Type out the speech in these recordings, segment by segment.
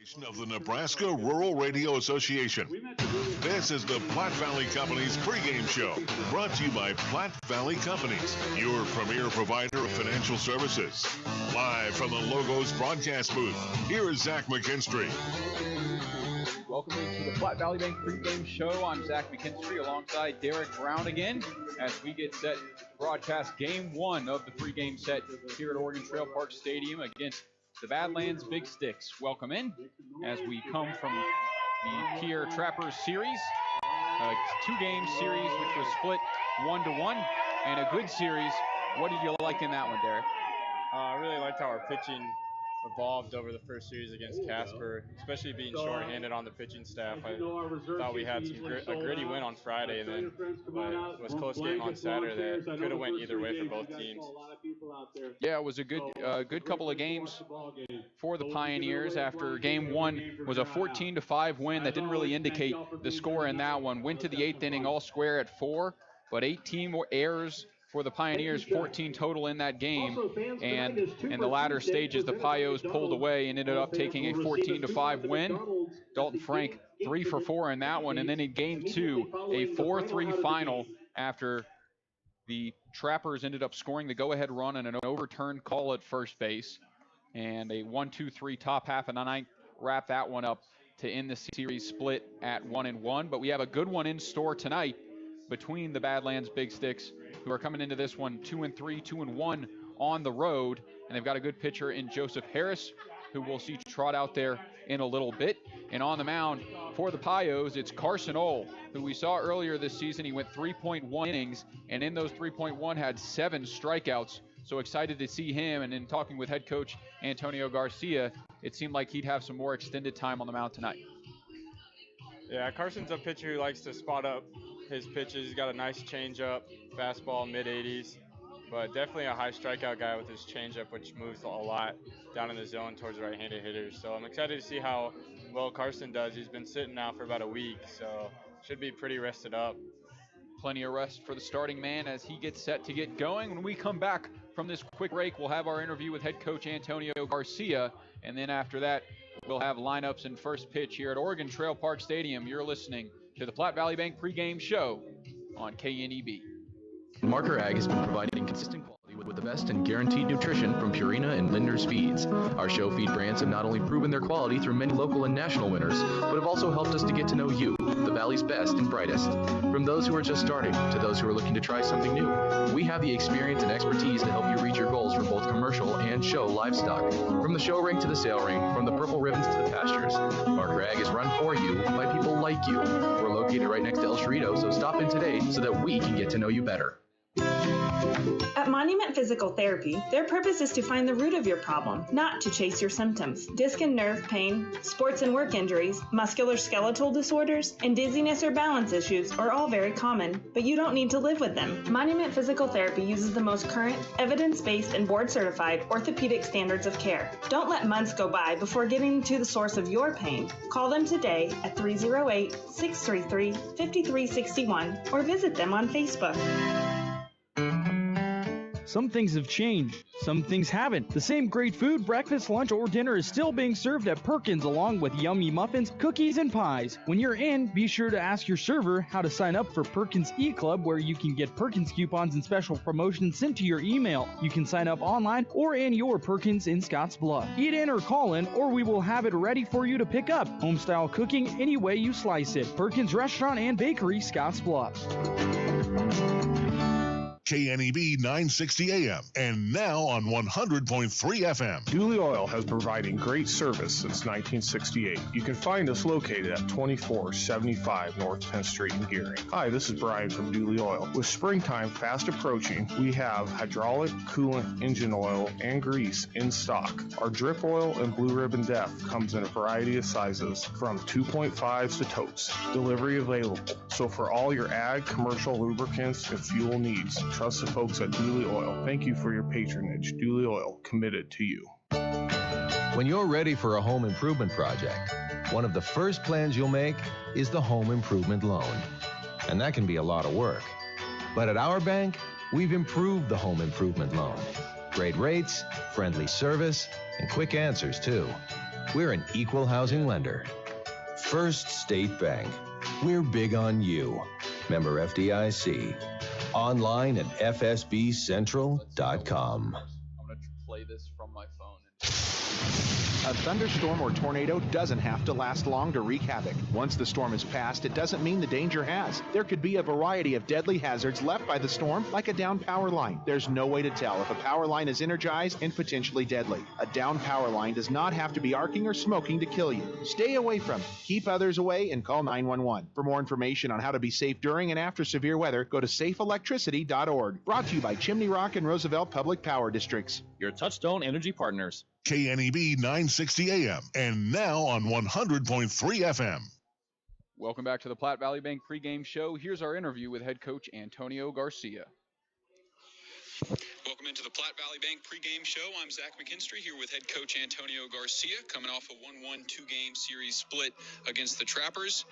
Of the Nebraska Rural Radio Association. This is the Platte Valley Companies pregame show, brought to you by Platte Valley Companies, your premier provider of financial services. Live from the Logos broadcast booth, here is Zach McKinstry. Welcome to the Platte Valley Bank pregame show. I'm Zach McKinstry alongside Derek Brown again as we get set to broadcast game one of the pregame set here at Oregon Trail Park Stadium against the Badlands Big Sticks. Welcome in as we come from the Pierre Trappers series, a two-game series which was split 1-1, and a good series. What did you like in that one, Derek? I really liked how our pitching evolved over the first series against Casper, especially being short-handed on the pitching staff. I thought we had a gritty win on Friday, but it was a close game on Saturday that could have went either way for both teams. Yeah, it was a good couple of games for the Pioneers after game one was a 14-5 win that didn't really indicate the score in that one. Went to the eighth inning all square at 4, but 18 more errors for the Pioneers, 14 total in that game, and in the latter stages, the Pios pulled away and ended up taking a 14-5 win. Dalton Frank 3 for 4 in that one, and then in game two, a 4-3 final after the Trappers ended up scoring the go-ahead run and an overturned call at first base, and a 1-2-3 top half of the ninth wrapped that one up to end the series split at 1-1. But we have a good one in store tonight between the Badlands Big Sticks, who are coming into this one 2-3, 2-1 on the road, and they've got a good pitcher in Joseph Harris, who we'll see trot out there in a little bit. And on the mound for the Pios, it's Carson Ohl, who we saw earlier this season. He went 3.1 innings, and in those 3.1 had 7 strikeouts. So excited to see him, and in talking with head coach Antonio Garcia, it seemed like he'd have some more extended time on the mound tonight. Yeah, Carson's a pitcher who likes to spot up his pitches. He's got a nice changeup, fastball, mid-80s, but definitely a high strikeout guy with his changeup, which moves a lot down in the zone towards right-handed hitters. So I'm excited to see how well Carson does. He's been sitting now for about a week, so should be pretty rested up. Plenty of rest for the starting man as he gets set to get going. When we come back from this quick break, we'll have our interview with head coach Antonio Garcia, and then after that, we'll have lineups and first pitch here at Oregon Trail Park Stadium. You're listening to the Platte Valley Bank pregame show on KNEB. Marker Ag has been providing consistent quality with the best and guaranteed nutrition from Purina and Lindner's Feeds. Our show feed brands have not only proven their quality through many local and national winners, but have also helped us to get to know you, the Valley's best and brightest. From those who are just starting to those who are looking to try something new, we have the experience and expertise to help you reach your goals for both commercial and show livestock. From the show ring to the sale ring, from the purple ribbons to the pastures, Marker Ag is run for you by people like you. We're located right next to El Chorrito, so stop in today so that we can get to know you better. At Monument Physical Therapy, their purpose is to find the root of your problem, not to chase your symptoms. Disc and nerve pain, sports and work injuries, musculoskeletal disorders, and dizziness or balance issues are all very common, but you don't need to live with them. Monument Physical Therapy uses the most current, evidence-based, and board-certified orthopedic standards of care. Don't let months go by before getting to the source of your pain. Call them today at 308-633-5361 or visit them on Facebook. Some things have changed. Some things haven't. The same great food, breakfast, lunch, or dinner is still being served at Perkins along with yummy muffins, cookies, and pies. When you're in, be sure to ask your server how to sign up for Perkins eClub, where you can get Perkins coupons and special promotions sent to your email. You can sign up online or in your Perkins in Scottsbluff. Eat in or call in, or we will have it ready for you to pick up. Home-style cooking any way you slice it. Perkins Restaurant and Bakery, Scottsbluff. KNEB 960 AM, and now on 100.3 FM. Dooley Oil has providing great service since 1968. You can find us located at 2475 North 10th Street in Gearing. Hi, this is Brian from Dooley Oil. With springtime fast approaching, we have hydraulic, coolant, engine oil, and grease in stock. Our drip oil and blue ribbon depth comes in a variety of sizes from 2.5s to totes. Delivery available. So for all your ag, commercial lubricants, and fuel needs, trust the folks at Dooley Oil. Thank you for your patronage. Dooley Oil, committed to you. When you're ready for a home improvement project, one of the first plans you'll make is the home improvement loan. And that can be a lot of work. But at our bank, we've improved the home improvement loan. Great rates, friendly service, and quick answers, too. we're an equal housing lender. First State Bank. We're big on you. Member FDIC. Online at fsbcentral.com. I'm going to play this from my phone. A thunderstorm or tornado doesn't have to last long to wreak havoc. Once the storm is past, it doesn't mean the danger has. There could be a variety of deadly hazards left by the storm, like a down power line. There's no way to tell if a power line is energized and potentially deadly. A down power line does not have to be arcing or smoking to kill you. Stay away from it. Keep others away and call 911. For more information on how to be safe during and after severe weather, go to safeelectricity.org. Brought to you by Chimney Rock and Roosevelt Public Power Districts. Your Touchstone Energy partners. KNEB 960 AM and now on 100.3 FM. Welcome back to the Platte Valley Bank pregame show. Here's our interview with head coach Antonio Garcia. Welcome into the Platte Valley Bank pregame show. I'm Zach McKinstry here with head coach Antonio Garcia, coming off a 1-1 two-game series split against the Trappers.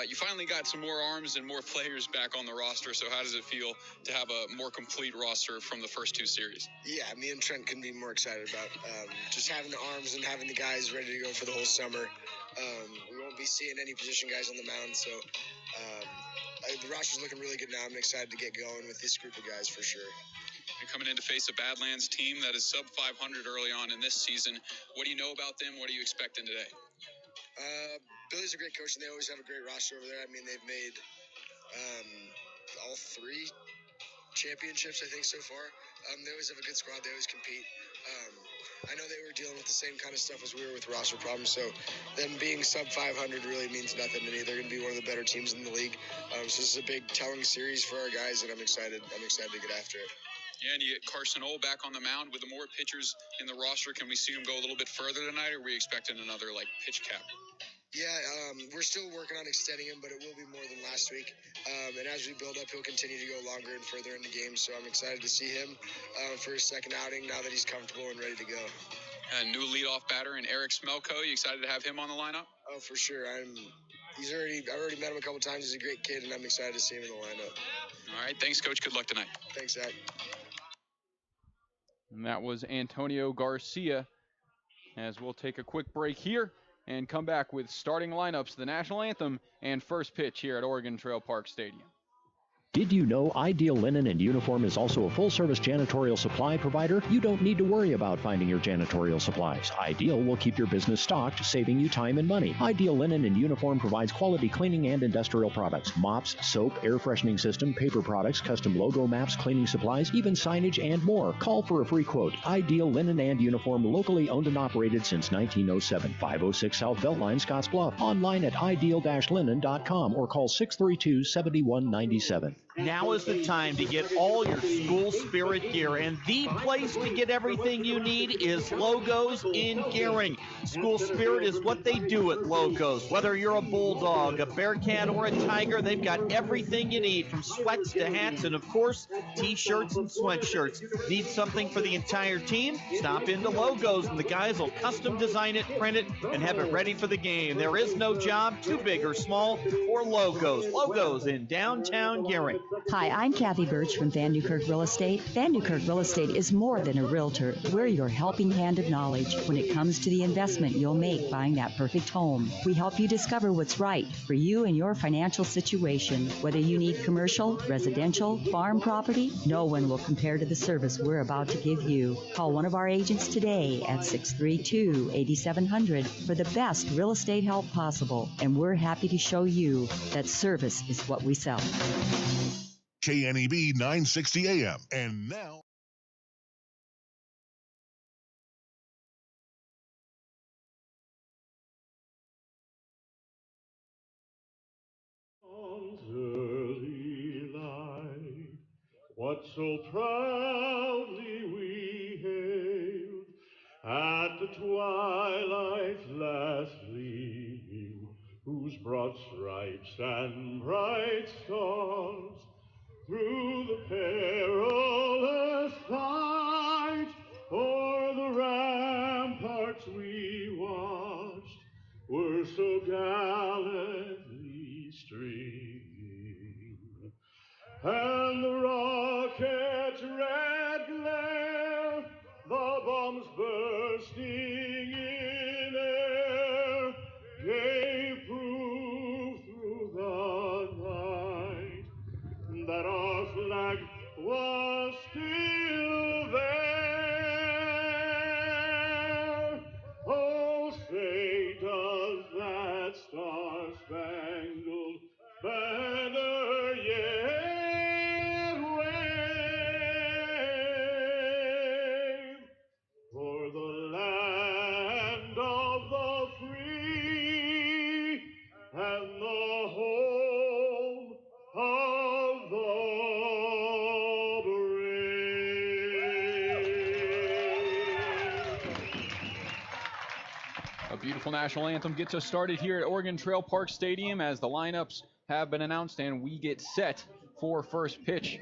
You finally got some more arms and more players back on the roster, so how does it feel to have a more complete roster from the first two series? Yeah, me and Trent couldn't be more excited about just having the arms and having the guys ready to go for the whole summer. We won't be seeing any position guys on the mound, so the roster's looking really good now. I'm excited to get going with this group of guys for sure. You're coming in to face a Badlands team that is sub 500 early on in this season. What do you know about them? What are you expecting today? Billy's a great coach, and they always have a great roster over there. I mean, they've made all three championships, I think, so far. They always have a good squad. They always compete. I know they were dealing with the same kind of stuff as we were with roster problems, so them being sub 500 really means nothing to me. They're going to be one of the better teams in the league. So this is a big telling series for our guys, and I'm excited. I'm excited to get after it. Yeah, and you get Carson Ohl back on the mound. With the more pitchers in the roster, can we see him go a little bit further tonight, or are we expecting another, pitch cap? Yeah, we're still working on extending him, but it will be more than last week. And as we build up, he'll continue to go longer and further in the game. So I'm excited to see him for his second outing now that he's comfortable and ready to go. A new leadoff batter in Eric Smelko. You excited to have him on the lineup? Oh, for sure. I've already met him a couple times. He's a great kid, and I'm excited to see him in the lineup. All right. Thanks, Coach. Good luck tonight. Thanks, Zach. And that was Antonio Garcia. As we'll take a quick break here and come back with starting lineups, the national anthem, and first pitch here at Oregon Trail Park Stadium. Did you know Ideal Linen and Uniform is also a full-service janitorial supply provider? You don't need to worry about finding your janitorial supplies. Ideal will keep your business stocked, saving you time and money. Ideal Linen and Uniform provides quality cleaning and industrial products, mops, soap, air freshening system, paper products, custom logo maps, cleaning supplies, even signage, and more. Call for a free quote. Ideal Linen and Uniform, locally owned and operated since 1907. 506 South Beltline, Scottsbluff. Online at ideal-linen.com or call 632-7197. Now is the time to get all your school spirit gear, and the place to get everything you need is Logos in Gering. School spirit is what they do at Logos. Whether you're a bulldog, a bearcat, or a tiger, they've got everything you need, from sweats to hats and, of course, t-shirts and sweatshirts. Need something for the entire team? Stop into Logos, and the guys will custom design it, print it, and have it ready for the game. There is no job too big or small for Logos. Logos in downtown Gering. Hi, I'm Kathy Birch from Van Newkirk Real Estate. Van Newkirk Real Estate is more than a realtor. We're your helping hand of knowledge when it comes to the investment you'll make buying that perfect home. We help you discover what's right for you and your financial situation. Whether you need commercial, residential, farm property, no one will compare to the service we're about to give you. Call one of our agents today at 632-8700 for the best real estate help possible, and we're happy to show you that service is what we sell. KNEB 960 AM. And now. Early light, what so proudly we hailed at the twilight's last gleaming, whose broad stripes and bright stars through the perilous fight o'er the ramparts we watched were so gallantly streaming, and the rocket's red glare, the bombs bursting in air, beautiful national anthem gets us started here at Oregon Trail Park Stadium as the lineups have been announced and we get set for first pitch.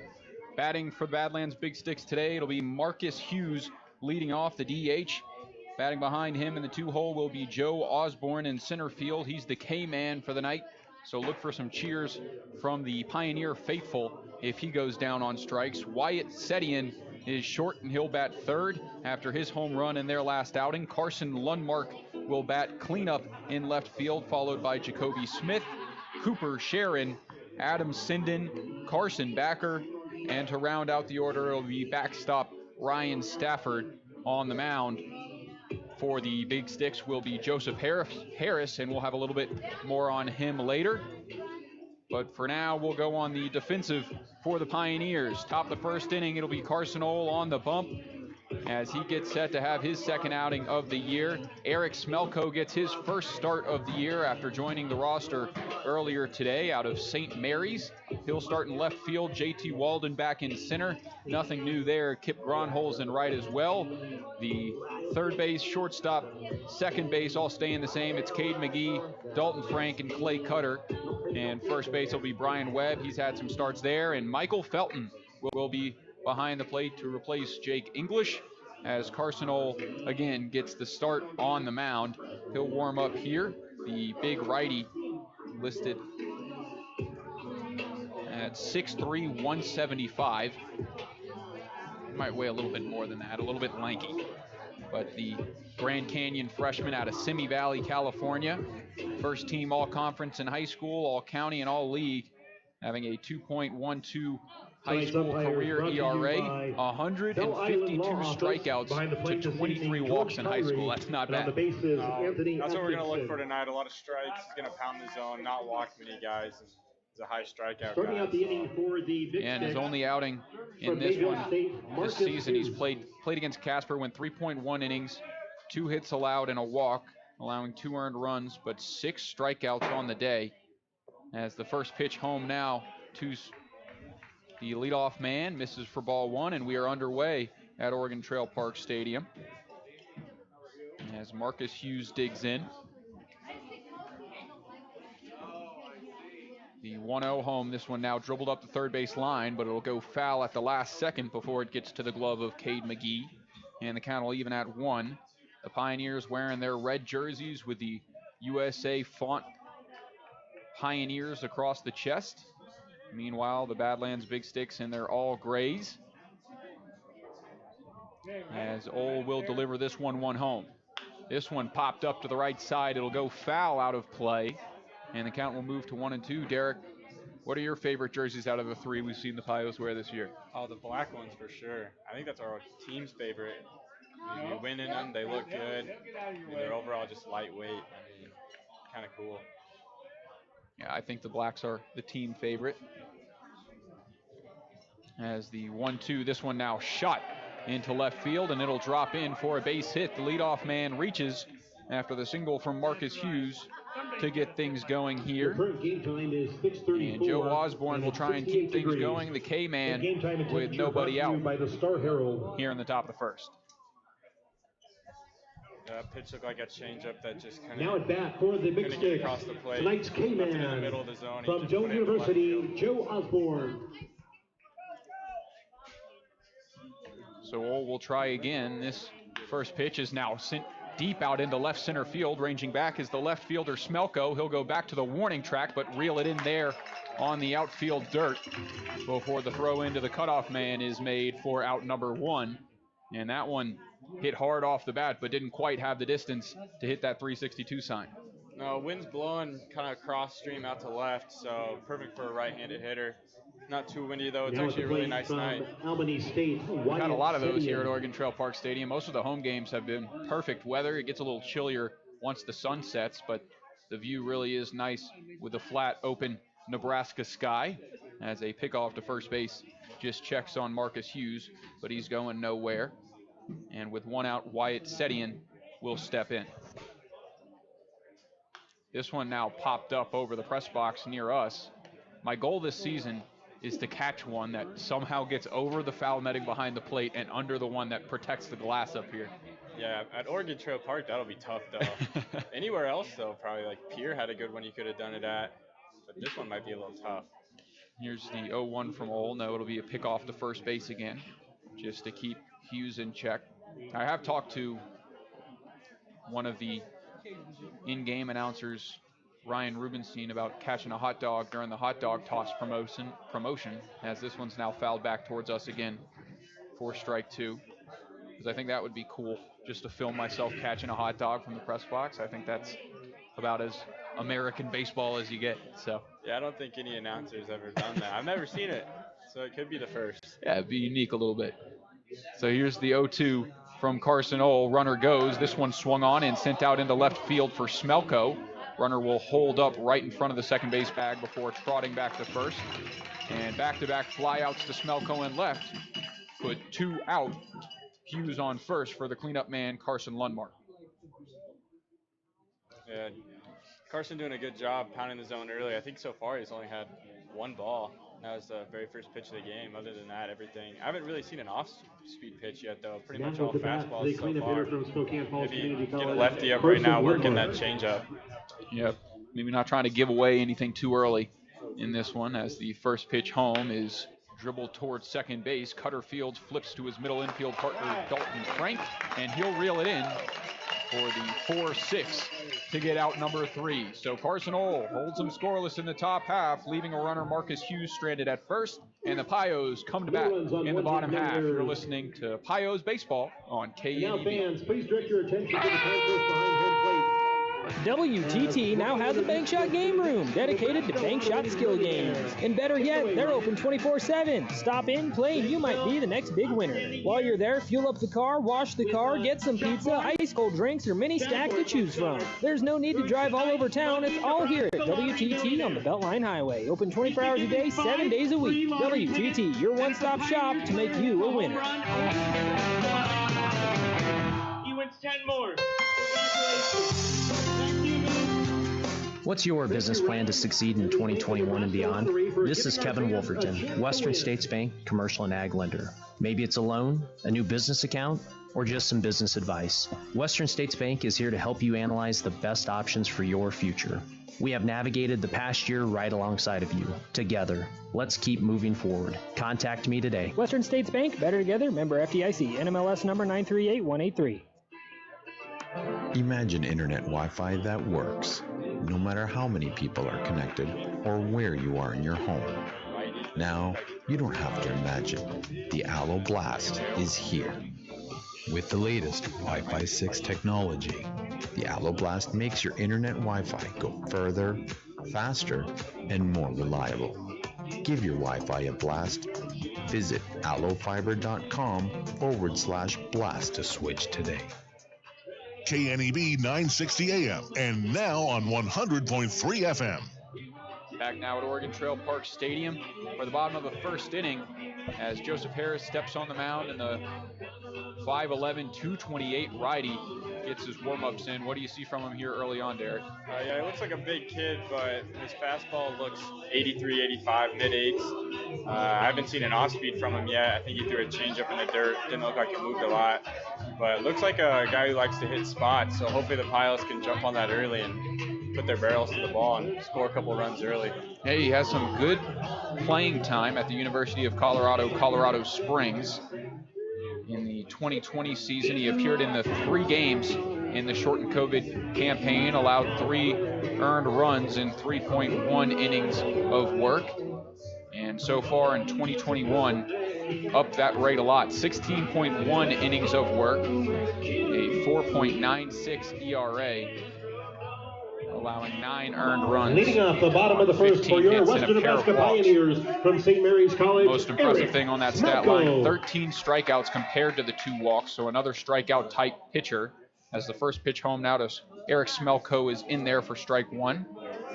Batting for the Badlands Big Sticks today, it'll be Marcus Hughes leading off, the DH. Batting behind him in the 2-hole will be Joe Osborne in center field. He's the K-man for the night, so look for some cheers from the Pioneer faithful if he goes down on strikes. Wyatt Setian is short and he'll bat third after his home run in their last outing. Carson Lundmark will bat cleanup in left field, followed by Jacoby Smith, Cooper Sharon, Adam Sinden, Carson Backer, and to round out the order, it'll be backstop Ryan Stafford. On the mound for the Big Sticks will be Joseph Harris, and we'll have a little bit more on him later. But for now, we'll go on the defensive for the Pioneers. Top of the first inning, it'll be Carson Ohl on the bump as he gets set to have his second outing of the year. Eric Smelko gets his first start of the year after joining the roster earlier today out of St. Mary's. He'll start in left field. JT Walden back in center. Nothing new there. Kip Gronholz in right as well. The third base, shortstop, second base all staying the same. It's Cade McGee, Dalton Frank, and Clay Cutter. And first base will be Brian Webb. He's had some starts there. And Michael Felton will be behind the plate to replace Jake English as Carson Ohl again gets the start on the mound. He'll warm up here. The big righty listed at 6'3", 175. Might weigh a little bit more than that, a little bit lanky. But the Grand Canyon freshman out of Simi Valley, California. First team all-conference in high school, all-county, and all-league. Having a 2.12 high school career ERA, 152 strikeouts to 23 walks in high school. That's not bad. That's what we're going to look for tonight. A lot of strikes. He's going to pound the zone, not walk many guys. He's a high strikeout Starting guy. out the inning for the Big And his Sticks. only outing in this one this season, he's played against Casper, went 3.1 innings, 2 hits allowed and a walk, allowing 2 earned runs, but 6 strikeouts on the day. As the first pitch home now to the leadoff man, misses for ball 1, and we are underway at Oregon Trail Park Stadium as Marcus Hughes digs in. The 1-0 home, this one now dribbled up the third base line, but it'll go foul at the last second before it gets to the glove of Cade McGee, and the count will even at 1. The Pioneers wearing their red jerseys with the USA font Pioneers across the chest. Meanwhile, the Badlands Big Sticks in their all grays. As Ohl will deliver this 1-1 home. This one popped up to the right side. It'll go foul out of play, and the count will move to 1-2. Derek, what are your favorite jerseys out of the 3 we've seen the Pios wear this year? Oh, the black ones for sure. I think that's our team's favorite. We win in them. They look good. And they're overall just lightweight. I mean, kind of cool. Yeah, I think the blacks are the team favorite. As the 1-2, this one now shot into left field, and it'll drop in for a base hit. The leadoff man reaches after the single from Marcus Hughes to get things going here. And Joe Osborne will try and keep things going. The K-man with nobody out here in the top of the first. Pitch looked like a changeup that just kind of Now at bat for the Big Sticks, across the plate. tonight's K-man In the middle of the zone. from Jones University, Joe Osborne. So Ohl will try again. This first pitch is now sent deep out into left center field. Ranging back is the left fielder Smelko. He'll go back to the warning track, but reel it in there on the outfield dirt before the throw into the cutoff man is made for out number 1. And that one hit hard off the bat, but didn't quite have the distance to hit that 362 sign. No, wind's blowing kind of cross stream out to left, so perfect for a right-handed hitter. Not too windy, though. It's actually a really nice night. Albany State, We've had a lot of those here at Oregon Trail Park Stadium. Most of the home games have been perfect weather. It gets a little chillier once the sun sets, but the view really is nice with the flat, open Nebraska sky as a pickoff to first base just checks on Marcus Hughes, but he's going nowhere. And with 1 out, Wyatt Setian will step in. This one now popped up over the press box near us. My goal this season is to catch one that somehow gets over the foul netting behind the plate and under the one that protects the glass up here. Yeah, at Oregon Trail Park, that'll be tough, though. Anywhere else, though, probably like Pierre had a good one you could have done it at. But this one might be a little tough. Here's the 0-1 from Ole. No, it'll be a pick off to first base again, just to keep Hughes in check. I have talked to one of the in-game announcers, Ryan Rubenstein, about catching a hot dog during the hot dog toss promotion, as this one's now fouled back towards us again for strike 2. Because I think that would be cool, just to film myself catching a hot dog from the press box. I think that's about as American baseball as you get. So yeah, I don't think any announcer's ever done that. I've never seen it, so it could be the first. Yeah, it'd be unique a little bit. So here's the 0-2 from Carson Ole. Runner goes. This one swung on and sent out into left field for Smelko. Runner will hold up right in front of the second base bag before trotting back to first. And back-to-back flyouts to Smelko and left. Put 2 out. Hughes on first for the cleanup man, Carson Lundmark. Yeah, Carson doing a good job pounding the zone early. I think so far he's only had 1 ball. That was the very first pitch of the game. Other than that, everything. I haven't really seen an off-speed pitch yet, though. Pretty much all fastballs so far. Maybe get a lefty up right now working that changeup. Yep. Maybe not trying to give away anything too early in this one, as the first pitch home is dribbled towards second base. Cutter Fields flips to his middle infield partner, Dalton Frank, and he'll reel it in for the 4-6 to get out number 3. So Carson Ole holds him scoreless in the top half, leaving a runner, Marcus Hughes, stranded at first, and the Pios come to bat in the bottom half. You're listening to Pios Baseball on KNEB. Now fans, please direct your attention to the campers behind home plate. WTT now has a Bank Shot game room dedicated to Bank Shot skill games. And better yet, they're open 24/7. Stop in, play, and you might be the next big winner. While you're there, fuel up the car, wash the car, get some pizza, ice cold drinks, or mini stack to choose from. There's no need to drive all over town. It's all here at WTT on the Beltline Highway. Open 24 hours a day, 7 days a week. WTT, your one-stop shop to make you a winner. He wins 10 more. What's your business plan to succeed in 2021 and beyond? This is Kevin Wolferton, Western States Bank Commercial and Ag Lender. Maybe it's a loan, a new business account, or just some business advice. Western States Bank is here to help you analyze the best options for your future. We have navigated the past year right alongside of you. Together, let's keep moving forward. Contact me today. Western States Bank, better together, member FDIC, NMLS number 938183. Imagine internet Wi-Fi that works, no matter how many people are connected or where you are in your home. Now, you don't have to imagine. The Allo Blast is here. With the latest Wi-Fi 6 technology, the Allo Blast makes your internet Wi-Fi go further, faster, and more reliable. Give your Wi-Fi a blast. Visit allofiber.com/blast to switch today. KNEB 960 AM and now on 100.3 FM. Back now at Oregon Trail Park Stadium for the bottom of the first inning as Joseph Harris steps on the mound and the 5'11", 228 righty gets his warm-ups in. What do you see from him here early on, Derek? Yeah, he looks like a big kid, but his fastball looks 83, 85, mid-eights. I haven't seen an off-speed from him yet. I think he threw a changeup in the dirt. Didn't look like it moved a lot. But it looks like a guy who likes to hit spots, so hopefully the Pios can jump on that early and put their barrels to the ball and score a couple runs early. Hey, he has some good playing time at the University of Colorado Springs. In the 2020 season, he appeared in the 3 games in the shortened COVID campaign, allowed 3 earned runs in 3.1 innings of work. And so far in 2021, upped that rate a lot. 16.1 innings of work, a 4.96 ERA, allowing 9 earned runs. Leading off the bottom of the first for your Western Nebraska Pioneers from St. Mary's College. Most impressive thing on that stat line, 13 strikeouts compared to the 2 walks, so another strikeout type pitcher. As the first pitch home now to Eric Smelko is in there for strike 1.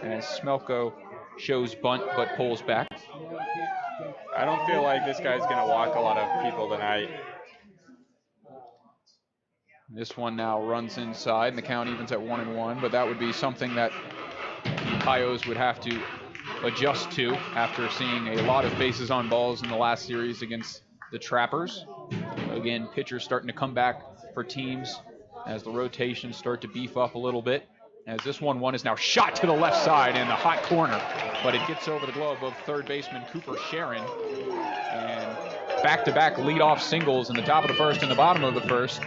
As Smelko shows bunt but pulls back. I don't feel like this guy's going to walk a lot of people tonight. This one now runs inside, and the count evens at 1-1, but that would be something that the Pios would have to adjust to after seeing a lot of bases on balls in the last series against the Trappers. Again, pitchers starting to come back for teams as the rotations start to beef up a little bit. As this 1-1 is now shot to the left side in the hot corner, but it gets over the glove of third baseman Cooper Sharon. And back-to-back leadoff singles in the top of the first and the bottom of the first.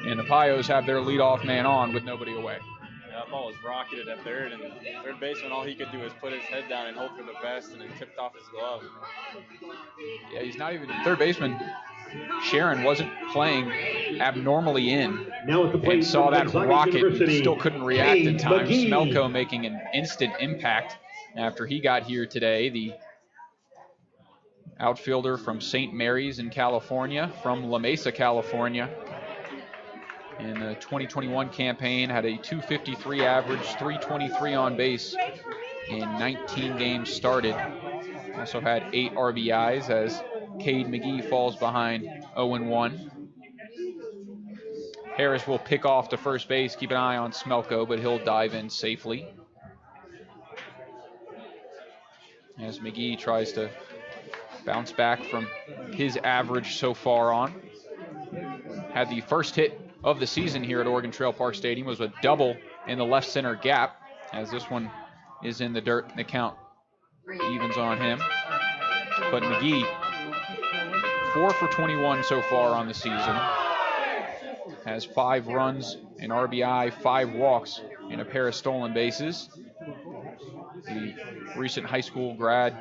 And the Pios have their leadoff man on with nobody away. That ball was rocketed at third, and third baseman, all he could do was put his head down and hope for the best, and it tipped off his glove. Yeah, he's not even third baseman. Sharon wasn't playing abnormally in and saw that rocket and still couldn't react in time. Smelko making an instant impact after he got here today. The outfielder from St. Mary's in California, from La Mesa, California. In the 2021 campaign, had a 253 average, 323 on base in 19 games started. Also had 8 RBIs as Cade McGee falls behind 0-1. Harris will pick off to first base. Keep an eye on Smelko, but he'll dive in safely. As McGee tries to bounce back from his average so far on. Had the first hit of the season here at Oregon Trail Park Stadium. Was a double in the left center gap, as this one is in the dirt. The count evens on him. But McGee, 4 for 21 so far on the season. Has 5 runs, an RBI, 5 walks, and a pair of stolen bases. The recent high school grad,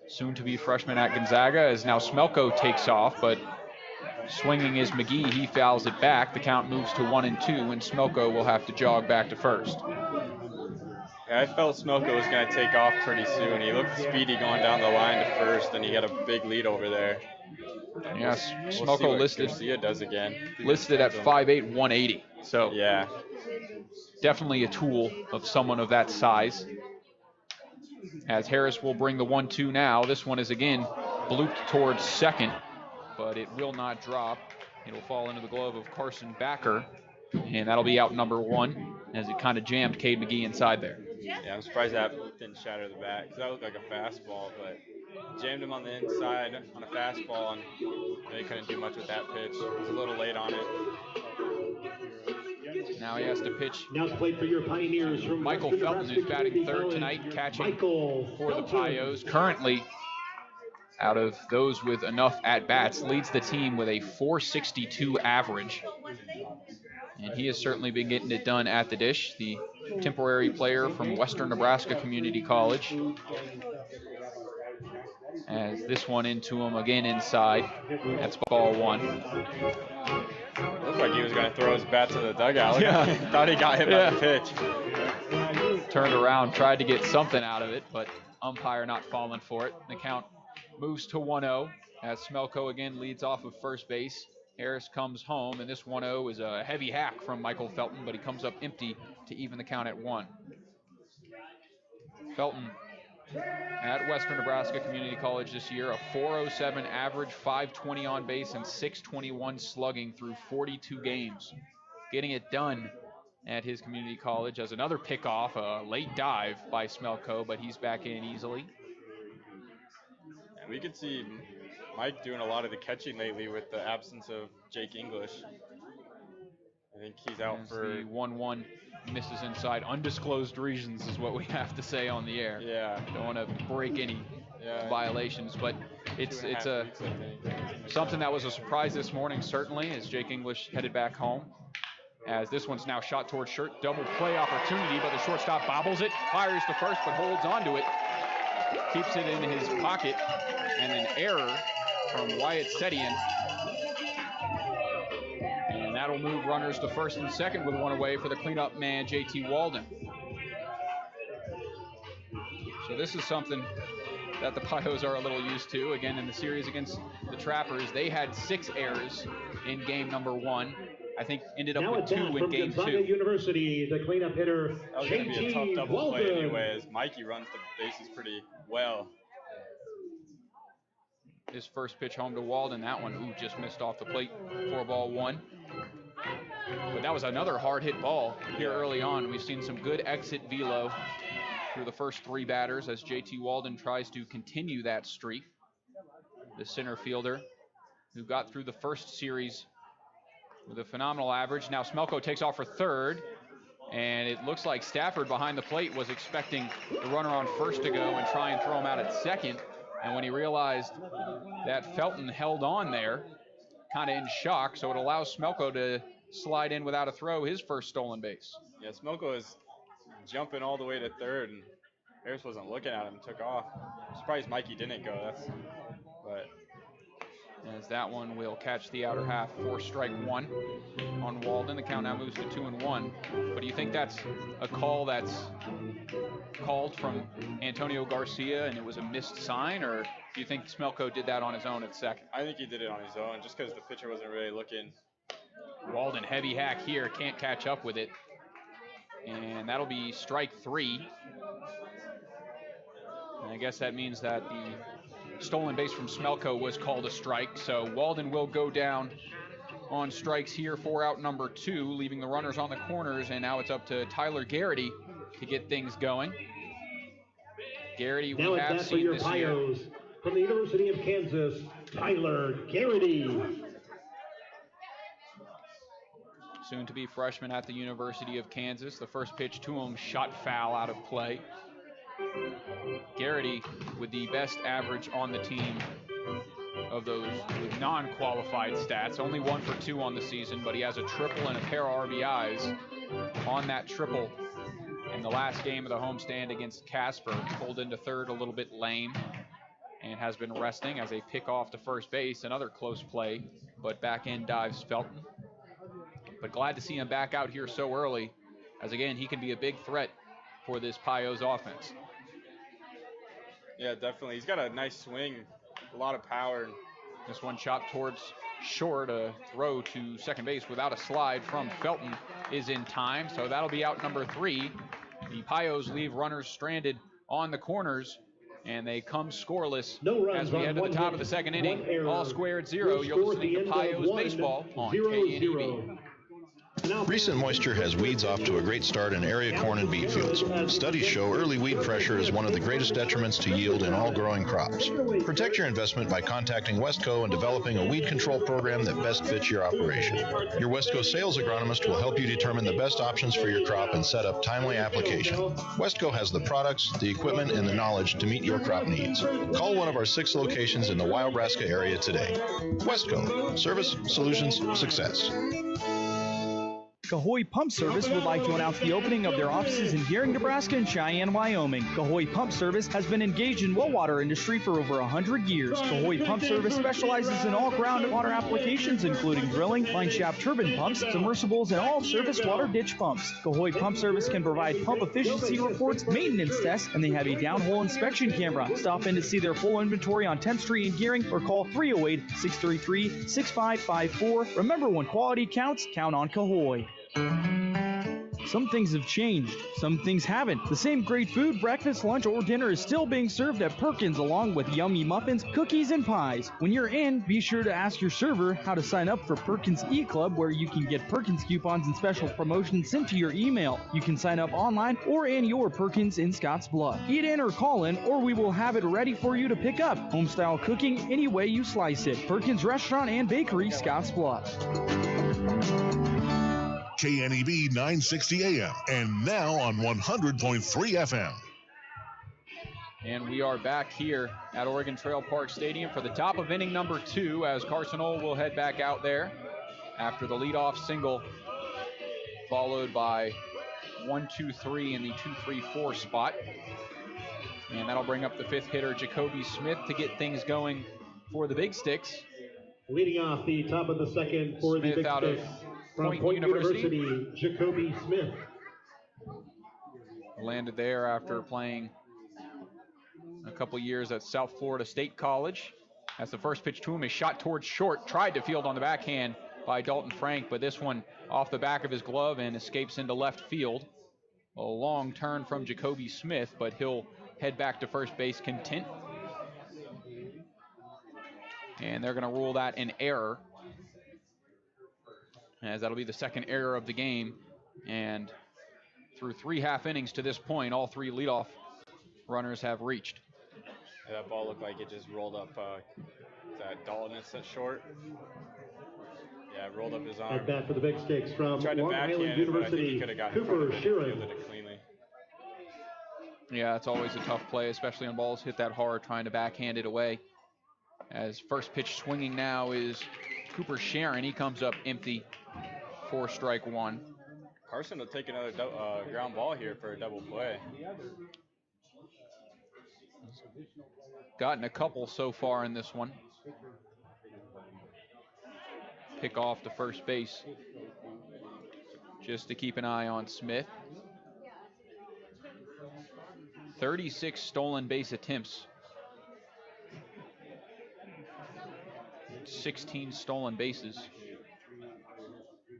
soon to be freshman at Gonzaga, as now Smelko takes off, but swinging is McGee. He fouls it back. The count moves to 1-2, and Smelko will have to jog back to first. Yeah, I felt Smelko was going to take off pretty soon. He looked speedy going down the line to first, and he got a big lead over there. Yes, We'll Smelko listed Garcia does again. Listed at 5'8", 180. So yeah, definitely a tool of someone of that size. As Harris will bring the 1-2 now. This one is again blooped towards second, but it will not drop. It'll fall into the glove of Carson Backer, and that'll be out number 1 as it kind of jammed Cade McGee inside there. Yeah, I'm surprised that didn't shatter the bat, because that looked like a fastball, but jammed him on the inside on a fastball, and they couldn't do much with that pitch. It was a little late on it. Now he has to pitch. Now played for your Pioneers from Michael Felton, who's batting third tonight, catching for the Pios. Currently, out of those with enough at-bats, leads the team with a .462 average. And he has certainly been getting it done at the dish. The temporary player from Western Nebraska Community College. As this one into him again inside. That's ball 1. Looked like he was going to throw his bat to the dugout. Yeah. Thought he got hit by the pitch. Turned around, tried to get something out of it, but umpire not falling for it. The count moves to 1-0 as Smelko again leads off of first base. Harris comes home, and this 1-0 is a heavy hack from Michael Felton, but he comes up empty to even the count at 1. Felton at Western Nebraska Community College this year, a .407 average, 520 on base, and 621 slugging through 42 games. Getting it done at his community college as another pickoff, a late dive by Smelko, but he's back in easily. And we could see Mike doing a lot of the catching lately with the absence of Jake English. I think he's out for the 1-1 misses inside. Undisclosed reasons is what we have to say on the air. Yeah. Don't want to break any violations, but it's a something that was a surprise this morning, certainly, as Jake English headed back home. As this one's now shot towards shirt, double play opportunity, but the shortstop bobbles it, fires to first, but holds onto it, keeps it in his pocket, and an error from Wyatt Setian. And that'll move runners to first and second with one away for the cleanup man, JT Walden. So this is something that the Pios are a little used to. Again, in the series against the Trappers, they had 6 errors in game number 1. I think ended up with 2 in game 2. University, the cleanup hitter, that was going to be a tough double play anyway, as Mikey runs the bases pretty well. His first pitch home to Walden, that one, just missed off the plate for ball 1. But that was another hard hit ball here early on. We've seen some good exit velo through the first 3 batters as JT Walden tries to continue that streak. The center fielder who got through the first series with a phenomenal average. Now Smelko takes off for third, and it looks like Stafford behind the plate was expecting the runner on first to go and try and throw him out at second. And when he realized that Felton held on there, kind of in shock, so it allows Smelko to slide in without a throw, his first stolen base. Yeah, Smelko is jumping all the way to third, and Harris wasn't looking at him, took off. I'm surprised Mikey didn't go. But as that one will catch the outer half for strike one on Walden. The count now moves to 2-1. But do you think that's a call that's called from Antonio Garcia and it was a missed sign, or do you think Smelko did that on his own at second? I think he did it on his own just because the pitcher wasn't really looking. Walden heavy hack here, can't catch up with it. And that'll be strike three. And I guess that means that the stolen base from Smelko was called a strike. So Walden will go down on strikes here for out number 2, leaving the runners on the corners. And now it's up to Tyler Garrity to get things going. Garrity, we have seen this year. From the University of Kansas, Tyler Garrity. Soon to be freshman at the University of Kansas. The first pitch to him, shot foul out of play. Garrity with the best average on the team of those non-qualified stats. Only 1 for 2 on the season, but he has a triple and a pair of RBIs on that triple in the last game of the homestand against Casper. Pulled into third a little bit lame and has been resting as they pick off to first base. Another close play, but back end dives Felton. But glad to see him back out here so early, as again, he can be a big threat for this Pios offense. Yeah, definitely. He's got a nice swing, a lot of power. This one chopped towards short, a throw to second base without a slide from Felton is in time, so that'll be out number 3. The Pios leave runners stranded on the corners, and they come scoreless as we head to the top of the second inning. All squared 0. You're listening to Pios Baseball on KNEB. Recent moisture has weeds off to a great start in area corn and beet fields. Studies show early weed pressure is one of the greatest detriments to yield in all growing crops. Protect your investment by contacting Westco and developing a weed control program that best fits your operation. Your Westco sales agronomist will help you determine the best options for your crop and set up timely application. Westco has the products, the equipment, and the knowledge to meet your crop needs. Call one of our 6 locations in the Wyobraska area today. Westco, service, solutions, success. Cahoy Pump Service would like to announce the opening of their offices in Gering, Nebraska and Cheyenne, Wyoming. Cahoy Pump Service has been engaged in well water industry for over 100 years. Cahoy Pump Service specializes in all groundwater applications, including drilling, line shaft turbine pumps, submersibles, and all surface water ditch pumps. Cahoy Pump Service can provide pump efficiency reports, maintenance tests, and they have a downhole inspection camera. Stop in to see their full inventory on 10th Street in Gering or call 308-633-6554. Remember, when quality counts, count on Cahoy. Some things have changed, some things haven't. The same great food, breakfast, lunch, or dinner is still being served at Perkins, along with yummy muffins, cookies, and pies. When you're in, be sure to ask your server how to sign up for Perkins E-Club, where you can get Perkins coupons and special promotions sent to your email. You can sign up online or in your Perkins in Scottsbluff. Eat in or call in, or we will have it ready for you to pick up. Home-style cooking any way you slice it. Perkins Restaurant and Bakery, Scottsbluff. KNEB 960 AM, and now on 100.3 FM. And we are back here at Oregon Trail Park Stadium for the top of inning number 2, as Carson Ohl will head back out there after the leadoff single, followed by 1-2-3 in the 2-3-4 spot. And that'll bring up the 5th hitter, Jacoby Smith, to get things going for the Big Sticks. Leading off the top of the second for the Big Sticks. From Point University, Jacoby Smith. Landed there after playing a couple years at South Florida State College. As the first pitch to him is shot towards short, tried to field on the backhand by Dalton Frank, but this one off the back of his glove and escapes into left field. A long turn from Jacoby Smith, but he'll head back to first base content. And they're going to rule that an error, as that'll be the second error of the game. And through 3 half innings to this point, all 3 leadoff runners have reached. Yeah, that ball looked like it just rolled up that Dalton at short. Yeah, rolled up his arm. At bat for the Big Sticks from Tried to Long backhand Island it, but I think he University, could have got in front Cooper of it and Sheeran. fielded it cleanly. Yeah, it's always a tough play, especially on balls hit that hard, trying to backhand it away. As first pitch swinging now is Cooper Sharon. He comes up empty for strike one. Carson will take another ground ball here for a double play. Gotten a couple so far in this one. Pick off to first base just to keep an eye on Smith. 36 stolen base attempts. 16 stolen bases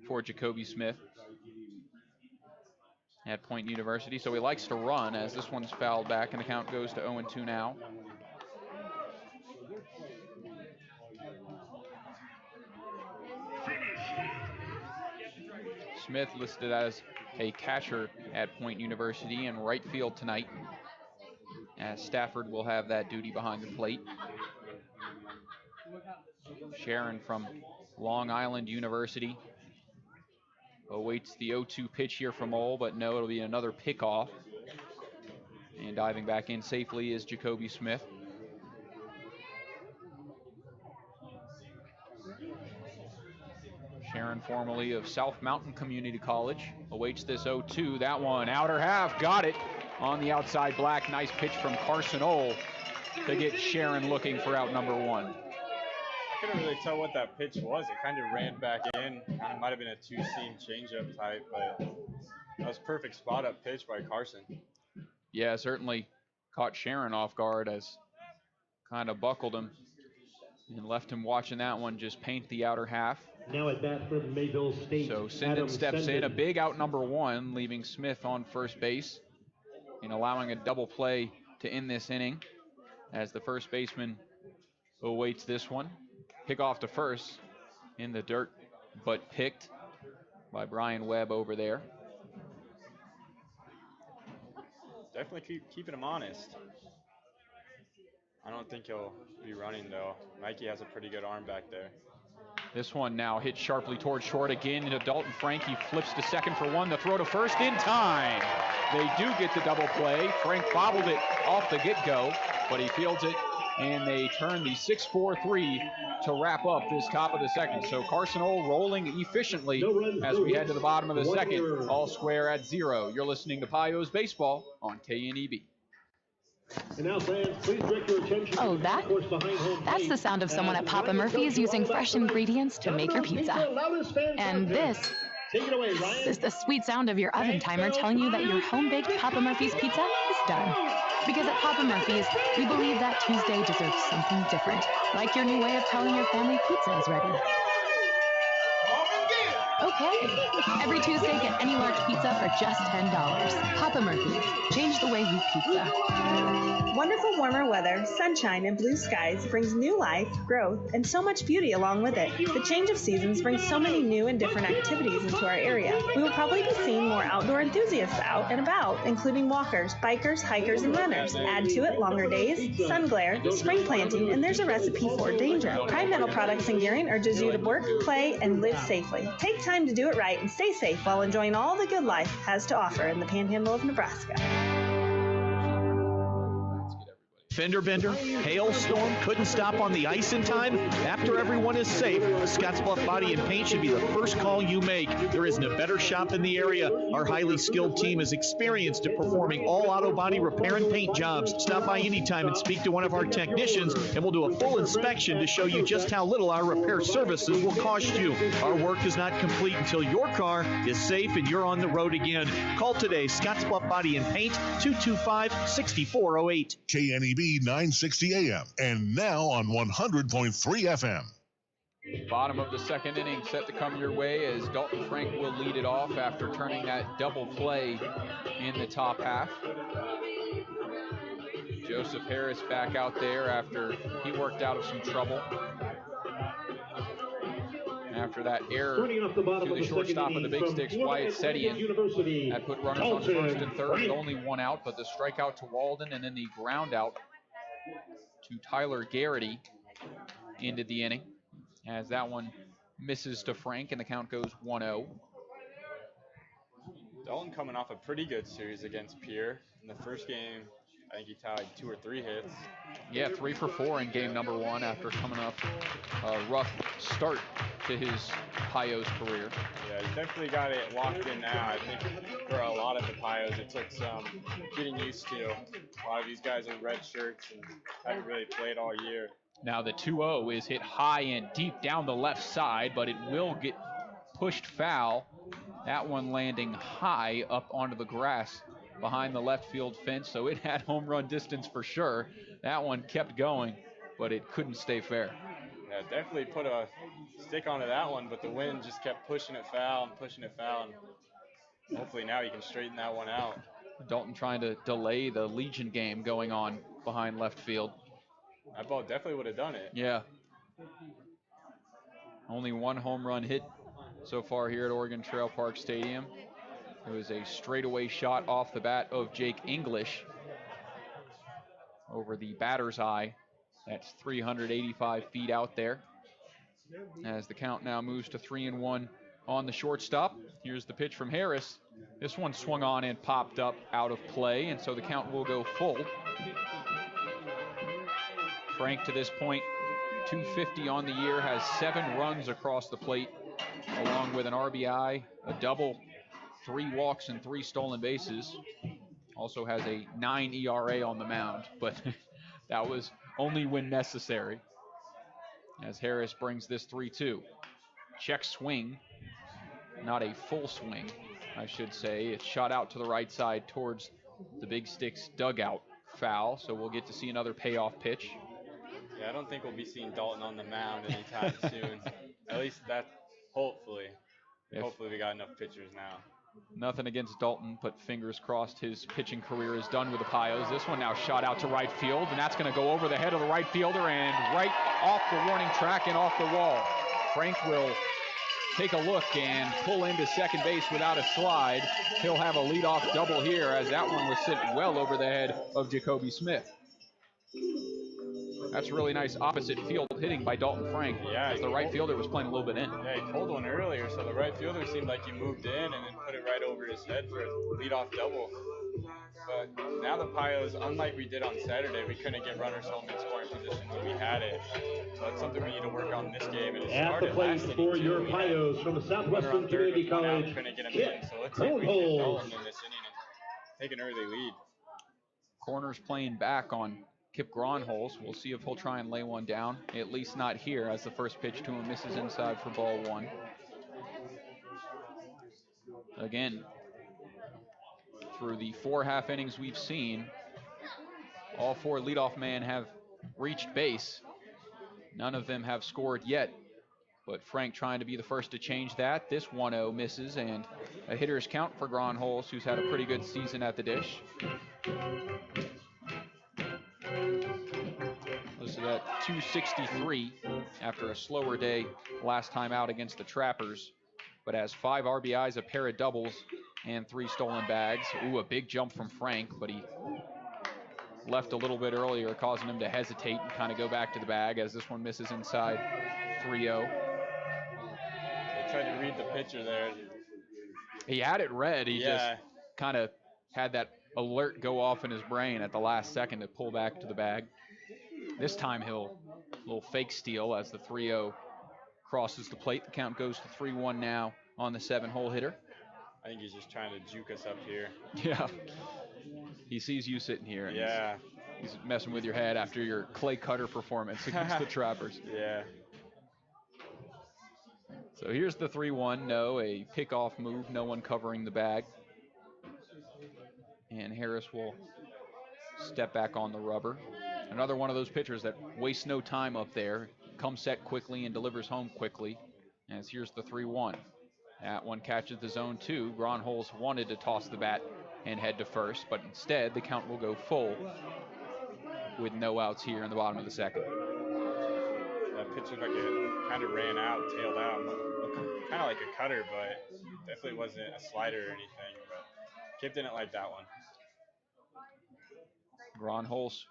for Jacoby Smith at Point University. So he likes to run, as this one's fouled back and the count goes to 0-2 now. Smith listed as a catcher at Point University in right field tonight, as Stafford will have that duty behind the plate. Sharon from Long Island University awaits the 0-2 pitch here from Ole, but no, it'll be another pickoff. And diving back in safely is Jacoby Smith. Sharon, formerly of South Mountain Community College, awaits this 0-2. That one, outer half, got it on the outside black. Nice pitch from Carson Ole to get Sharon looking for out number one. I couldn't really tell what that pitch was. It kind of ran back in. Kind of might have been a two-seam changeup type, but that was perfect spot-up pitch by Carson. Yeah, certainly caught Sharon off guard, as kind of buckled him and left him watching that one just paint the outer half. Now at bat from Mayville State. So Sinden steps in, a big out number one, leaving Smith on first base and allowing a double play to end this inning, as the first baseman awaits this one. Pick off to first in the dirt, but picked by Brian Webb over there. Definitely keeping him honest. I don't think he'll be running, though. Mikey has a pretty good arm back there. This one now hit sharply towards short again into Dalton Frank. He flips to second for one. The throw to first in time. They do get the double play. Frank bobbled it off the get-go, but he fields it, and they turn the 6-4-3 to wrap up this top of the second. So Carson Ole rolling efficiently as we head to the bottom of the second. All square at 0. You're listening to Pios Baseball on KNEB. And now, fans, please direct your attention Oh, that's the sound of someone at Papa Murphy's using fresh ingredients to make your pizza. And this is the sweet sound of your oven timer telling you that your home-baked Papa Murphy's pizza is done. Because at Papa Murphy's, we believe that Tuesday deserves something different, like your new way of telling your family pizza is ready. Okay. Every Tuesday, get any large pizza for just $10. Papa Murphy's. Change the way we pizza. Wonderful warmer weather, sunshine, and blue skies brings new life, growth, and so much beauty along with it. The change of seasons brings so many new and different activities into our area. We will probably be seeing more outdoor enthusiasts out and about, including walkers, bikers, hikers, and runners. Add to it longer days, sun glare, spring planting, and there's a recipe for danger. Prime Metal Products and Gearing urges you to work, play, and live safely. Take time to do it right and stay safe while enjoying all the good life has to offer in the Panhandle of Nebraska. Fender bender, hailstorm, couldn't stop on the ice in time? After everyone is safe, Scottsbluff Body and Paint should be the first call you make. There isn't a better shop in the area. Our highly skilled team is experienced at performing all auto body repair and paint jobs. Stop by anytime and speak to one of our technicians, and we'll do a full inspection to show you just how little our repair services will cost you. Our work is not complete until your car is safe and you're on the road again. Call today, Scottsbluff Body and Paint, 225-6408. KNEB 960 AM and now on 100.3 FM. Bottom of the second inning set to come your way, as Dalton Frank will lead it off after turning that double play in the top half. Joseph Harris back out there after he worked out of some trouble after that error to the shortstop of the Big Sticks, Wyatt Setian. That put runners on first and third with only one out, but the strikeout to Walden and then the ground out to Tyler Garrity ended the inning, as that one misses to Frank, and the count goes 1-0. Dalton coming off a pretty good series against Pierre. In the first game, I think he tallied 2 or 3 hits. Yeah, 3 for 4 in game number 1 after coming off a rough start to his Pios career. Yeah, he's definitely got it locked in now. I think for a lot of the Pios, it took some getting used to. A lot of these guys in red shirts and haven't really played all year. Now the 2-0 is hit high and deep down the left side, but it will get pushed foul. That one landing high up onto the grass behind the left field fence, so it had home run distance for sure. That one kept going, but it couldn't stay fair. Yeah, definitely put a stick onto that one, but the wind just kept pushing it foul and pushing it foul, and hopefully now he can straighten that one out. Dalton trying to delay the Legion game going on behind left field. That ball definitely would have done it. Yeah. Only one home run hit so far here at Oregon Trail Park Stadium. It was a straightaway shot off the bat of Jake English over the batter's eye. That's 385 feet out there. As the count now moves to 3-1 on the shortstop. Here's the pitch from Harris. This one swung on and popped up out of play, and so the count will go full. Frank, to this point, 250 on the year, has 7 runs across the plate, along with an RBI, a double, 3 walks, and 3 stolen bases. Also has a 9 ERA on the mound, but that was only when necessary. As Harris brings this 3-2. Check swing, not a full swing, I should say. It's shot out to the right side towards the Big Sticks dugout. Foul, so we'll get to see another payoff pitch. Yeah, I don't think we'll be seeing Dalton on the mound anytime soon. At least that, hopefully. Hopefully we got enough pitchers now. Nothing against Dalton, but fingers crossed his pitching career is done with the Pios. This one now shot out to right field, and that's going to go over the head of the right fielder and right off the warning track and off the wall. Frank will take a look and pull into second base without a slide. He'll have a leadoff double here, as that one was sent well over the head of Jacoby Smith. That's really nice opposite field hitting by Dalton Frank. Yeah, as the right fielder was playing a little bit in. Yeah, he pulled one earlier, so the right fielder seemed like he moved in and then put it right over his head for a leadoff double. But now the Pios, unlike we did on Saturday, we couldn't get runners home in scoring position when we had it. So that's something we need to work on this game. And it at the plate for your Pios from the Southwestern Community College, couldn't get him in, so let's see if we can get Dalton in this inning and take an early lead. Corners playing back on Kip Gronholz. We'll see if he'll try and lay one down. At least not here, as the first pitch to him misses inside for ball 1. Again, through the 4 half innings we've seen, all 4 leadoff men have reached base. None of them have scored yet, but Frank trying to be the first to change that. This 1-0 misses, and a hitter's count for Gronholz, who's had a pretty good season at the dish. Listed at 263 after a slower day last time out against the Trappers, but has 5 RBIs, a pair of doubles, and 3 stolen bags. Ooh, a big jump from Frank, but he left a little bit earlier, causing him to hesitate and kind of go back to the bag, as this one misses inside 3-0. They tried to read the pitcher there. He had it read. He just kind of had that alert go off in his brain at the last second to pull back to the bag. This time he'll a little fake steal as the 3-0 crosses the plate. The count goes to 3-1 now on the 7-hole hitter. I think he's just trying to juke us up here. Yeah. He sees you sitting here. And he's messing with your head after your clay cutter performance against the Trappers. Yeah. So here's the 3-1. No, a pickoff move. No one covering the bag. And Harris will step back on the rubber. Another one of those pitchers that wastes no time up there. Comes set quickly and delivers home quickly. As here's the 3-1. That one catches the zone 2. Gronholz wanted to toss the bat and head to first, but instead the count will go full with no outs here in the bottom of the second. That pitch looked like it kind of ran out, tailed out. Kind of like a cutter, but definitely wasn't a slider or anything. But Kip didn't like that one. Gronholz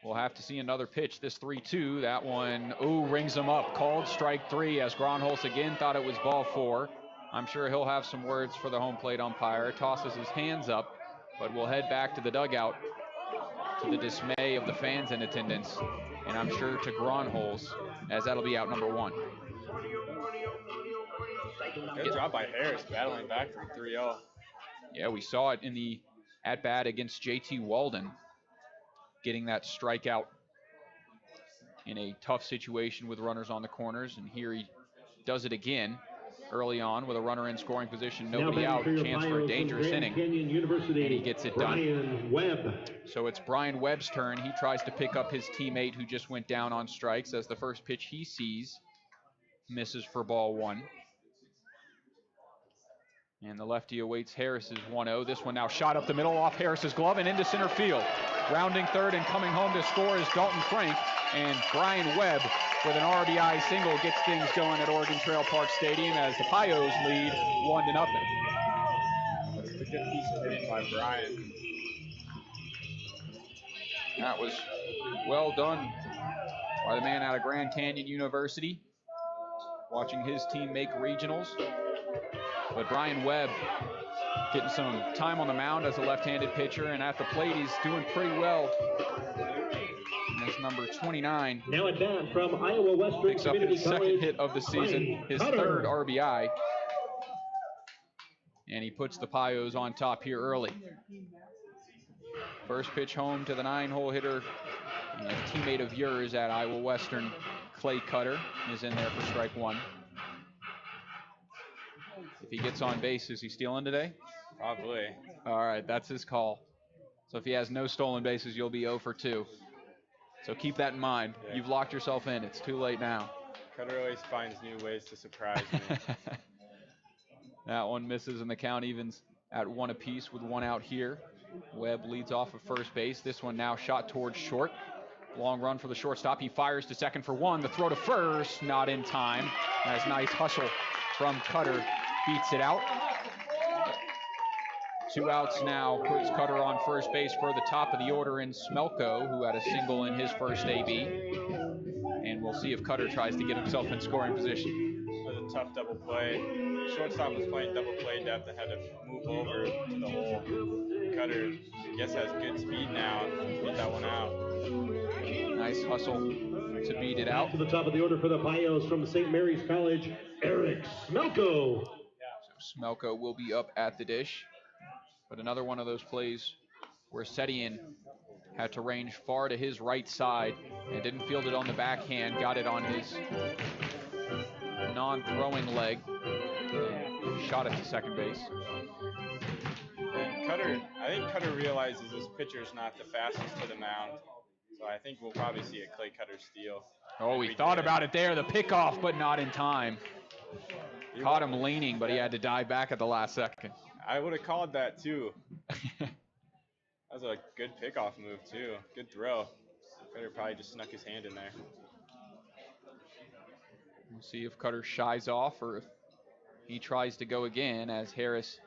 We'll have to see another pitch. This 3-2. That one, rings him up. Called strike 3 as Gronholz again thought it was ball 4. I'm sure he'll have some words for the home plate umpire. Tosses his hands up, but we'll head back to the dugout to the dismay of the fans in attendance, and I'm sure to Gronholz, as that'll be out number 1. Good job by Harris battling back from 3-0. Yeah, we saw it in the at-bat against JT Walden, getting that strikeout in a tough situation with runners on the corners, and here he does it again early on with a runner in scoring position, nobody out, chance for a dangerous inning, and he gets it done. So it's Brian Webb's turn. He tries to pick up his teammate who just went down on strikes as the first pitch he sees misses for ball 1. And the lefty awaits Harris's 1-0. This one now shot up the middle off Harris's glove and into center field. Rounding third and coming home to score is Dalton Frank, and Brian Webb with an RBI single gets things going at Oregon Trail Park Stadium as the Pios lead 1-0. That's a good piece of hitting by Brian. That was well done by the man out of Grand Canyon University, watching his team make regionals. But Brian Webb getting some time on the mound as a left-handed pitcher, and at the plate he's doing pretty well. And that's number 29. Now at bat from Iowa Western picks up his second hit of the season, his third RBI. And he puts the Pios on top here early. First pitch home to the 9-hole hitter, and a teammate of yours at Iowa Western, Clay Cutter, is in there for strike 1. If he gets on base, is he stealing today? Probably. All right, that's his call. So if he has no stolen bases, you'll be 0 for 2. So keep that in mind. Yeah. You've locked yourself in. It's too late now. Cutter always finds new ways to surprise me. That one misses, and the count evens at 1 apiece with 1 out here. Webb leads off of first base. This one now shot towards short. Long run for the shortstop. He fires to second for 1. The throw to first, not in time. That's nice hustle from Cutter. Beats it out. 2 outs now, puts Cutter on first base for the top of the order in Smelko, who had a single in his first AB. And we'll see if Cutter tries to get himself in scoring position. It was a tough double play. Shortstop was playing double play depth and had to move over to the hole. Cutter, I guess, has good speed now. Beat that one out. Nice hustle to beat it out. To the top of the order for the Pios from St. Mary's College, Eric Smelko. Smelko will be up at the dish. But another one of those plays where Setian had to range far to his right side and didn't field it on the backhand, got it on his non-throwing leg, shot it to second base. And Cutter, I think Cutter realizes this pitcher's not the fastest to the mound, so I think we'll probably see a Clay Cutter steal. Oh, he thought about it there, the pickoff, but not in time. Caught him leaning, but he had to dive back at the last second. I would have called that too. That was a good pickoff move too. Good throw. Cutter probably just snuck his hand in there. We'll see if Cutter shies off or if he tries to go again, as Harris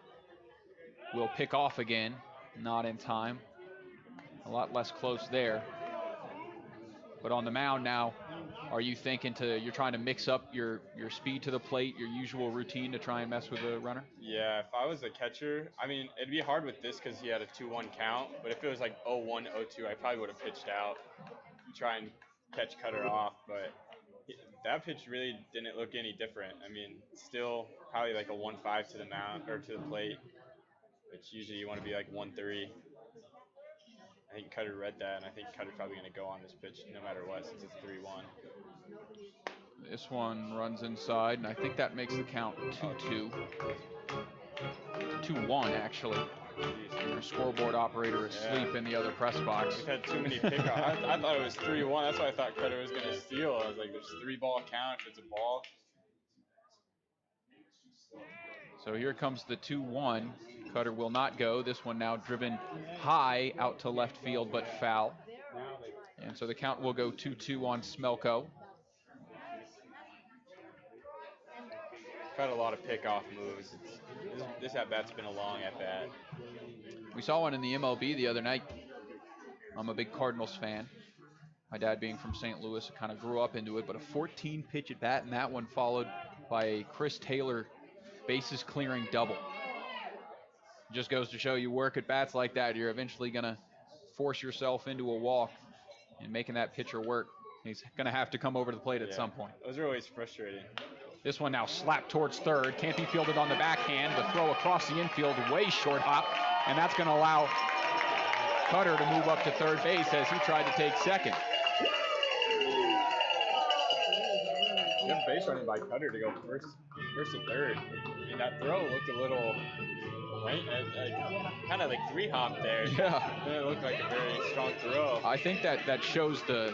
will pick off again. Not in time. A lot less close there. But on the mound now, are you thinking you're trying to mix up your speed to the plate, your usual routine to try and mess with the runner? Yeah, if I was a catcher, I mean, it'd be hard with this because he had a 2-1 count, but if it was like 0-1, 0-2, I probably would have pitched out, try and catch Cutter off, but that pitch really didn't look any different. I mean, still probably like a 1-5 to the mound, or to the plate, which usually you want to be like 1-3. I think Cutter read that, and I think Cutter's probably going to go on this pitch no matter what, since it's 3-1. This one runs inside, and I think that makes the count 2-2. 2-1, actually. Our scoreboard operator is asleep in the other press box. We've had too many pickoffs. I thought it was 3-1. That's why I thought Cutter was going to steal. I was like, there's 3-ball count if it's a ball. So here comes the 2-1. Cutter will not go. This one now driven high out to left field, but foul. And so the count will go 2-2 on Smelko. Got a lot of pickoff moves. This at-bat's been a long at-bat. We saw one in the MLB the other night. I'm a big Cardinals fan. My dad being from St. Louis, I kind of grew up into it, but a 14 pitch at bat, and that one followed by a Chris Taylor bases clearing double. Just goes to show you work at bats like that, you're eventually going to force yourself into a walk and making that pitcher work. He's going to have to come over to the plate at some point. Those are always frustrating. This one now slapped towards third. Can't be fielded on the backhand. The throw across the infield, way short hop, and that's going to allow Cutter to move up to third base as he tried to take second. Good base running by Cutter to go first and third. I mean, that throw looked a little, kind of like three hop there. Yeah. It looked like a very strong throw. I think that shows the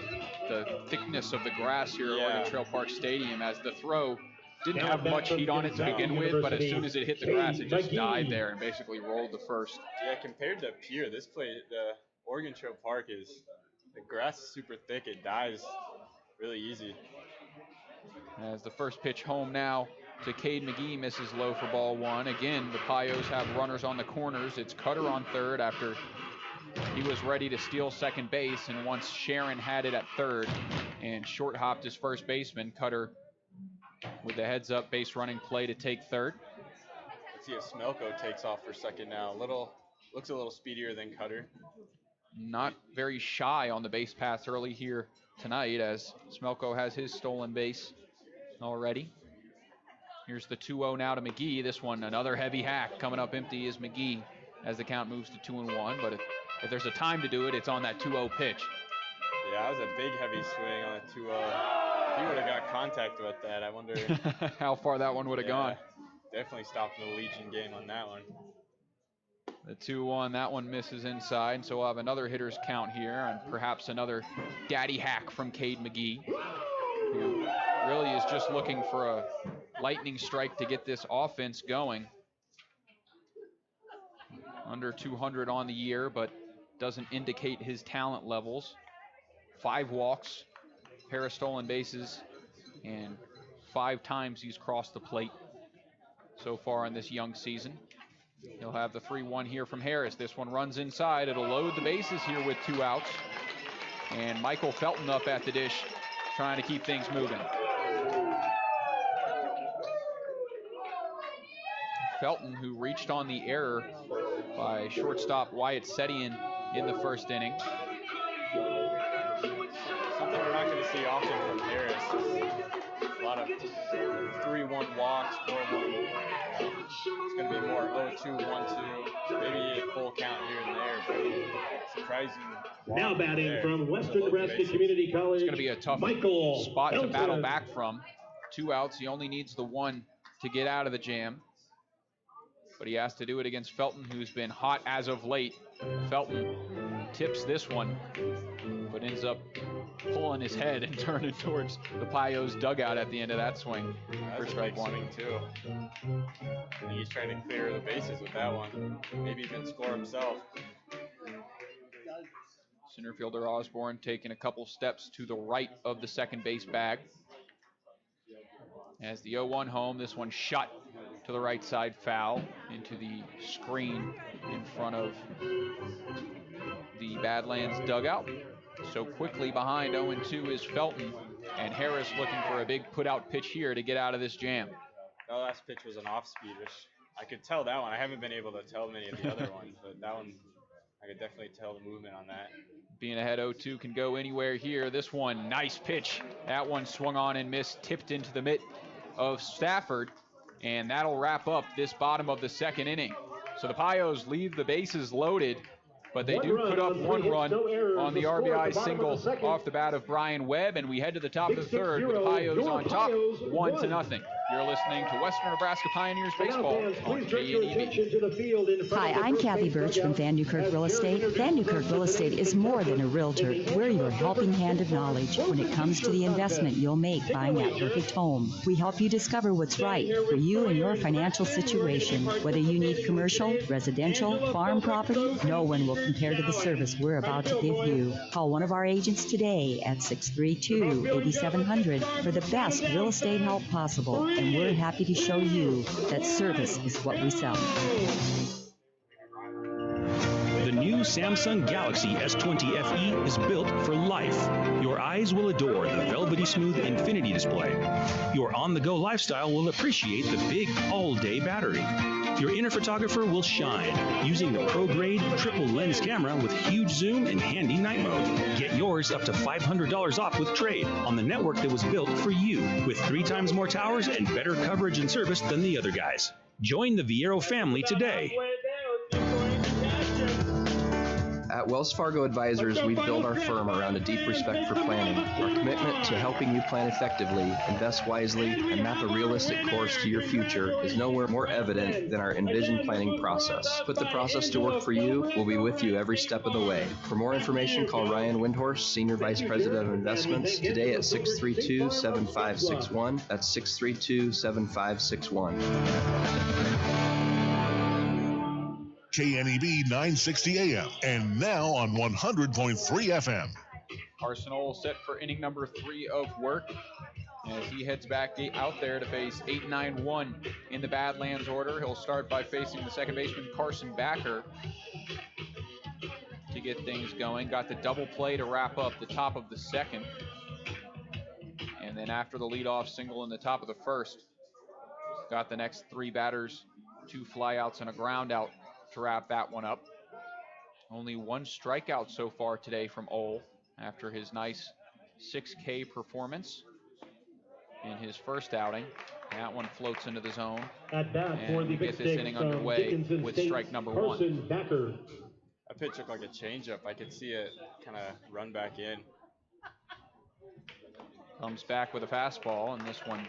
thickness of the grass here at Oregon Trail Park Stadium, as the throw didn't have much heat on it to begin with, but as soon as it hit the grass, it just died there and basically rolled to first. Yeah, compared to Pierre, this play, the Oregon Trail Park the grass is super thick. It dies really easy. As the first pitch home now to Cade McGee, misses low for ball one. Again, the Pios have runners on the corners. It's Cutter on third after he was ready to steal second base, and once Sharon had it at third and short hopped his first baseman, Cutter with the heads up base running play to take third. Let's see if Smelko takes off for second now. Looks a little speedier than Cutter. Not very shy on the base paths early here tonight, as Smelko has his stolen base already. Here's the 2-0 now to McGee. This one, another heavy hack coming up empty is McGee as the count moves to 2-1. But if there's a time to do it, it's on that 2-0 pitch. Yeah, that was a big heavy swing on a 2-0. If he would have got contact with that, I wonder how far that one would have gone. Definitely stopped the Legion game on that one. The 2-1, that one misses inside, so we'll have another hitter's count here, and perhaps another daddy hack from Cade McGee, who really is just looking for a lightning strike to get this offense going. Under 200 on the year, but doesn't indicate his talent levels. 5 walks, pair of stolen bases, and 5 times he's crossed the plate so far in this young season. He'll have the 3-1 here from Harris. This one runs inside. It'll load the bases here with 2 outs. And Michael Felton up at the dish, trying to keep things moving. Felton, who reached on the error by shortstop Wyatt Setian in the first inning. Something we're not going to see often from Harris. A lot of 3-1 walks, 4-1. It's going to be more 0-2, 1-2, maybe a full count here and there, but surprising. Now batting from Western Nebraska Community College, it's going to be a tough spot to battle back from. 2 outs, he only needs the 1 to get out of the jam. But he has to do it against Felton, who's been hot as of late. Felton tips this one, but ends up pulling his head and turning towards the Pios dugout at the end of that swing. That's a big swing too. I think he's trying to clear the bases with that one. Maybe even score himself. Center fielder Osborne taking a couple steps to the right of the second base bag. As the 0-1 home, this one shot to the right side, foul into the screen in front of the Badlands dugout. So quickly behind 0-2 is Felton, and Harris looking for a big put-out pitch here to get out of this jam. The last pitch was an off-speed, which I could tell that one. I haven't been able to tell many of the other ones, but that one, I could definitely tell the movement on that. Being ahead 0-2 can go anywhere here. This one, nice pitch. That one swung on and missed, tipped into the mitt of Stafford, and that'll wrap up this bottom of the second inning. So the Pios leave the bases loaded, but they do put up 1 run on the RBI single off the bat of Brian Webb, and we head to the top of the third with the Pios on top, 1-0. You're listening to Western Nebraska Pioneers Baseball on KNEB. Hi, I'm Kathy Birch from Van Newkirk Real Estate. Van Newkirk Real Estate is more than a realtor. We're your helping hand of knowledge when it comes to the investment you'll make buying that perfect home. We help you discover what's right for you and your financial situation. Whether you need commercial, residential, farm property, no one will compare to the service we're about to give you. Call one of our agents today at 632-8700 for the best real estate help possible. And we're happy to show you that service is what we sell. The new Samsung Galaxy S20 FE is built for life. Your eyes will adore the velvety smooth Infinity display. Your on-the-go lifestyle will appreciate the big all-day battery. Your inner photographer will shine using the pro-grade triple lens camera with huge zoom and handy night mode. Get yours up to $500 off with trade on the network that was built for you, with 3 times more towers and better coverage and service than the other guys. Join the Viero family today. At Wells Fargo Advisors, we build our firm around a deep respect for planning. Our commitment to helping you plan effectively, invest wisely, and map a realistic course to your future is nowhere more evident than our Envision planning process. Put the process to work for you. We'll be with you every step of the way. For more information, call Ryan Windhorst, Senior Vice President of Investments, today at 632-7561. That's 632-7561. KNEB 960 AM and now on 100.3 FM. Carson Ohl set for inning number 3 of work as he heads back out there to face 8-9-1 in the Badlands order. He'll start by facing the second baseman Carson Backer to get things going. Got the double play to wrap up the top of the second. And then after the leadoff single in the top of the first, got the next 3 batters, 2 flyouts and a ground out to wrap that one up. Only 1 strikeout so far today from Ohl after his nice 6K performance in his first outing. That one floats into the zone. At bat for the get this inning underway with strike number 1. That pitch looked like a changeup. I could see it kind of run back in. Comes back with a fastball, and this one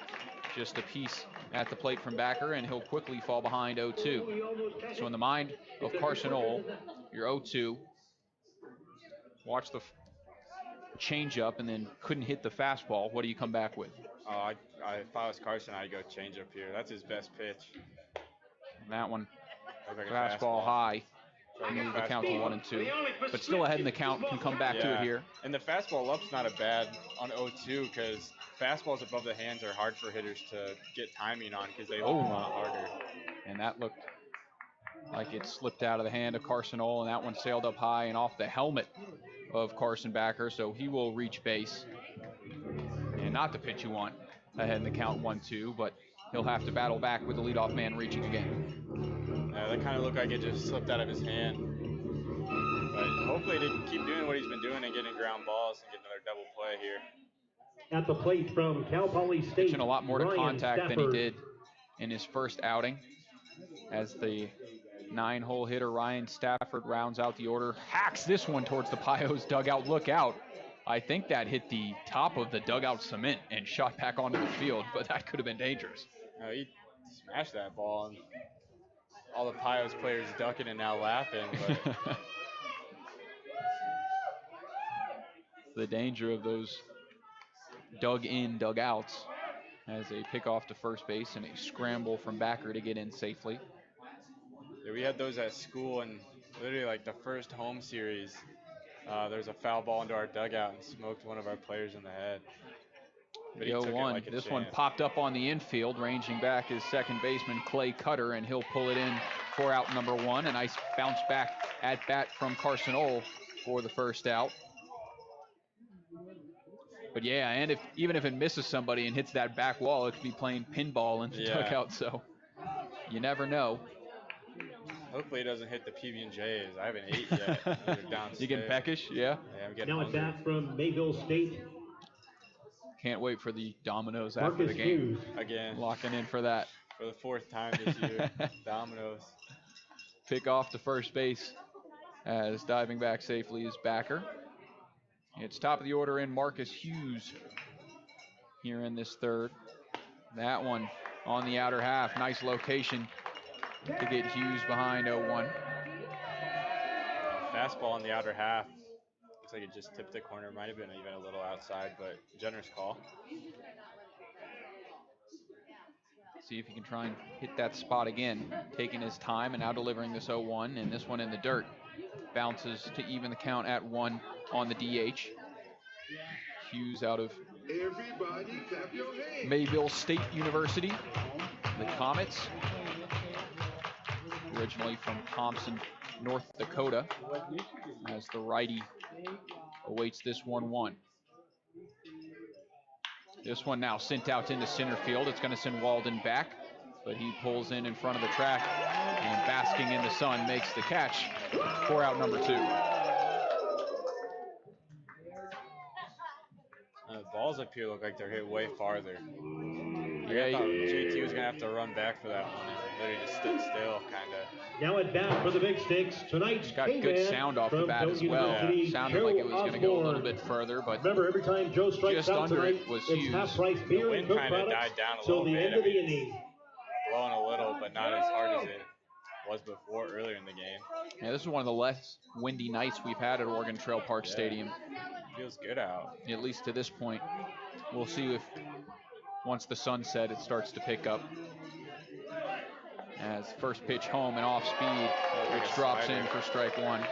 just a piece at the plate from Backer, and he'll quickly fall behind 0-2. So in the mind of Carson Ohl, you're 0-2. Watch the change-up and then couldn't hit the fastball. What do you come back with? If I was Carson, I'd go change-up here. That's his best pitch. And that one, like fastball high. Move the count to 1-2, but still ahead in the count, can come back to it here. And the fastball up's not a bad on 0-2 because fastballs above the hands are hard for hitters to get timing on because they look a lot harder. And that looked like it slipped out of the hand of Carson Ohl, and that one sailed up high and off the helmet of Carson Backer, so he will reach base. And not the pitch you want ahead in the count 1-2, but he'll have to battle back with the leadoff man reaching again. Yeah, that kind of looked like it just slipped out of his hand. But hopefully he can keep doing what he's been doing and getting ground balls and get another double play here. At the plate from Cal Poly State, pitching a lot more to Ryan contact Stafford. than he did in his first outing. As the 9-hole hitter Ryan Stafford rounds out the order, hacks this one towards the Pios dugout. Look out. I think that hit the top of the dugout cement and shot back onto the field, but that could have been dangerous. He smashed that ball, and all the Pios players ducking and now laughing. But the danger of those dug-in dugouts as they pick off to first base and a scramble from Backer to get in safely. Yeah, we had those at school, and literally like the first home series, there's a foul ball into our dugout and smoked one of our players in the head. But 0-1. This one popped up on the infield. Ranging back is second baseman Clay Cutter, and he'll pull it in for out number 1. A nice bounce back at bat from Carson Ohl for the first out. But yeah, and even if it misses somebody and hits that back wall, it could be playing pinball in the dugout, so you never know. Hopefully it doesn't hit the PB&Js. I haven't ate yet. They're downstairs. You getting peckish? Yeah. I'm getting now hungry. at bat from Mayville State. Can't wait for the dominoes after the game. Again. Locking in for that. For the 4th time this year. Dominoes. Pick off to first base as diving back safely is Backer. It's top of the order in Marcus Hughes here in this third. That one on the outer half. Nice location to get Hughes behind 0-1. Fastball on the outer half. Looks like it just tipped the corner. Might have been even a little outside, but generous call. See if he can try and hit that spot again. Taking his time and now delivering this 0-1, and this one in the dirt. Bounces to even the count at 1 on the DH. Hughes out of Mayville State University. The Comets. Originally from Thompson, North Dakota, as the righty awaits this 1-1. This one now sent out into center field. It's going to send Walden back, but he pulls in front of the track and basking in the sun makes the catch for out number 2. The balls up here look like they're hit way farther. Yeah, I thought JT was going to have to run back for that one and literally just stood still, kind of. Now at bat for the Big Sticks, tonight's got good sound off the bat as well. Yeah. Sounded like it was going to go a little bit further, but remember, every time Joe strikes just out under tonight, it was it's Hughes. half-price beer The and wind cooked kind of products died down a till little the bit. end of the inning. Blowing a little, but not as hard as it was before earlier in the game. Yeah, this is one of the less windy nights we've had at Oregon Trail Park Stadium. Feels good out. At least to this point. We'll see if once the sun set it starts to pick up. As first pitch home and off speed, which drops in for strike 1.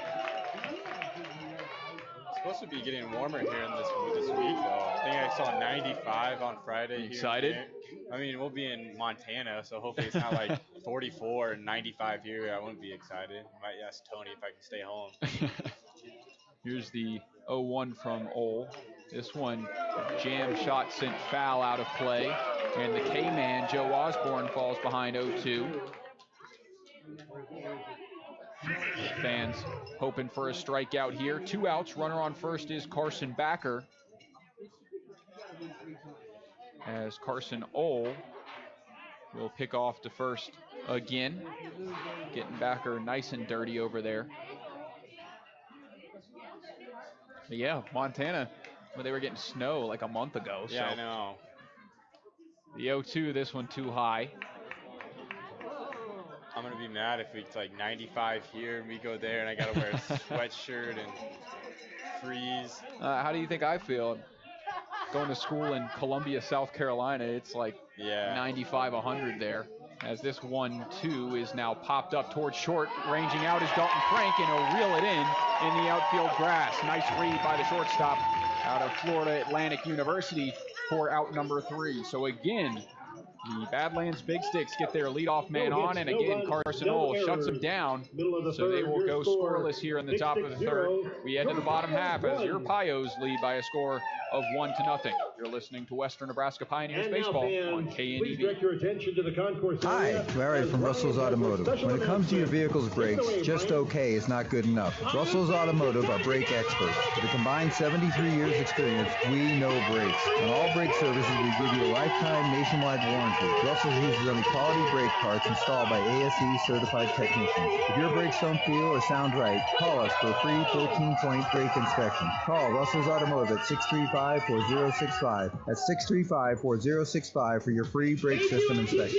It's supposed to be getting warmer here in this week, though. I think I saw 95 on Friday. Excited? I mean, we'll be in Montana, so hopefully it's not like 44 and 95 here. I wouldn't be excited. I might ask Tony if I can stay home. Here's the 0-1 from Ole. This one, jam shot sent foul out of play. And the K-man, Joe Osborne, falls behind 0-2. Fans hoping for a strikeout here. 2 outs. Runner on first is Carson Backer. As Carson Ole will pick off to first again. Getting Backer nice and dirty over there. But yeah, Montana, well, they were getting snow like a month ago. Yeah, so. I know. The 0-2, this one too high. I'm going to be mad if it's like 95 here and we go there and I got to wear a sweatshirt and freeze. How do you think I feel? Going to school in Columbia, South Carolina, it's like 95, 100 there. As this 1-2 is now popped up towards short. Ranging out is Dalton Frank, and he'll reel it in the outfield grass. Nice read by the shortstop out of Florida Atlantic University for out number 3. So again, the Badlands Big Sticks get their leadoff man on, and again, Carson Ole shuts him down. So they will go scoreless here in the top of the 3rd. We head to the bottom half as your Pios lead by a score of 1-0. You're listening to Western Nebraska Pioneers Baseball on KNEB. Hi, Larry from Russell's Automotive. When it comes to your vehicle's brakes, just okay is not good enough. Russell's Automotive are brake experts. With a combined 73 years experience, we know brakes. On all brake services, we give you a lifetime nationwide warranty. Russell's uses only quality brake parts installed by ASE certified technicians. If your brakes don't feel or sound right, call us for a free 14-point brake inspection. Call Russell's Automotive at 635-4065. That's 635-4065 for your free brake system inspection.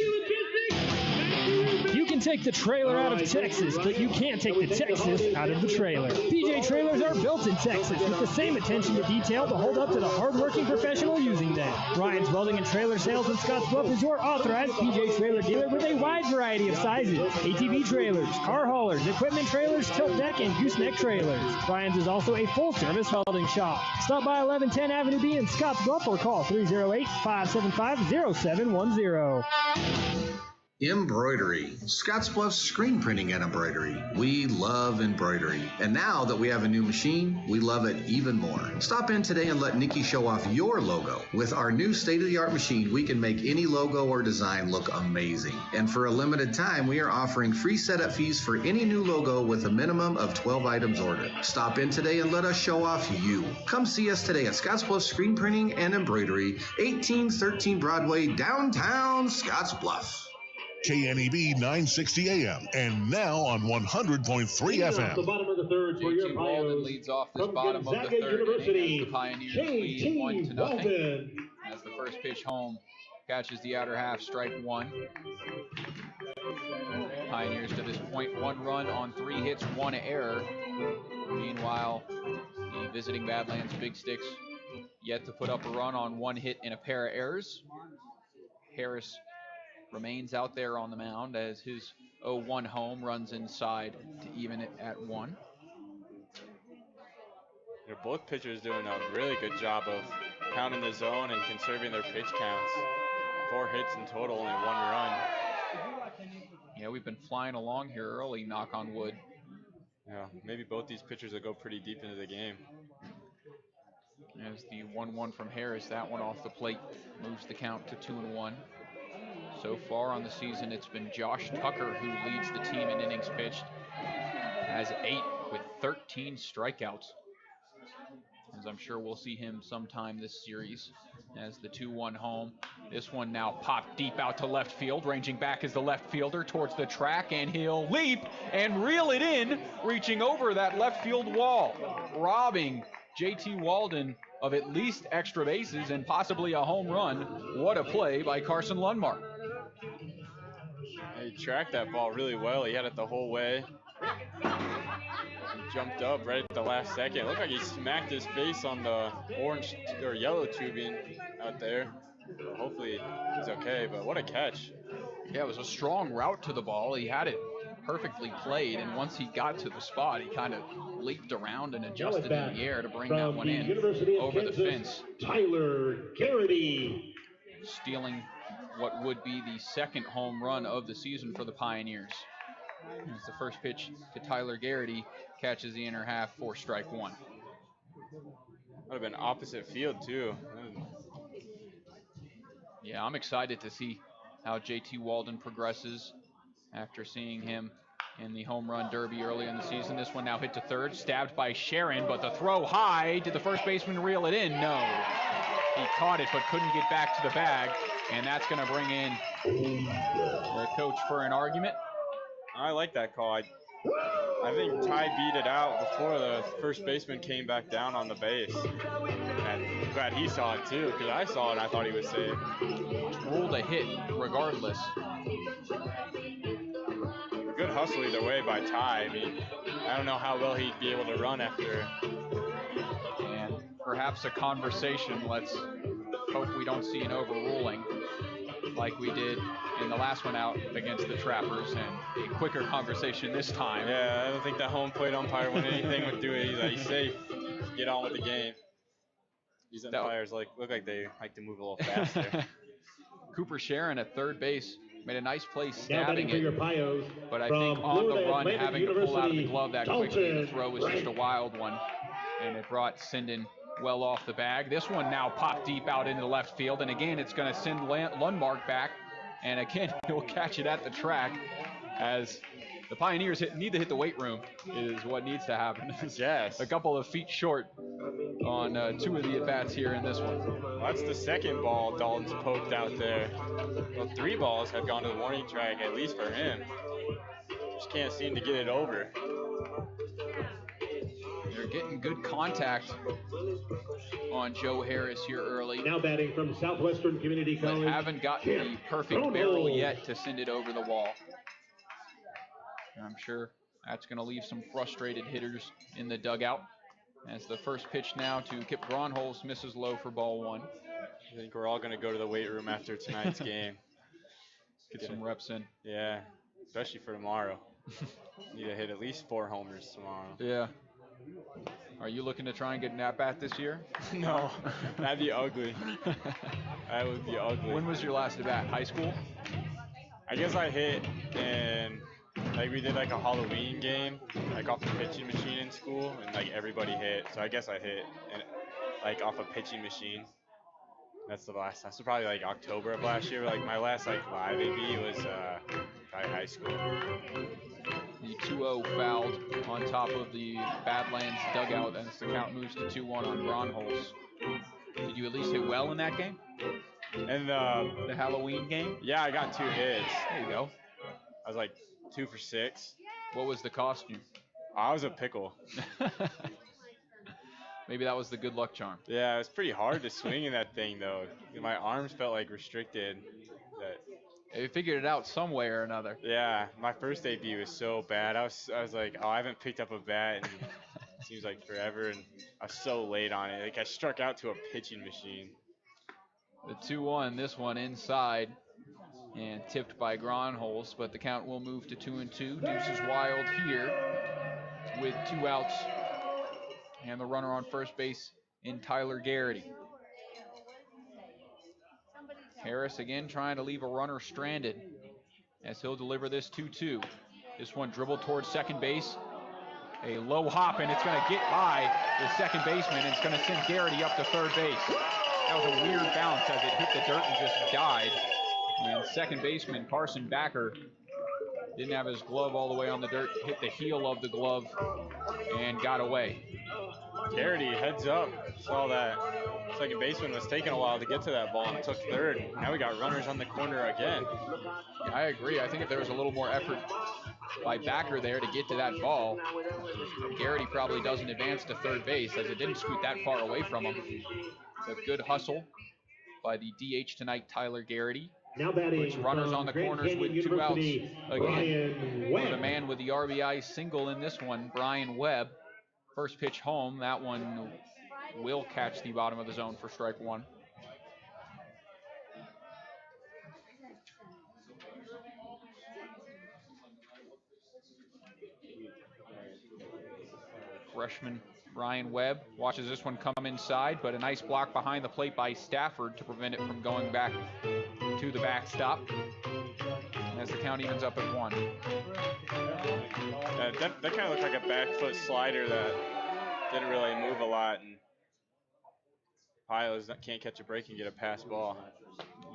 You can take the trailer out of Texas, but you can't take the Texas out of the trailer. PJ Trailers are built in Texas with the same attention to detail to hold up to the hard-working professional using them. Ryan's Welding and Trailer Sales in Scottsbluff is your authorized PJ Trailer dealer with a wide variety of sizes. ATV trailers, car haulers, equipment trailers, tilt deck, and gooseneck trailers. Ryan's is also a full-service welding shop. Stop by 1110 Avenue B in Scottsbluff or call 308-575-0710. Embroidery. Scottsbluff's screen printing and embroidery. We love embroidery. And now that we have a new machine, we love it even more. Stop in today and let Nikki show off your logo. With our new state-of-the-art machine, we can make any logo or design look amazing. And for a limited time, we are offering free setup fees for any new logo with a minimum of 12 items ordered. Stop in today and let us show off you. Come see us today at Scottsbluff Screen Printing and Embroidery, 1813 Broadway, downtown Scottsbluff. KNEB 960 AM and now on 100.3 FM. The bottom of the 3rd for your JT Walden leads off this bottom of the 3rd. The Pioneers lead 1-0 as the first pitch home catches the outer half, strike 1. Pioneers to this point 1 run on 3 hits, 1 error. Meanwhile, the visiting Badlands Big Sticks yet to put up a run on 1 hit and a pair of errors. Harris remains out there on the mound as his 0-1 home runs inside to even it at 1. Both pitchers doing a really good job of pounding the zone and conserving their pitch counts. 4 hits in total, only 1 run. Yeah, we've been flying along here early, knock on wood. Yeah, maybe both these pitchers will go pretty deep into the game. As the 1-1 from Harris, that one off the plate moves the count to 2-1. So far on the season, it's been Josh Tucker who leads the team in innings pitched, has 8 with 13 strikeouts. As I'm sure we'll see him sometime this series as the 2-1 home. This one now popped deep out to left field. Ranging back is the left fielder towards the track, and he'll leap and reel it in, reaching over that left field wall, robbing JT Walden of at least extra bases and possibly a home run. What a play by Carson Lundmark. He tracked that ball really well. He had it the whole way. He jumped up right at the last second. It looked like he smacked his face on the orange or yellow tubing out there. Hopefully he's okay, but what a catch. Yeah, it was a strong route to the ball. He had it perfectly played, and once he got to the spot, he kind of leaped around and adjusted in the air to bring that one in over the fence. Tyler Garrity. Stealing what would be the second home run of the season for the Pioneers. As the first pitch to Tyler Garrity catches the inner half for strike one. Would have been opposite field too. Yeah, I'm excited to see how JT Walden progresses after seeing him in the home run derby early in the season. This one now hit to third, stabbed by Sharon, but the throw high. Did the first baseman reel it in? No. He caught it but couldn't get back to the bag, and that's going to bring in the coach for an argument. I like that call. I think Ty beat it out before the first baseman came back down on the base. And I'm glad he saw it too, because I saw it and I thought he was safe. Ruled a hit regardless. Good hustle either way by Ty. I mean, I don't know how well he'd be able to run after. And perhaps a conversation. Let's hope we don't see an overruling like we did in the last one out against the Trappers, and a quicker conversation this time. Yeah, I don't think the home plate umpire would anything would do it. He's safe. Get on with the game. These umpires look like they like to move a little faster. Cooper Sharon at third base made a nice play stabbing it, Pios, but I think on the run, having to pull out of the glove that quickly, the throw was just a wild one, and it brought Sinden well off the bag. This one now popped deep out into the left field, and again, it's going to send Lundmark back, and again, he'll catch it at the track as the Pioneers need to hit the weight room is what needs to happen. Yes. A couple of feet short on 2 of the at-bats here in this one. Well, that's the second ball Dalton's poked out there. Well, 3 balls have gone to the warning track, at least for him. Just can't seem to get it over. They're getting good contact on Joe Harris here early. Now batting from Southwestern Community College. But haven't gotten the perfect barrel yet to send it over the wall. And I'm sure that's going to leave some frustrated hitters in the dugout. As the first pitch now to Kip Gronholz misses low for ball 1. I think we're all going to go to the weight room after tonight's game. Get some reps in. Yeah, especially for tomorrow. Need to hit at least 4 homers tomorrow. Yeah. Are you looking to try and get an at-bat this year? No, that'd be ugly. That would be ugly. When was your last at-bat? High school? I guess I hit in, like, we did like a Halloween game, like off the pitching machine in school, and like everybody hit. So I guess I hit like off a pitching machine. That's the last time. So probably like October of last year. Like my last like live AB was probably high school. The 2-0 fouled on top of the Badlands dugout as the count moves to 2-1 on Gronholz. Did you at least hit well in that game? And the Halloween game? Yeah, I got 2 hits. There you go. I was like 2 for 6. What was the costume? I was a pickle. Maybe that was the good luck charm. Yeah, it was pretty hard to swing in that thing though. My arms felt like restricted. You figured it out some way or another. Yeah, my first AB was so bad. I was like, oh, I haven't picked up a bat in it seems like forever, and I was so late on it. Like I struck out to a pitching machine. The 2-1, this one inside and tipped by Gronholz, but the count will move to 2-2. Deuce is wild here with 2 outs and the runner on first base in Tyler Garrity. Harris again trying to leave a runner stranded as he'll deliver this 2-2. This one dribbled towards second base. a low hop, and it's going to get by the second baseman, and it's going to send Garrity up to third base. That was a weird bounce as it hit the dirt and just died. And second baseman Carson Backer didn't have his glove all the way on the dirt, hit the heel of the glove, and got away. Garrity heads up, saw that second baseman was taking a while to get to that ball and took third. Now we got runners on the corner again. Yeah, I agree. I think if there was a little more effort by Backer there to get to that ball, Garrity probably doesn't advance to third base as it didn't scoot that far away from him. A good hustle by the DH tonight, Tyler Garrity. Now batting runners on the corners with two outs again. Webb. The man with the RBI single in this one, Brian Webb. First pitch home, that one will catch the bottom of the zone for strike one. Freshman Brian Webb watches this one come inside, but a nice block behind the plate by Stafford to prevent it from going back to the backstop. As the count evens up at 1. That kind of looked like a back foot slider that didn't really move a lot, and Pios can't catch a break and get a pass ball.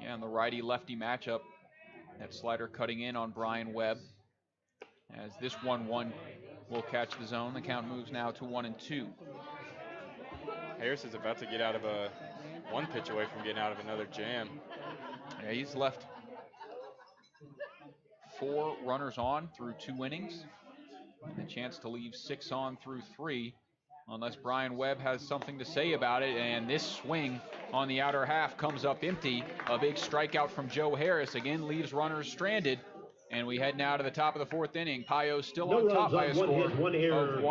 Yeah, and the righty-lefty matchup, that slider cutting in on Brian Webb. As this 1-1 will catch the zone, the count moves now to 1-2. Harris is about to get out of one pitch away from getting out of another jam. Yeah, he's left 4 runners on through 2 innings, and a chance to leave 6 on through 3, unless Brian Webb has something to say about it. And this swing on the outer half comes up empty. A big strikeout from Joe Harris again leaves runners stranded. And we head now to the top of the 4th inning. Pios still on top by a score of 1-0. You're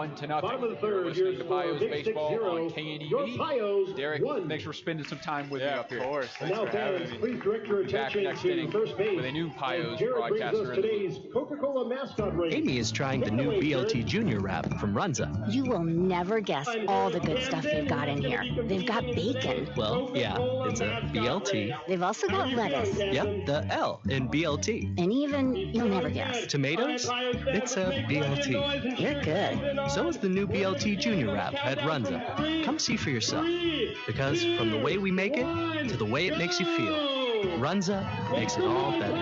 listening to Pios Baseball on KNEB. Derek, thanks for spending some time with me up here. Of course. Thanks for having me. Please direct your Back attention next to inning first base. with a new Pios Derek broadcaster in the today's Coca-Cola mascot race. Amy is trying the new BLT Junior wrap from Runza. You will never guess all the good stuff they've got in here. They've got bacon. Well, yeah, it's a BLT. They've also got lettuce. Yep, the L in BLT. And even, you'll never guess. Tomatoes? It's a BLT. You're good. So is the new BLT Junior wrap at Runza. Come see for yourself. Because from the way we make it to the way it makes you feel, Runza makes it all better.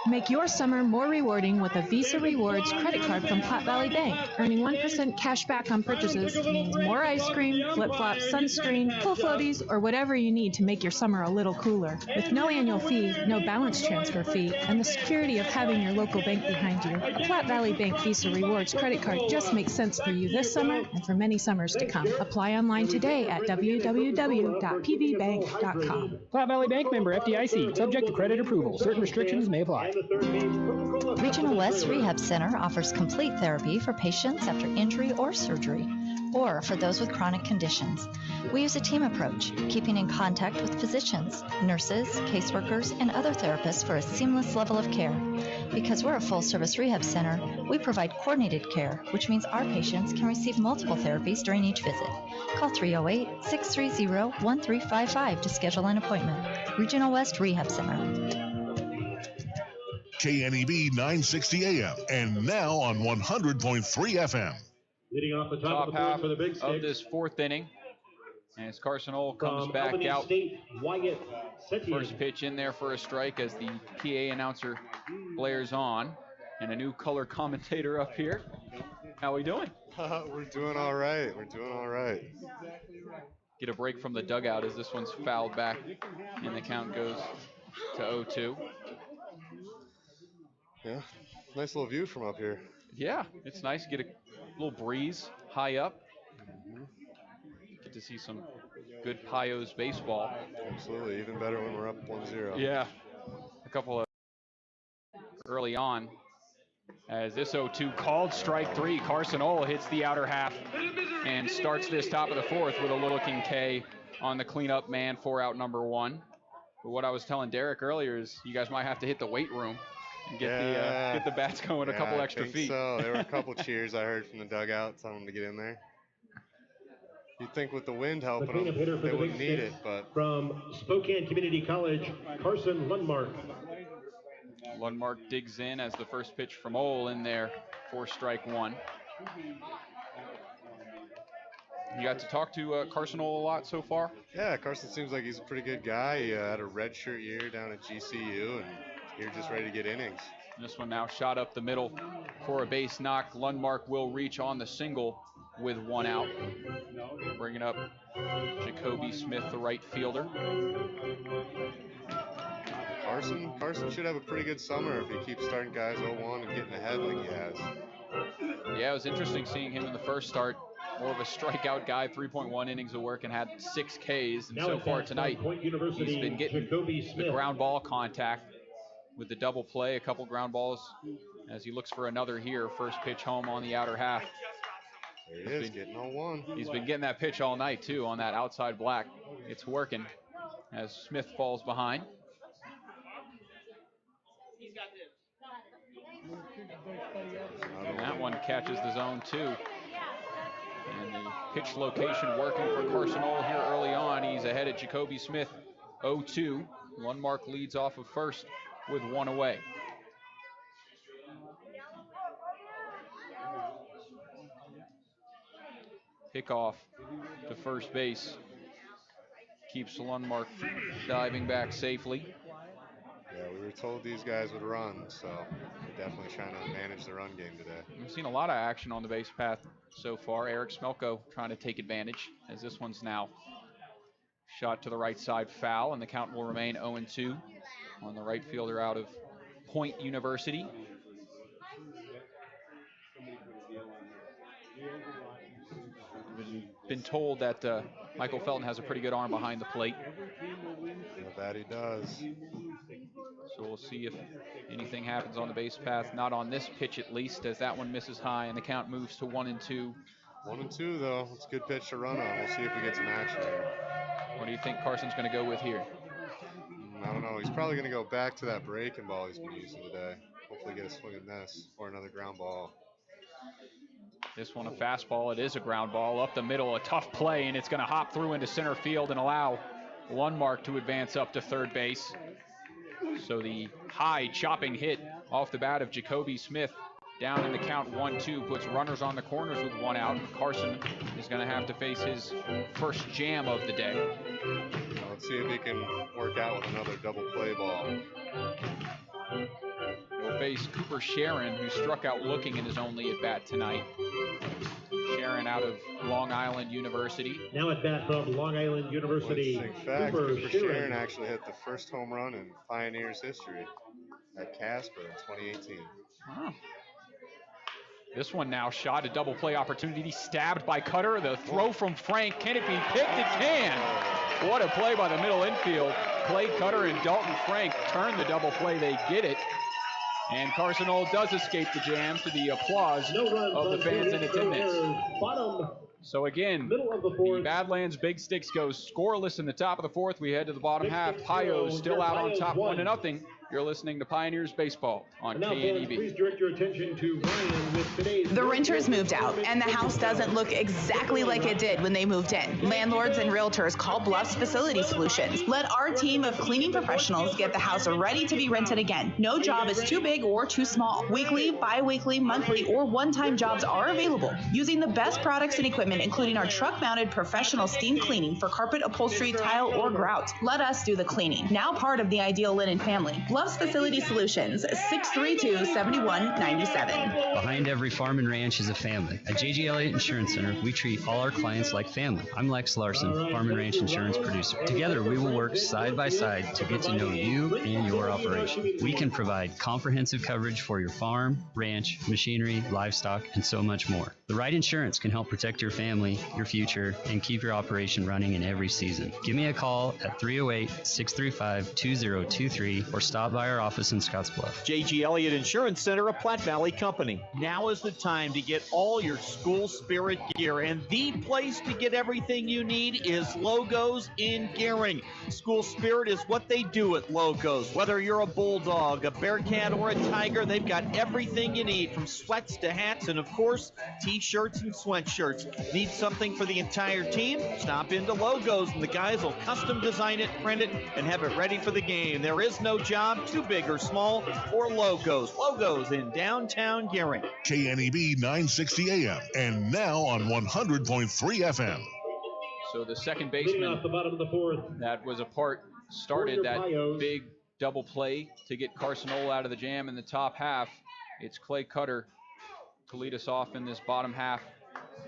Make your summer more rewarding with a Visa Rewards credit card from Platte Valley Bank. Earning 1% cash back on purchases means more ice cream, flip-flops, sunscreen, pool floaties, or whatever you need to make your summer a little cooler. With no annual fee, no balance transfer fee, and the security of having your local bank behind you, a Platte Valley Bank Visa Rewards credit card just makes sense for you this summer and for many summers to come. Apply online today at www.pvbank.com. Platte Valley Bank member FDIC. Subject to credit approval. Certain restrictions may apply. Regional West Rehab Center offers complete therapy for patients after injury or surgery, or for those with chronic conditions. We use a team approach, keeping in contact with physicians, nurses, caseworkers, and other therapists for a seamless level of care. Because we're a full-service rehab center, we provide coordinated care, which means our patients can receive multiple therapies during each visit. Call 308-630-1355 to schedule an appointment. Regional West Rehab Center. KNEB 960 AM and now on 100.3 FM. Leading off the top of the half for the Big Sticks of this 4th inning. As Carson Ohl comes back Albany out. State, Wyatt Setien. First pitch in there for a strike as the PA announcer blares on. And a new color commentator up here. How we doing? We're doing all right. We're doing all right. Get a break from the dugout as this one's fouled back. And the count goes to 0-2. Yeah, nice little view from up here. Yeah, it's nice to get a little breeze high up. Get to see some good Pios baseball. Absolutely, even better when we're up 1-0. Yeah, a couple of early on. As this 0-2 called strike 3, Carson Ohl hits the outer half and starts this top of the 4th with a looking K on the cleanup man for out number 1. But what I was telling Derek earlier is you guys might have to hit the weight room and get the bats going a couple extra feet. So there were a couple cheers I heard from the dugout telling them to get in there. You'd think with the wind helping them, they wouldn't need it, but from Spokane Community College, Carson Lundmark. Lundmark digs in as the first pitch from Ole in there for strike one. You got to talk to Carson Ole a lot so far? Yeah, Carson seems like he's a pretty good guy. He had a redshirt year down at GCU, and here just ready to get innings. This one now shot up the middle for a base knock. Lundmark will reach on the single with one out. Bringing up Jacoby Smith, the right fielder. Carson should have a pretty good summer if he keeps starting guys 0-1 and getting ahead like he has. Yeah, it was interesting seeing him in the first start. More of a strikeout guy, 3.1 innings of work and had 6 Ks. And so far tonight, he's been getting the ground ball contact with the double play, a couple ground balls as he looks for another here. First pitch home on the outer half. There he is, getting 0-1. He's been getting that pitch all night, too, on that outside black. It's working as Smith falls behind. And that one catches the zone, too. And the pitch location working for Carson Ole here early on. He's ahead of Jacoby Smith, 0-2. Lundmark leads off of first with one away. Pickoff to first base keeps Lundmark diving back safely. Yeah, we were told these guys would run, so they're definitely trying to manage the run game today. We've seen a lot of action on the base path so far. Eric Smelko trying to take advantage as this one's now shot to the right side foul, and the count will remain 0-2 on the right fielder out of Point University. Been told that Michael Felton has a pretty good arm behind the plate. Yeah, that he does. So we'll see if anything happens on the base path. Not on this pitch at least, as that one misses high and the count moves to 1-2. 1-2 though. It's a good pitch to run on. We'll see if we get some action here. What do you think Carson's going to go with here? I don't know. He's probably going to go back to that breaking ball he's been using today. Hopefully get a swing in this or another ground ball. This one a fastball. It is a ground ball up the middle. A tough play, and it's going to hop through into center field and allow Lundmark to advance up to third base. So the high chopping hit off the bat of Jacoby Smith down in the count 1-2 puts runners on the corners with one out. Carson is going to have to face his first jam of the day. Let's see if he can work out with another double play ball. He'll face Cooper Sharon, who struck out looking in his only at bat tonight. Sharon out of Long Island University. Now at bat from Long Island University. Interesting fact, Cooper Sharon actually hit the first home run in Pioneers history at Casper in 2018. Huh. This one now shot, a double play opportunity, stabbed by Cutter. The throw from Frank, can it be picked? It can! What a play by the middle infield. Clay Cutter and Dalton Frank turn the double play, they get it. And Carson Ole does escape the jam to the applause of the fans in attendance. So again, the Badlands Big Sticks goes scoreless in the top of the fourth. We head to the bottom half. Pios still out on top 1-0. You're listening to Pioneers Baseball on KNEB. Please direct your attention to Ryan with today's... The renters moved out, and the house doesn't look exactly like it did when they moved in. Landlords and realtors call Bluffs Facility Solutions. Let our team of cleaning professionals get the house ready to be rented again. No job is too big or too small. Weekly, bi-weekly, monthly, or one-time jobs are available. Using the best products and equipment, including our truck-mounted professional steam cleaning for carpet, upholstery, tile, or grout. Let us do the cleaning. Now part of the Ideal Linen family. Bluffs Facility Solutions, 632-7197. Behind every farm and ranch is a family. At J.G. Elliott Insurance Center, we treat all our clients like family. I'm Lex Larson, Farm and Ranch Insurance Producer. Together, we will work side by side to get to know you and your operation. We can provide comprehensive coverage for your farm, ranch, machinery, livestock, and so much more. The right insurance can help protect your family, your future, and keep your operation running in every season. Give me a call at 308-635-2023 or stop by our office in Scottsbluff. J.G. Elliott Insurance Center, a Platte Valley company. Now is the time to get all your school spirit gear, and the place to get everything you need is Logos in Gering. School spirit is what they do at Logos. Whether you're a bulldog, a bearcat, or a tiger, they've got everything you need, from sweats to hats and, of course, T-shirts and sweatshirts. Need something for the entire team? Stop into Logos, and the guys will custom design it, print it, and have it ready for the game. There is no job job, too big or small, for Logos. Logos in downtown Gering. KNEB 960 AM and now on 100.3 FM. So the second baseman off the bottom of the fourth that was started that big double play to get Carson Ohl out of the jam in the top half. It's Clay Cutter to lead us off in this bottom half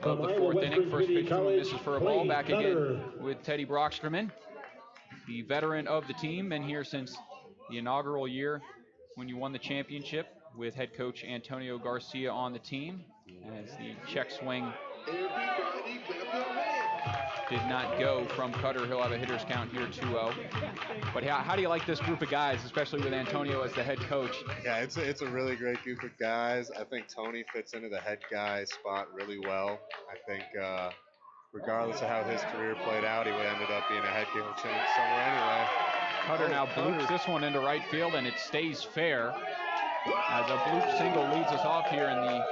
of the fourth inning. First pitch to him, misses for a ball. Back again with Teddy Brocksterman, the veteran of the team, been here since the inaugural year when you won the championship, with head coach Antonio Garcia on the team. As the check swing did not go from Cutter, he'll have a hitter's count here, 2-0. But how do you like this group of guys, especially with Antonio as the head coach? Yeah, it's a really great group of guys. I think Tony fits into the head guy spot really well. I think regardless of how his career played out, he would ended up being a head coach somewhere anyway. Cutter now bloops this one into right field, and it stays fair as a bloop single leads us off here in the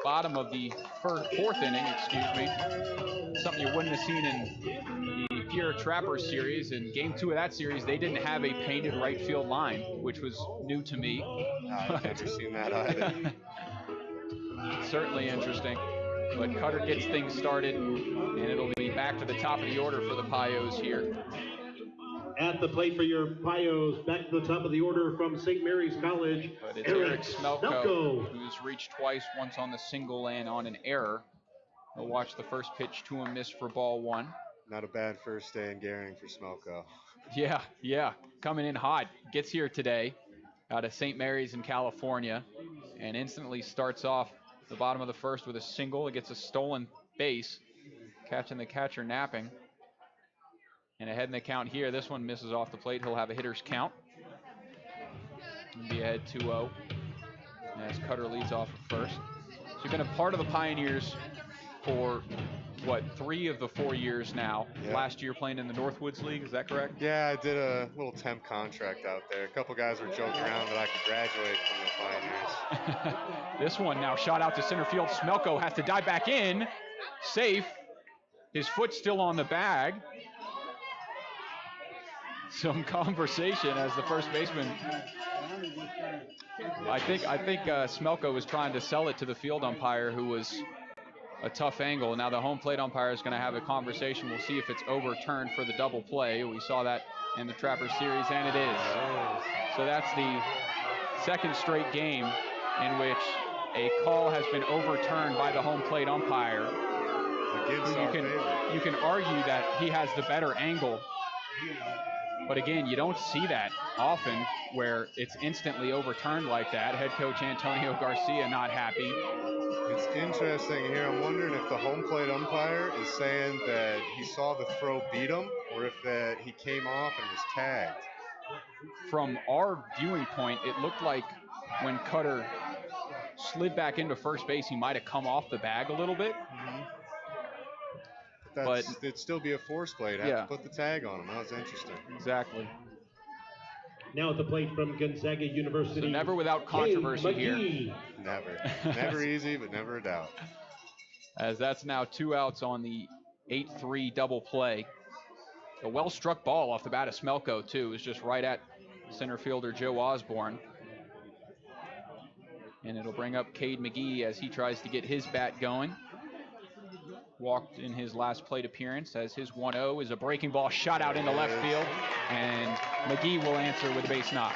bottom of the fourth inning, something you wouldn't have seen in the Pierre Trapper series. In game 2 of that series, they didn't have a painted right field line, which was new to me. I've never seen that either. Certainly interesting. But Cutter gets things started, and it'll be back to the top of the order for the Pios here. At the plate for your Pios, back to the top of the order from St. Mary's College, but it's Eric Smelko, who's reached twice, once on the single and on an error. We'll watch the first pitch to him, miss for ball 1. Not a bad first day in Gering for Smelko. Yeah, coming in hot. Gets here today out of St. Mary's in California, and instantly starts off the bottom of the first with a single. It gets a stolen base, catching the catcher napping. And ahead in the count here, this one misses off the plate. He'll have a hitter's count. He'll be ahead 2-0 as Cutter leads off at first. So you've been a part of the Pioneers for, 3 of the 4 years now. Yeah. Last year playing in the Northwoods League, is that correct? Yeah, I did a little temp contract out there. A couple guys were joking around that I could graduate from the Pioneers. This one now shot out to center field. Smelko has to dive back in. Safe. His foot's still on the bag. Some conversation as the first baseman. I think Smelko was trying to sell it to the field umpire, who was a tough angle. Now the home plate umpire is going to have a conversation. We'll see if it's overturned for the double play. We saw that in the Trapper series, and it is. So that's the second straight game in which a call has been overturned by the home plate umpire. You can argue that he has the better angle. But again, you don't see that often where it's instantly overturned like that. Head coach Antonio Garcia not happy. It's interesting here. I'm wondering if the home plate umpire is saying that he saw the throw beat him, or if that he came off and was tagged. From our viewing point, it looked like when Cutter slid back into first base, he might have come off the bag a little bit. But it'd still be a force plate. Have to put the tag on him. That was interesting. Exactly. Now at the plate from Gonzaga University. So never without controversy here. Never easy, but never a doubt. As that's now 2 outs on the 8-3 double play. A well-struck ball off the bat of Smelko, too. It was just right at center fielder Joe Osborne. And it'll bring up Cade McGee as he tries to get his bat going. Walked in his last plate appearance, as his 1-0 is a breaking ball shot out into left field, and McGee will answer with a base knock.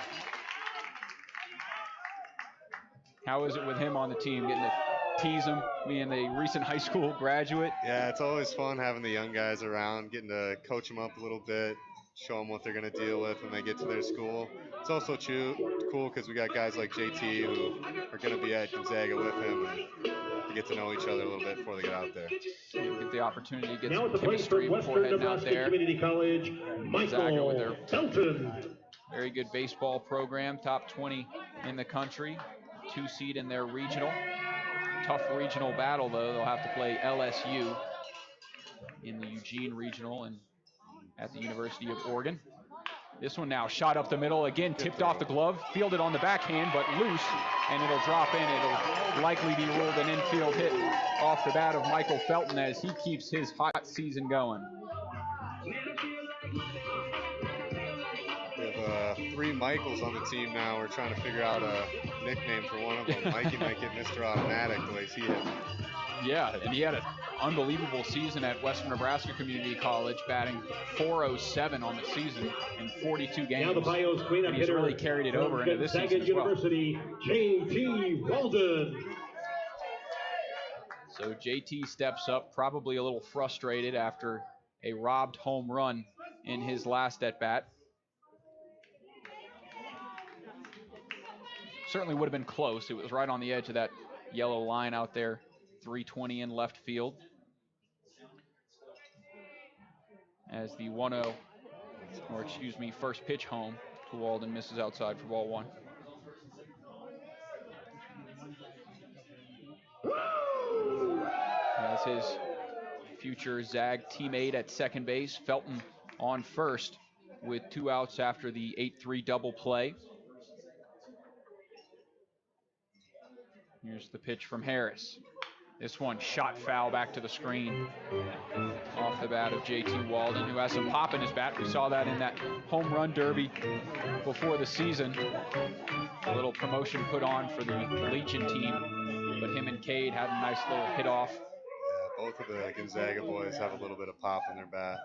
How is it with him on the team, getting to tease him, being the recent high school graduate? Yeah, it's always fun having the young guys around, getting to coach them up a little bit, show them what they're going to deal with when they get to their school. It's also cool because we got guys like JT who are going to be at Gonzaga with him, and get to know each other a little bit before they get out there. Get the opportunity to get some chemistry before heading out there. Community College, Gonzaga with their Felton. Very good baseball program, top 20 in the country, 2 seed in their regional. Tough regional battle, though. They'll have to play LSU in the Eugene regional and at the University of Oregon. This one now shot up the middle, again tipped off the glove, fielded on the backhand, but loose, and it'll drop in. It'll likely be ruled an infield hit off the bat of Michael Felton as he keeps his hot season going. We have a 3 Michaels on the team now. We're trying to figure out a nickname for one of them. Mikey might get Mr. Automatic the way he hit. Yeah, and he had an unbelievable season at Western Nebraska Community College, batting .407 on the season in 42 games. Now the Pios cleanup and he's hitter really carried it over into this Gonzaga season as well. University, J.T. Walden. So JT steps up, probably a little frustrated after a robbed home run in his last at-bat. Certainly would have been close. It was right on the edge of that yellow line out there. 320 in left field. As the 1-0, or excuse me, first pitch home to Walden misses outside for ball 1. As his future Zag teammate at second base, Felton on first with 2 outs after the 8-3 double play. Here's the pitch from Harris. This one shot foul back to the screen off the bat of JT Walden, who has some pop in his bat. We saw that in that home run derby before the season. A little promotion put on for the Legion team, but him and Cade had a nice little hit off. Yeah, both of the Gonzaga boys have a little bit of pop in their bat.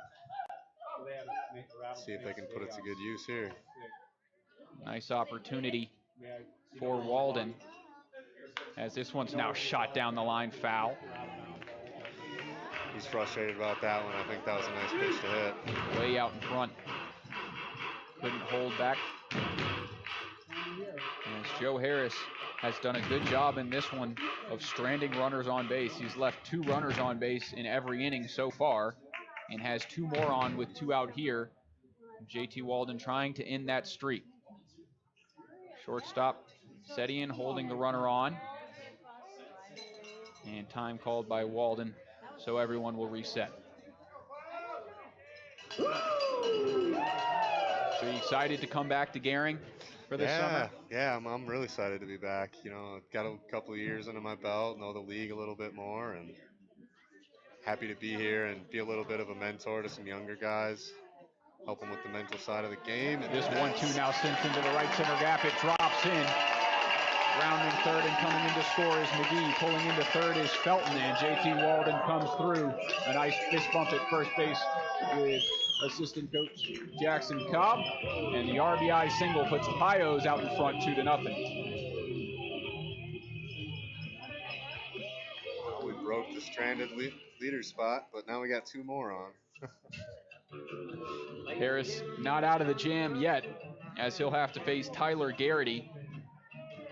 See if they can put it to good use here. Nice opportunity for Walden, as this one's now shot down the line, foul. He's frustrated about that one. I think that was a nice pitch to hit. Way out in front. Couldn't hold back. As Joe Harris has done a good job in this one of stranding runners on base. He's left 2 runners on base in every inning so far and has 2 more on with 2 out here. JT Walden trying to end that streak. Shortstop Setian holding the runner on. And time called by Walden, so everyone will reset. So you excited to come back to Gering for this summer? Yeah, I'm really excited to be back. You know, got a couple of years under my belt, know the league a little bit more, and happy to be here and be a little bit of a mentor to some younger guys, help them with the mental side of the game. This 1-2 now sent into the right center gap. It drops in. Rounding third and coming in to score is McGee. Pulling into third is Felton, and JT Walden comes through. A nice fist bump at first base with assistant coach Jackson Cobb. And the RBI single puts Pios out in front 2-0. We broke the stranded leader spot, but now we got 2 more on. Harris not out of the jam yet, as he'll have to face Tyler Garrity,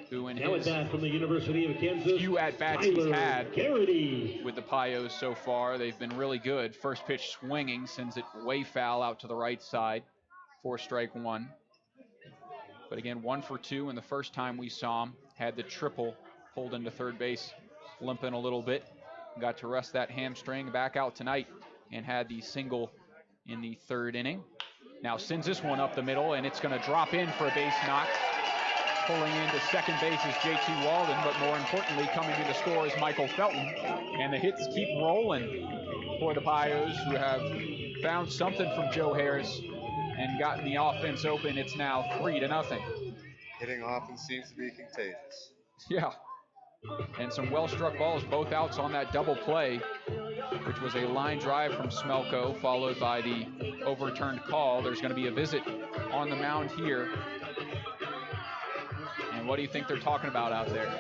who in his from the University of Kansas, few at-bats he's had with the Pios so far, they've been really good. First pitch swinging, sends it way foul out to the right side for strike 1. But again, 1 for 2, and the first time we saw him, had the triple pulled into third base, limping a little bit. Got to rest that hamstring, back out tonight, and had the single in the 3rd inning. Now sends this one up the middle, and it's going to drop in for a base knock. Pulling into second base is JT Walden, but more importantly, coming in to score is Michael Felton. And the hits keep rolling for the Pios, who have found something from Joe Harris and gotten the offense open. It's now 3-0. Hitting offense seems to be contagious. Yeah. And some well-struck balls, both outs on that double play, which was a line drive from Smelko, followed by the overturned call. There's going to be a visit on the mound here. And what do you think they're talking about out there?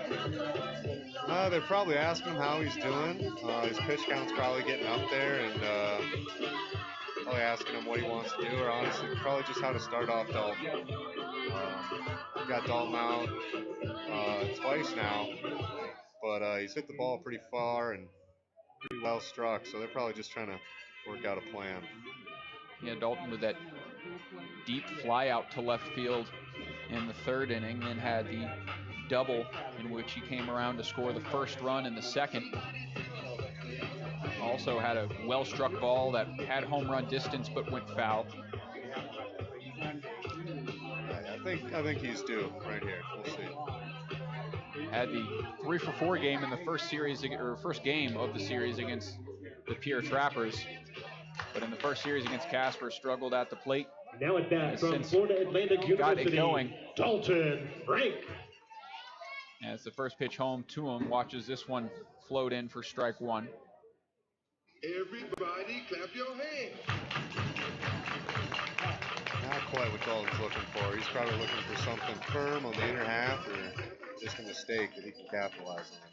They're probably asking him how he's doing. His pitch count's probably getting up there, and probably asking him what he wants to do, or honestly, probably just how to start off Dalton. Got Dalton out twice now, but he's hit the ball pretty far and pretty well struck, so they're probably just trying to work out a plan. Yeah, Dalton with that deep fly out to left field in the 3rd inning, then had the double in which he came around to score the first run in the 2nd. Also had a well-struck ball that had home run distance but went foul. I think he's due right here. We'll see. Had the 3-for-4 game in the first game of the series against the Pierre Trappers, but in the first series against Casper struggled at the plate. Now at bat from Florida Atlantic University, going. Dalton Frank. As the first pitch home to him, watches this one float in for strike one. Everybody clap your hands. Not quite what Dalton's looking for. He's probably looking for something firm on the inner half or just a mistake that he can capitalize on.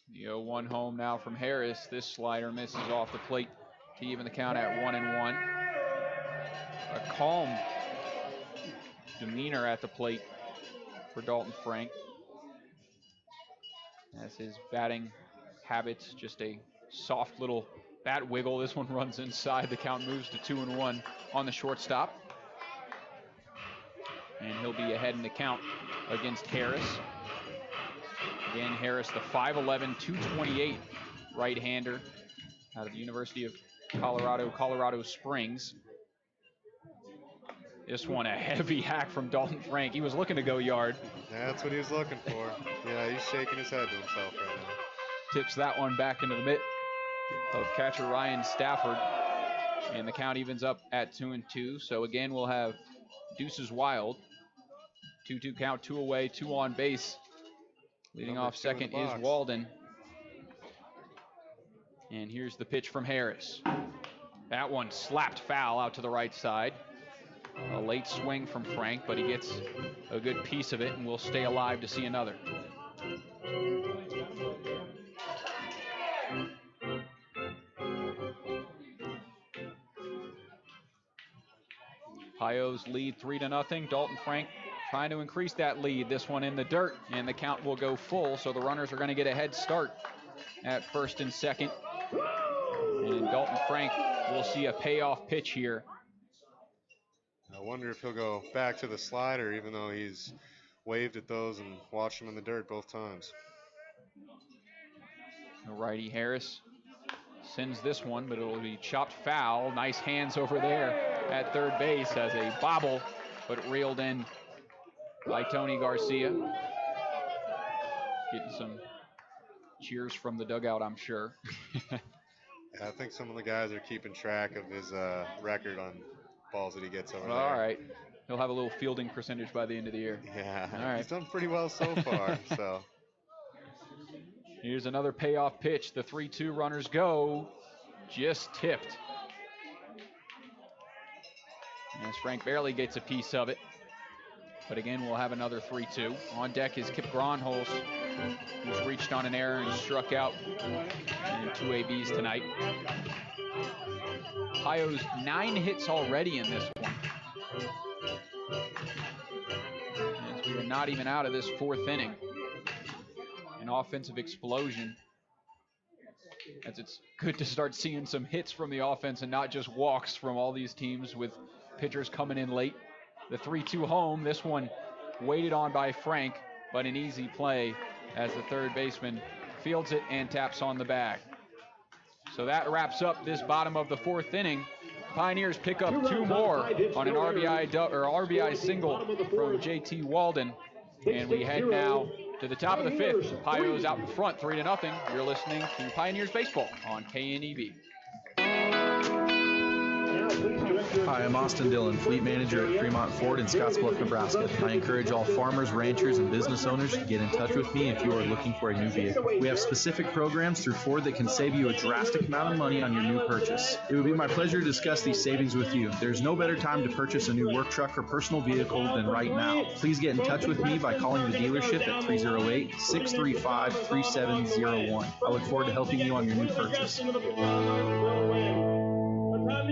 The 0-1 home now from Harris. This slider misses off the plate to even the count at 1-1. A calm demeanor at the plate for Dalton Frank, as his batting habits, just a soft little bat wiggle. This one runs inside. The count moves to 2-1 on the shortstop. And he'll be ahead in the count against Harris. Again, Harris, the 5'11", 228 right-hander out of the University of Colorado Springs. This one, a heavy hack from Dalton Frank. He was looking to go yard. That's what he was looking for. Yeah, he's shaking his head to himself right now. Tips that one back into the mitt of catcher Ryan Stafford. And the count evens up at 2-2. So again, we'll have deuces wild. 2-2 count, 2 away, 2 on base. Leading off second is Walden. And here's the pitch from Harris. That one slapped foul out to the right side. A late swing from Frank, but he gets a good piece of it, and we'll stay alive to see another. Pios lead 3-0. Dalton Frank trying to increase that lead. This one in the dirt, and the count will go full, so the runners are going to get a head start at first and second. And Dalton Frank will see a payoff pitch here. I wonder if he'll go back to the slider, even though he's waved at those and watched him in the dirt both times. The righty Harris sends this one, but it will be chopped foul. Nice hands over there at third base as a bobble, but reeled in by Tony Garcia. Getting some cheers from the dugout, I'm sure. Yeah, I think some of the guys are keeping track of his record on balls that he gets over there. All right. He'll have a little fielding percentage by the end of the year. Yeah, all right. He's done pretty well so far. So here's another payoff pitch. The 3-2 runners go. Just tipped. As Frank barely gets a piece of it. But again, we'll have another 3-2. On deck is Kip Gronholz, who's reached on an error and struck out in 2 ABs tonight. Pios 9 hits already in this one. As we are not even out of this 4th inning. An offensive explosion. As it's good to start seeing some hits from the offense and not just walks from all these teams with pitchers coming in late. The 3-2 home, this one waited on by Frank, but an easy play as the third baseman fields it and taps on the bag. So that wraps up this bottom of the 4th inning. Pioneers pick up 2 more on an RBI single from JT Walden. And we head now to the top of the 5th. Pios out in front, 3-0. You're listening to Pioneers Baseball on KNEB. Hi, I'm Austin Dillon, Fleet Manager at Fremont Ford in Scottsbluff, Nebraska. I encourage all farmers, ranchers, and business owners to get in touch with me if you are looking for a new vehicle. We have specific programs through Ford that can save you a drastic amount of money on your new purchase. It would be my pleasure to discuss these savings with you. There's no better time to purchase a new work truck or personal vehicle than right now. Please get in touch with me by calling the dealership at 308-635-3701. I look forward to helping you on your new purchase.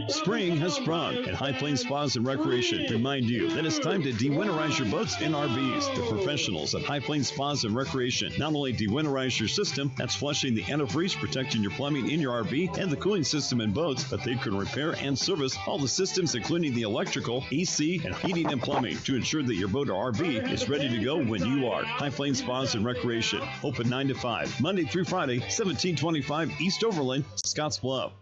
Spring has sprung, and High Plains Spas and Recreation remind you that it's time to de-winterize your boats and RVs. The professionals at High Plains Spas and Recreation not only de-winterize your system, that's flushing the antifreeze, protecting your plumbing in your RV and the cooling system in boats, but they can repair and service all the systems, including the electrical, EC, and heating and plumbing, to ensure that your boat or RV is ready to go when you are. High Plains Spas and Recreation, open 9 to 5, Monday through Friday, 1725 East Overland, Scottsbluff.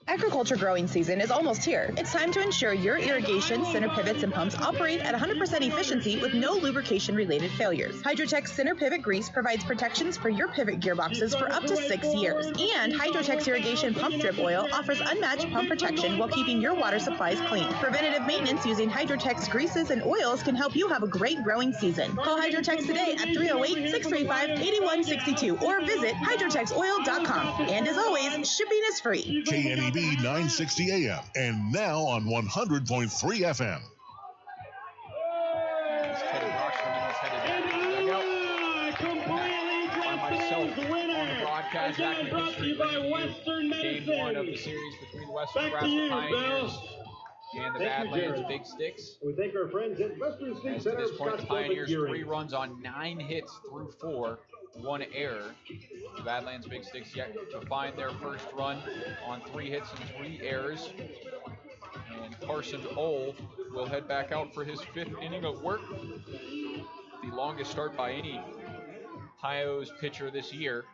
Agriculture growing season is almost here. It's time to ensure your irrigation, center pivots, and pumps operate at 100% efficiency with no lubrication-related failures. Hydrotech Center Pivot Grease provides protections for your pivot gearboxes for up to 6 years. And Hydrotech's irrigation pump drip oil offers unmatched pump protection while keeping your water supplies clean. Preventative maintenance using Hydrotech's greases and oils can help you have a great growing season. Call Hydrotech today at 308-635-8162 or visit hydrotexoil.com. And as always, shipping is free. KNEB 960 AM and now on 100.3 FM. Broadcast back in history, game 1 of the series between the Western Nebraska Pioneers and the Badlands Big Sticks. We thank our friends at Western State Center. At this point, the Pioneers 3 runs on 9 hits through 4, 1 error. The Badlands Big Sticks yet to find their first run on 3 hits and 3 errors. And Carson Ohl will head back out for his 5th inning of work. The longest start by any Pios pitcher this year.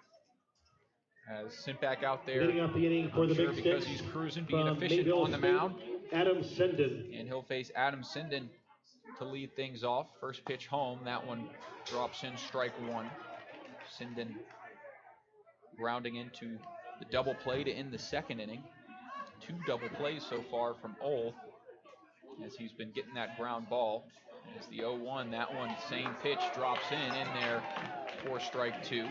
Has sent back out there. Leading up the inning for the Big Sticks because he's cruising, being efficient on the mound. Adam Sinden. And he'll face Adam Sinden to lead things off. First pitch home. That one drops in strike 1. Sinden grounding into the double play to end the 2nd inning. 2 double plays so far from Ohl as he's been getting that ground ball. As the 0-1, that one, same pitch, drops in there for strike 2.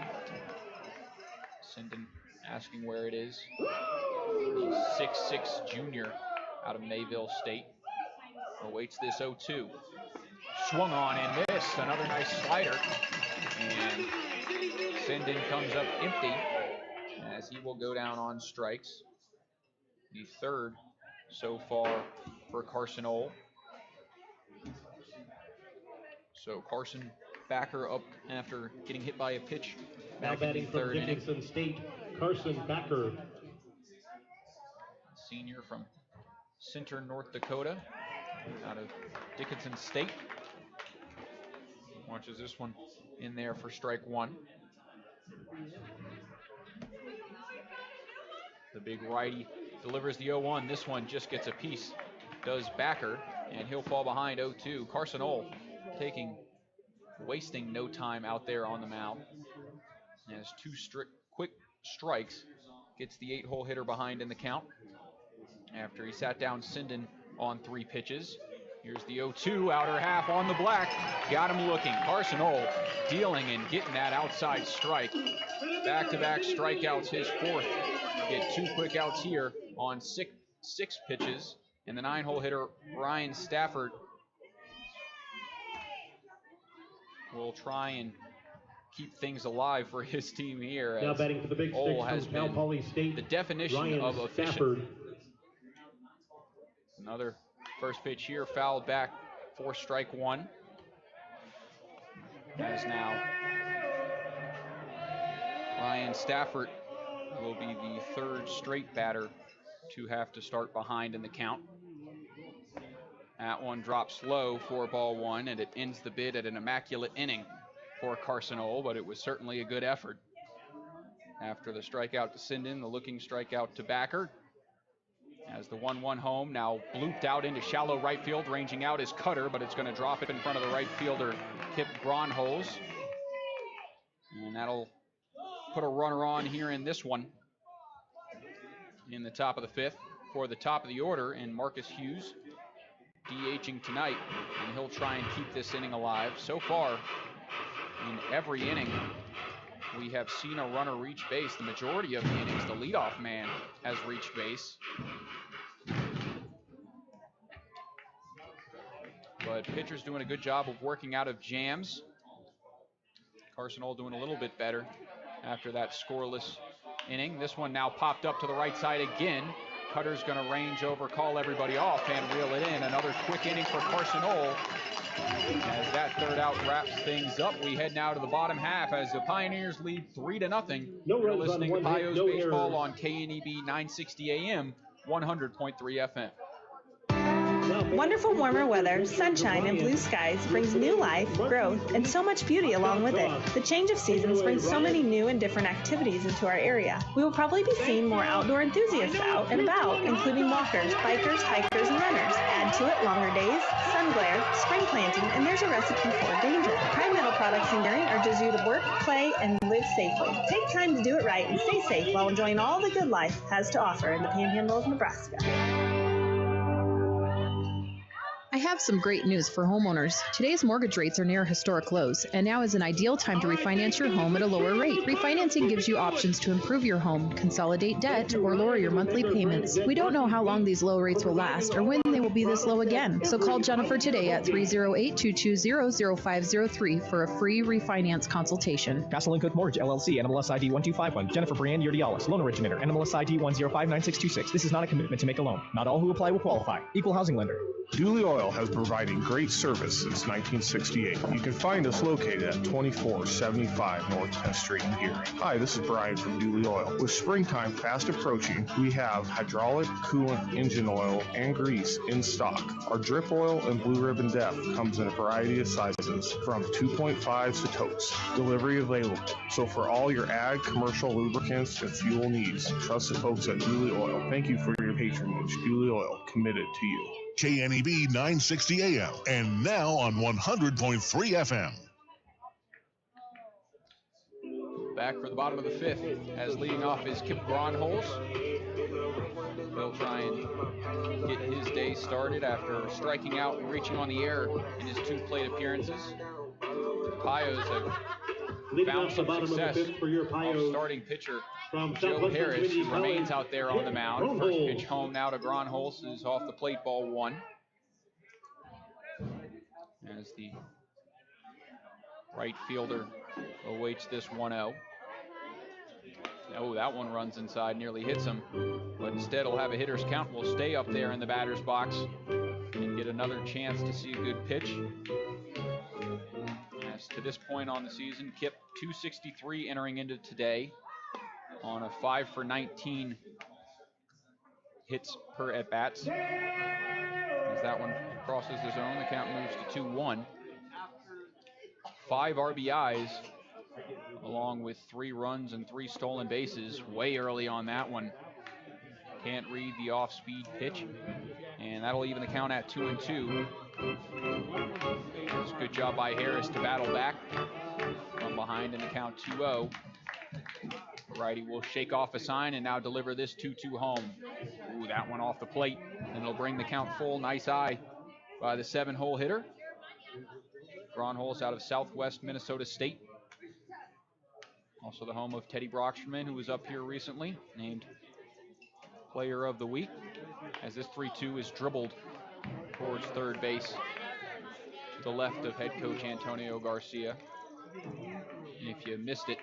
Sinden asking where it is. The 6'6" junior out of Mayville State awaits this 0-2. Swung on and missed. Another nice slider. And Sinden comes up empty as he will go down on strikes. The 3rd so far for Carson Ohl. So Carson Backer up after getting hit by a pitch. Now batting from Dickinson State, Carson Backer. Senior from Center, North Dakota, out of Dickinson State. Watches this one in there for strike 1. The big righty delivers the 0-1. This one just gets a piece. Does Backer, and he'll fall behind 0-2. Carson Ohl wasting no time out there on the mound. Has 2 quick strikes. Gets the 8-hole hitter behind in the count. After he sat down Sinden on 3 pitches. Here's the 0-2, outer half on the black. Got him looking. Carson Ohl dealing and getting that outside strike. Back-to-back strikeouts, his 4th. Get 2 quick outs here on 6 pitches. And the 9-hole hitter, Ryan Stafford, will try and keep things alive for his team here. Now batting for the Big Sticks has from Cal been Poly State, the definition Ryan of efficient. Stafford. Another first pitch here, fouled back for strike 1. As now Ryan Stafford will be the 3rd straight batter to have to start behind in the count. That one drops low for ball 1, and it ends the bid at an immaculate inning for Carson Ohl, but it was certainly a good effort. After the strikeout to Sinden, the looking strikeout to Backer. As the 1-1 home, now blooped out into shallow right field, ranging out is Cutter, but it's going to drop it in front of the right fielder, Kip Gronholz. And that'll put a runner on here in this one. In the top of the 5th for the top of the order, and Marcus Hughes DHing tonight, and he'll try and keep this inning alive. So far, in every inning, we have seen a runner reach base. The majority of the innings, the leadoff man has reached base. But pitcher's doing a good job of working out of jams. Carson Ohl doing a little bit better after that scoreless inning. This one now popped up to the right side again. Cutter's going to range over, call everybody off, and reel it in. Another quick inning for Carson Ohl. As that 3rd out wraps things up, we head now to the bottom half as the Pioneers lead 3-0. You're listening to Pios Baseball on KNEB 960 AM, 100.3 FM. Wonderful warmer weather, sunshine, and blue skies brings new life, growth, and so much beauty along with it. The change of seasons brings so many new and different activities into our area. We will probably be seeing more outdoor enthusiasts out and about, including walkers, bikers, hikers, and runners. Add to it longer days, sun glare, spring planting, and there's a recipe for danger. Prime Metal Products in Gering urges you to work, play, and live safely. Take time to do it right and stay safe while enjoying all the good life has to offer in the Panhandle of Nebraska. I have some great news for homeowners. Today's mortgage rates are near historic lows, and now is an ideal time to refinance your home at a lower rate. Refinancing gives you options to improve your home, consolidate debt, or lower your monthly payments. We don't know how long these low rates will last or when they will be this low again. So call Jennifer today at 308-220-0503 for a free refinance consultation. Castle & Cook Mortgage, LLC, NMLS ID 1251. Jennifer Brianne Urdialis, loan originator, NMLS ID 1059626. This is not a commitment to make a loan. Not all who apply will qualify. Equal housing lender. Dooley Oil has provided great service since 1968. You can find us located at 2475 North 10th Street in Gering. Hi, this is Brian from Dooley Oil. With springtime fast approaching, we have hydraulic, coolant, engine oil, and grease in stock. Our drip oil and blue ribbon depth comes in a variety of sizes from 2.5s to totes. Delivery available. So for all your ag, commercial lubricants, and fuel needs, trust the folks at Dooley Oil. Thank you for your patronage. Dooley Oil, committed to you. KNEB 960 AM and now on 100.3 FM. Back for the bottom of the fifth as leading off is Kip Gronholz. He'll try and get his day started after striking out and reaching on the air in his 2 plate appearances. Pios have found some success off starting pitcher Joe Harris, who remains out there on the mound. First pitch home now to Gronholz is off the plate, ball 1. As the right fielder awaits this 1-0. Oh, that one runs inside, nearly hits him. But instead he'll have a hitter's count. Will stay up there in the batter's box and get another chance to see a good pitch. As to this point on the season, Kip 263 entering into today on a 5 for 19 hits per at-bats. As that one crosses the zone, the count moves to 2-1. 5 RBIs, along with 3 runs and 3 stolen bases way early on that one. Can't read the off-speed pitch, and that'll even the count at 2-2. It's a good job by Harris to battle back from behind in the count 2-0. Righty will shake off a sign and now deliver this 2-2 home. Ooh, that one off the plate, and it'll bring the count full. Nice eye by the 7-hole hitter. Gronholz out of Southwest Minnesota State. Also the home of Teddy Brocksterman, who was up here recently, named Player of the Week. As this 3-2 is dribbled towards third base to the left of head coach Antonio Garcia. And if you missed it,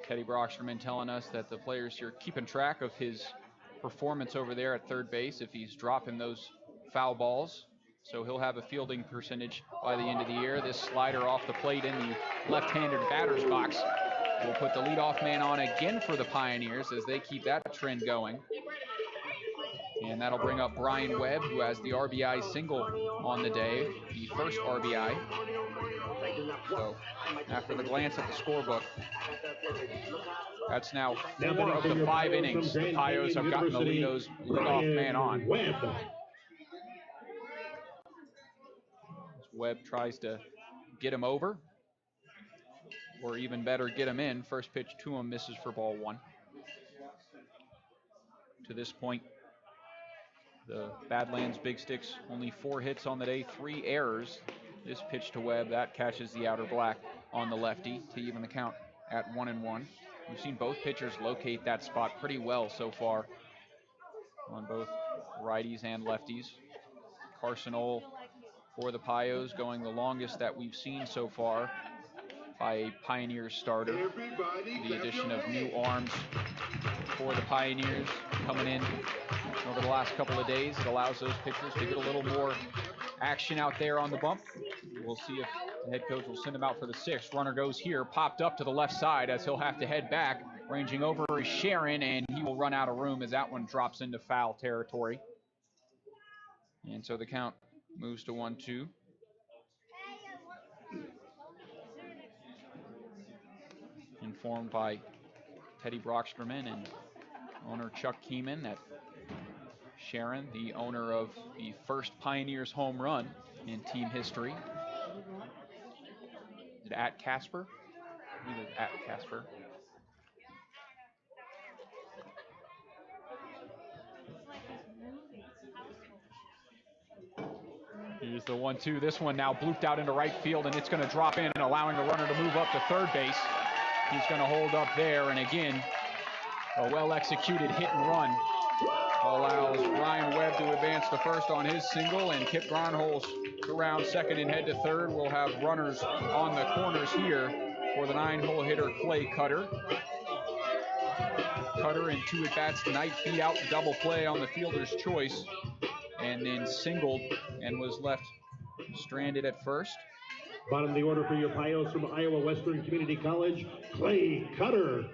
Teddy Brocksterman telling us that the players here keeping track of his performance over there at third base if he's dropping those foul balls. So he'll have a fielding percentage by the end of the year. This slider off the plate in the left-handed batter's box will put the leadoff man on again for the Pioneers as they keep that trend going. And that'll bring up Brian Webb, who has the RBI single on the day, the first RBI. So after the glance at the scorebook, that's now 4 of the 5 innings the Pios have gotten the leadoff man on. Webb tries to get him over, or even better, get him in. First pitch to him misses for ball 1. To this point, the Badlands Big Sticks only 4 hits on the day, 3 errors. This pitch to Webb, that catches the outer black on the lefty to even the count at 1-1. We've seen both pitchers locate that spot pretty well so far on both righties and lefties. Carson Ohl for the Pios going the longest that we've seen so far by a Pioneers starter. The addition of new arms for the Pioneers coming in over the last couple of days. It allows those pitchers to get a little more action out there on the bump. We'll see if the head coach will send him out for the 6th. Runner goes here, popped up to the left side as he'll have to head back. Ranging over is Sharon, and he will run out of room as that one drops into foul territory. And so the count moves to 1-2. Informed by Teddy Brocksterman and owner Chuck Keeman that Sharon, the owner of the first Pioneers home run in team history. Is it at Casper? I believe it's at Casper. Here's the 1-2. This one now blooped out into right field, and it's going to drop in and allowing the runner to move up to third base. He's going to hold up there, and again, a well-executed hit and run allows Ryan Webb to advance to first on his single, and Kip Gronholz to round second and head to third. We'll have runners on the corners here for the 9-hole hitter Clay Cutter. Cutter in 2 at-bats tonight beat out the double play on the fielder's choice and then singled and was left stranded at first. Bottom of the order for your Pios from Iowa Western Community College, Clay Cutter.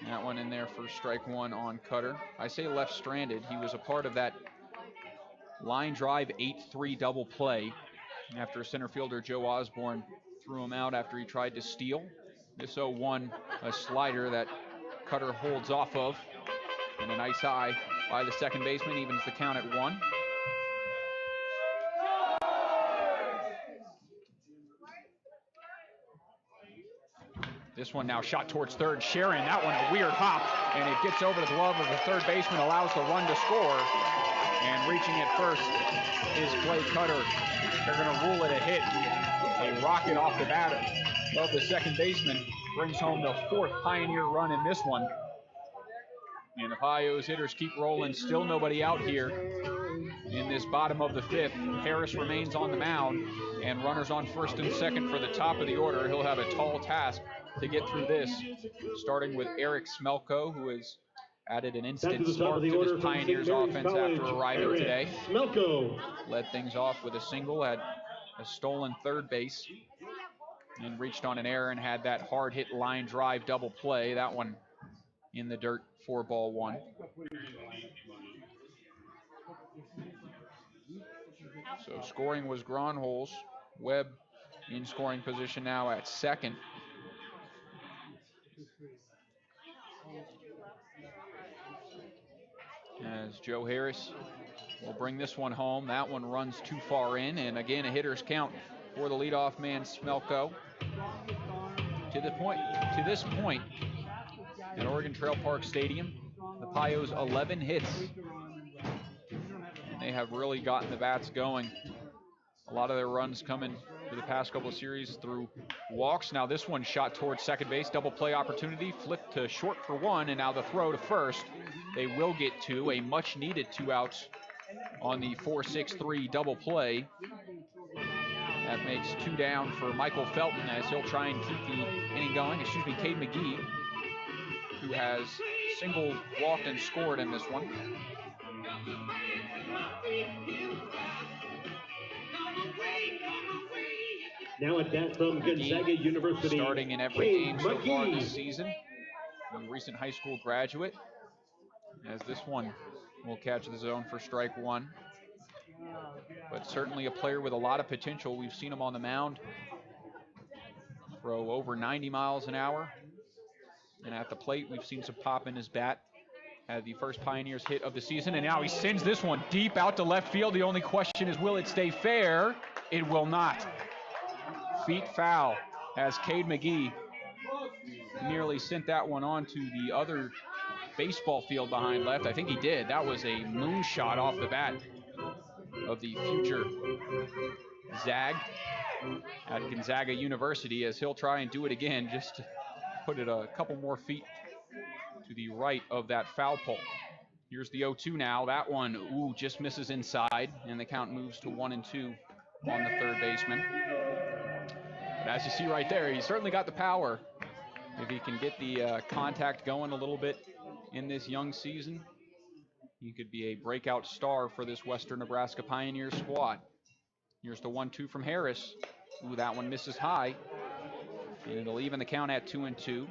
That one in there for strike one on Cutter. I say left stranded. He was a part of that line drive 8-3 double play after center fielder Joe Osborne threw him out after he tried to steal. This 0-1, a slider that Cutter holds off of, and a nice eye by the second baseman, evens the count at 1. This one now shot towards third. Sharon, that one a weird hop, and it gets over the glove of the third baseman, allows the run to score. And reaching at first is Clay Cutter. They're going to rule it a hit. A rocket off the bat of the second baseman brings home the 4th Pioneer run in this one. And the Pios hitters keep rolling. Still nobody out here in this bottom of the 5th. Harris remains on the mound, and runners on first and second for the top of the order. He'll have a tall task to get through this, starting with Eric Smelko, who has added an instant spark to this Pioneers offense after arriving today. Smelko led things off with a single, had a stolen third base, and reached on an error and had that hard hit line drive double play. That one in the dirt for ball 1. So scoring was Gronholz. Webb in scoring position now at second. As Joe Harris will bring this one home. That one runs too far in, and again a hitter's count for the leadoff man Smelko. To this point at Oregon Trail Park Stadium, the Pios 11 hits, and they have really gotten the bats going. A lot of their runs coming for the past couple of series through walks. Now this one shot towards second base, double play opportunity, flipped to short for 1, and now the throw to first. They will get 2, a much needed 2 outs on the 4-6-3 double play. That makes 2 down for Michael Felton as he'll try and keep the inning going. Cade McGee, who has single, walked, and scored in this one. Now at bat from Gonzaga University, starting in every game so far this season. A recent high school graduate, as this one will catch the zone for strike 1. But certainly a player with a lot of potential. We've seen him on the mound throw over 90 miles an hour. And at the plate, we've seen some pop in his bat. Had the first Pioneers hit of the season, and now he sends this one deep out to left field. The only question is, will it stay fair? It will not. Feet foul as Cade McGee nearly sent that one on to the other baseball field behind left. I think he did. That was a moonshot off the bat of the future Zag at Gonzaga University, as he'll try and do it again just to put it a couple more feet to the right of that foul pole. Here's the 0-2 now. That one, just misses inside, and the count moves to 1-2 on the third baseman. But as you see right there, he's certainly got the power. If he can get the contact going a little bit in this young season, he could be a breakout star for this Western Nebraska Pioneers squad. Here's the 1-2 from Harris. That one misses high, and it'll even the count at 2-2.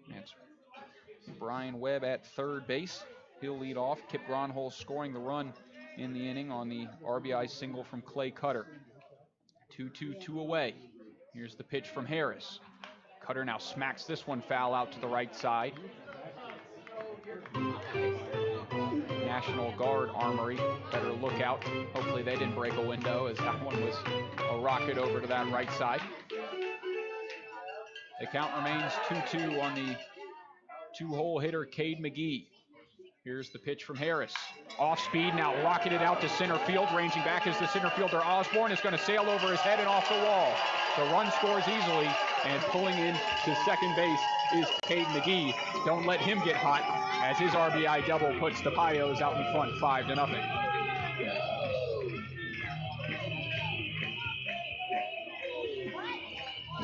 It's Brian Webb at third base. He'll lead off. Kip Gronholz scoring the run in the inning on the RBI single from Clay Cutter. 2-2 away. Here's the pitch from Harris. Cutter now smacks this one foul out to the right side. National Guard Armory, better look out. Hopefully they didn't break a window, as that one was a rocket over to that right side. The count remains 2-2 on the two-hole hitter, Cade McGee. Here's the pitch from Harris. Off speed, now rocketed out to center field. Ranging back is the center fielder, Osborne. Is going to sail over his head and off the wall. The run scores easily, and pulling in to second base is Cade McGee. Don't let him get hot, as his RBI double puts the Pios out in front 5-0.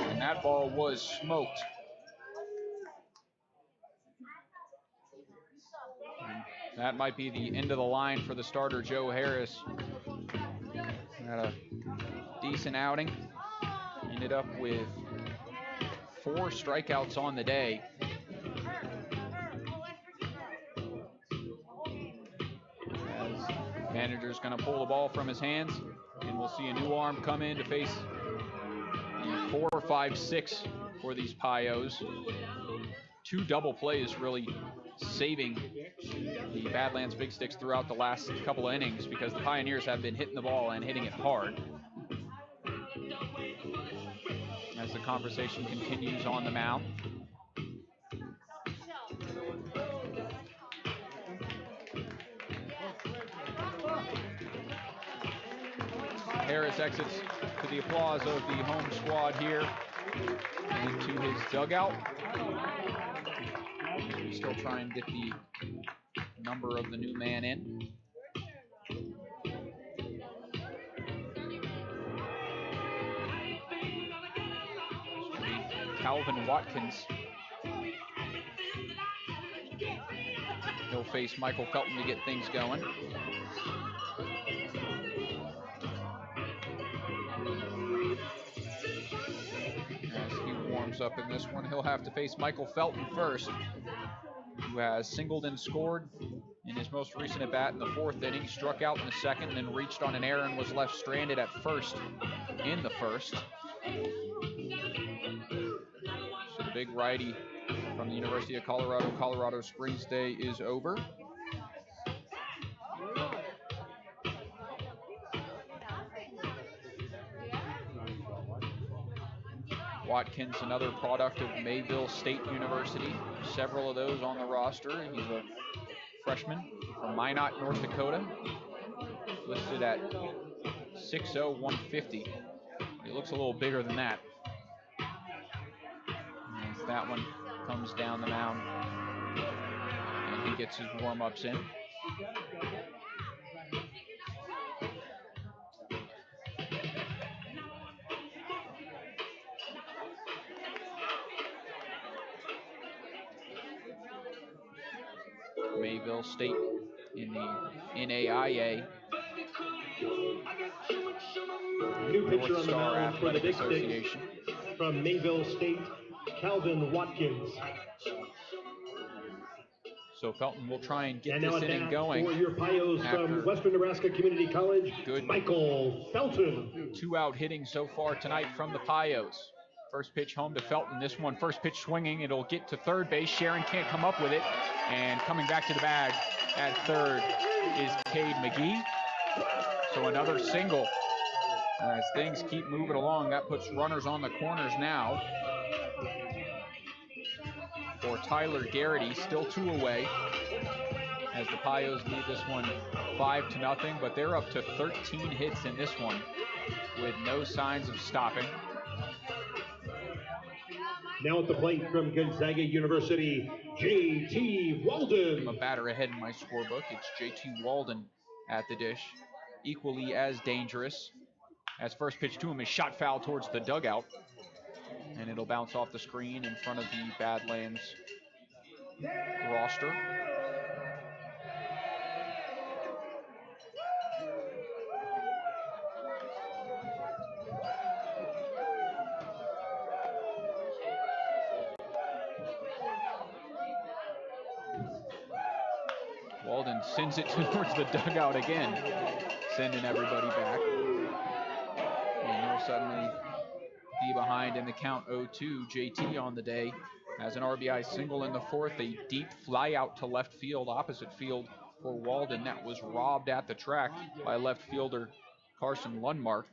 And that ball was smoked. That might be the end of the line for the starter, Joe Harris. Had a decent outing. Ended up with 4 strikeouts on the day. As manager's going to pull the ball from his hands, and we'll see a new arm come in to face the 4, 5, 6 for these Pios. 2 double plays really saving the Badlands Big Sticks throughout the last couple of innings, because the Pioneers have been hitting the ball and hitting it hard. As the conversation continues on the mound. Harris exits to the applause of the home squad here into his dugout. We still try and get the number of the new man in. Calvin Watkins. He'll face Michael Felton to get things going. As he warms up in this one, he'll have to face Michael Felton first, who has singled and scored in his most recent at-bat in the 4th inning. Struck out in the 2nd, then reached on an error and was left stranded at first in the 1st. So the big righty from the University of Colorado, Colorado Springs Day is over. Watkins, another product of Mayville State University. Several of those on the roster. He's a freshman from Minot, North Dakota. Listed at 6'0", 150. He looks a little bigger than that. As that one comes down the mound, and he gets his warm-ups in. Mayville State in the NAIA. New pitcher on the Star mound for the Athletic Big Sticks Association. from Mayville State, Calvin Watkins. So Felton will try and get And now this at inning bat going. for your Pios from Western Nebraska Community College, Michael Felton. 2-out hitting so far tonight from the Pios. First pitch home to Felton. This one, first pitch swinging. It'll get to third base. Sharon can't come up with it. And coming back to the bag at third is Cade McGee. So another single. As things keep moving along, that puts runners on the corners now. For Tyler Garrity, still 2 away. As the Pios lead this one 5-0, but they're up to 13 hits in this one with no signs of stopping. Now at the plate from Gonzaga University, J.T. Walden. I'm a batter ahead in my scorebook. It's J.T. Walden at the dish. Equally as dangerous. As first pitch to him is shot foul towards the dugout. And it'll bounce off the screen in front of the Badlands roster. Walden sends it towards the dugout again, sending everybody back. And they'll suddenly be behind in the count 0-2. JT on the day has an RBI single in the fourth, a deep fly out to left field, opposite field for Walden. That was robbed at the track by left fielder Carson Lundmark.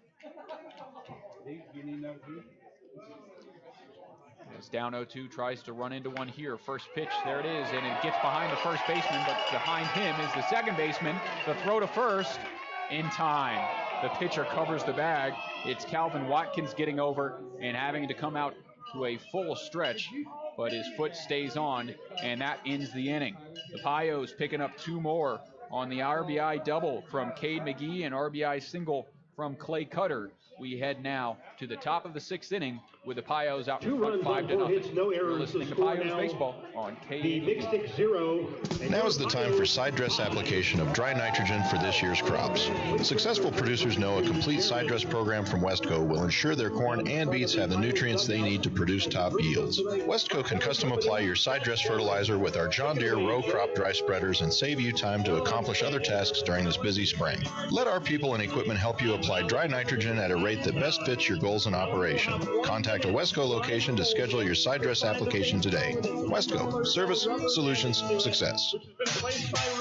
As down 0-2, tries to run into one here. First pitch, there it is, and it gets behind the first baseman, but behind him is the second baseman. The throw to first in time. The pitcher covers the bag. It's Calvin Watkins getting over and having to come out to a full stretch, but his foot stays on, and that ends the inning. The Pios picking up 2 more on the RBI double from Cade McGee and RBI single from Clay Cutter. We head now to the top of the 6th inning with the Pios out in front 5-0. You're listening to Pios Baseball on KDB. Now is the time for side dress application of dry nitrogen for this year's crops. Successful producers know a complete side dress program from Westco will ensure their corn and beets have the nutrients they need to produce top yields. Westco can custom apply your side dress fertilizer with our John Deere row crop dry spreaders and save you time to accomplish other tasks during this busy spring. Let our people and equipment help you apply dry nitrogen at a rate that best fits your goals in operation. Contact a Westco location to schedule your side dress application today. Westco, service, solutions, success.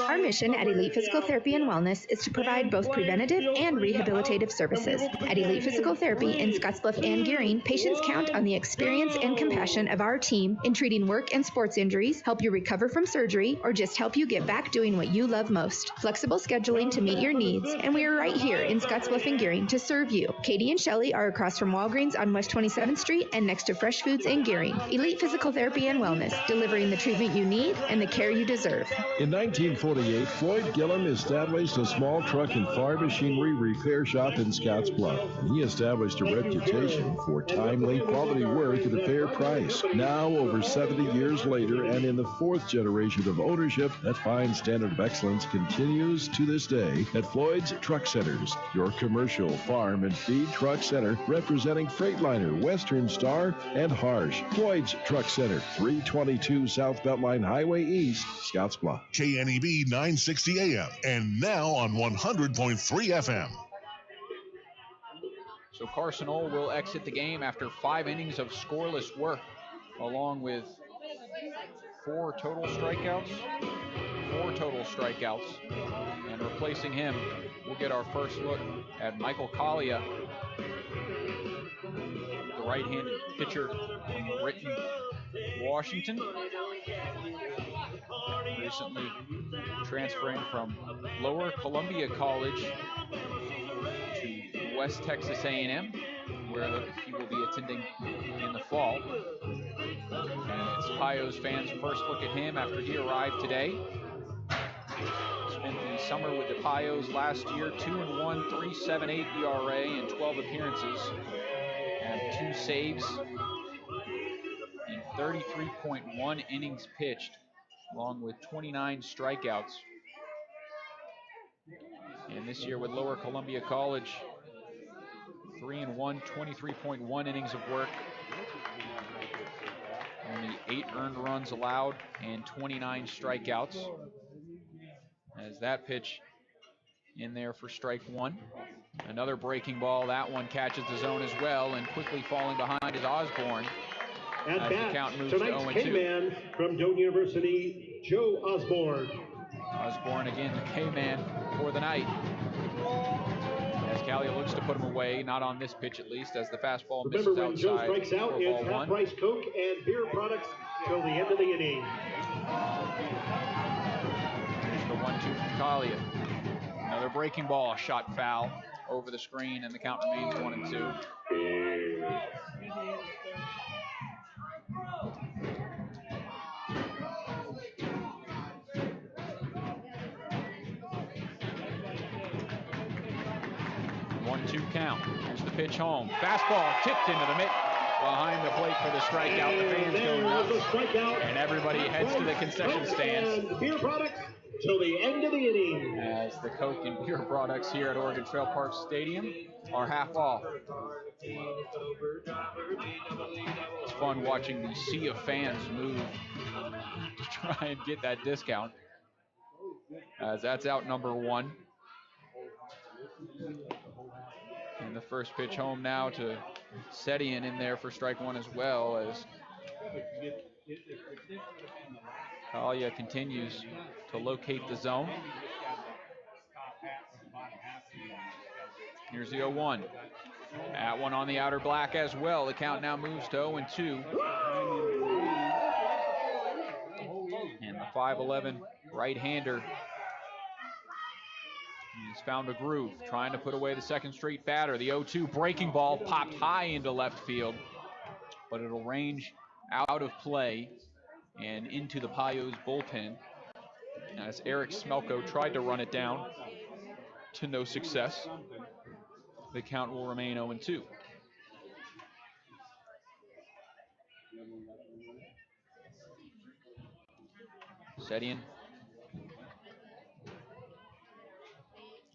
Our mission at Elite Physical Therapy and Wellness is to provide both preventative and rehabilitative services. At Elite Physical Therapy in Scottsbluff and Gearing, patients count on the experience and compassion of our team in treating work and sports injuries, help you recover from surgery, or just help you get back doing what you love most. Flexible scheduling to meet your needs, and we are right here in Scottsbluff and Gearing to serve you. Katie and Shelley are across from Walgreens on West 27th Street and next to Fresh Foods in Gearing. Elite Physical Therapy and Wellness, delivering the treatment you need and the care you deserve. In 1948, Floyd Gillum established a small truck and farm machinery repair shop in Scottsbluff. And he established a reputation for timely, quality work at a fair price. Now, over 70 years later, and in the 4th generation of ownership, that fine standard of excellence continues to this day at Floyd's Truck Centers, your commercial, farm, and feed truck center representing Freightliner, Western Star, and Harsh. Floyd's Truck Center, 322 South Beltline Highway East, Scottsbluff. KNEB 960 AM and now on 100.3 FM. So Carson Ohl will exit the game after 5 innings of scoreless work, along with 4 total strikeouts. And replacing him, we'll get our first look at Michael Collia, the right-handed pitcher from Britain, Washington. Recently transferring from Lower Columbia College to West Texas A&M, where he will be attending in the fall. And it's Pios fans' first look at him after he arrived today. Spent the summer with the Pios last year, 2-1, 3.78 ERA in 12 appearances, and 2 saves in 33.1 innings pitched, along with 29 strikeouts. And this year with Lower Columbia College, 3-1, 23.1 innings of work. Only 8 earned runs allowed and 29 strikeouts. As that pitch in there for strike 1. Another breaking ball. That one catches the zone as well, and quickly falling behind is Osborne. At as bat, the count moves tonight's to 0-2. K-Man from Doane University, Joe Osborne. Osborne again, the K-Man for the night. As Callia looks to put him away, not on this pitch at least, as the fastball Remember, misses when Joe outside strikes out, for it's ball 1. half-price Coke and beer products till the end of the inning. Here's the 1-2 from Callia. Another breaking ball, shot foul over the screen, and the count remains 1-2. One-two count. Here's the pitch home. Fastball tipped into the mitt behind the plate for the strikeout. The fans go nuts, and everybody heads to the concession stands. And beer products till the end of the inning. As the Coke and beer products here at Oregon Trail Park Stadium are half off. It's fun watching the sea of fans move to try and get that discount. as that's out number 1. And the first pitch home now to Setian in there for strike 1 as well, as Kalia continues to locate the zone. Here's the 0-1. That one on the outer black as well. The count now moves to 0-2. And the 5'11" right-hander, he's found a groove, trying to put away the second straight batter. The 0-2 breaking ball popped high into left field, but it'll range out of play and into the Pios bullpen, as Eric Smelko tried to run it down to no success. The count will remain 0-2. Setian,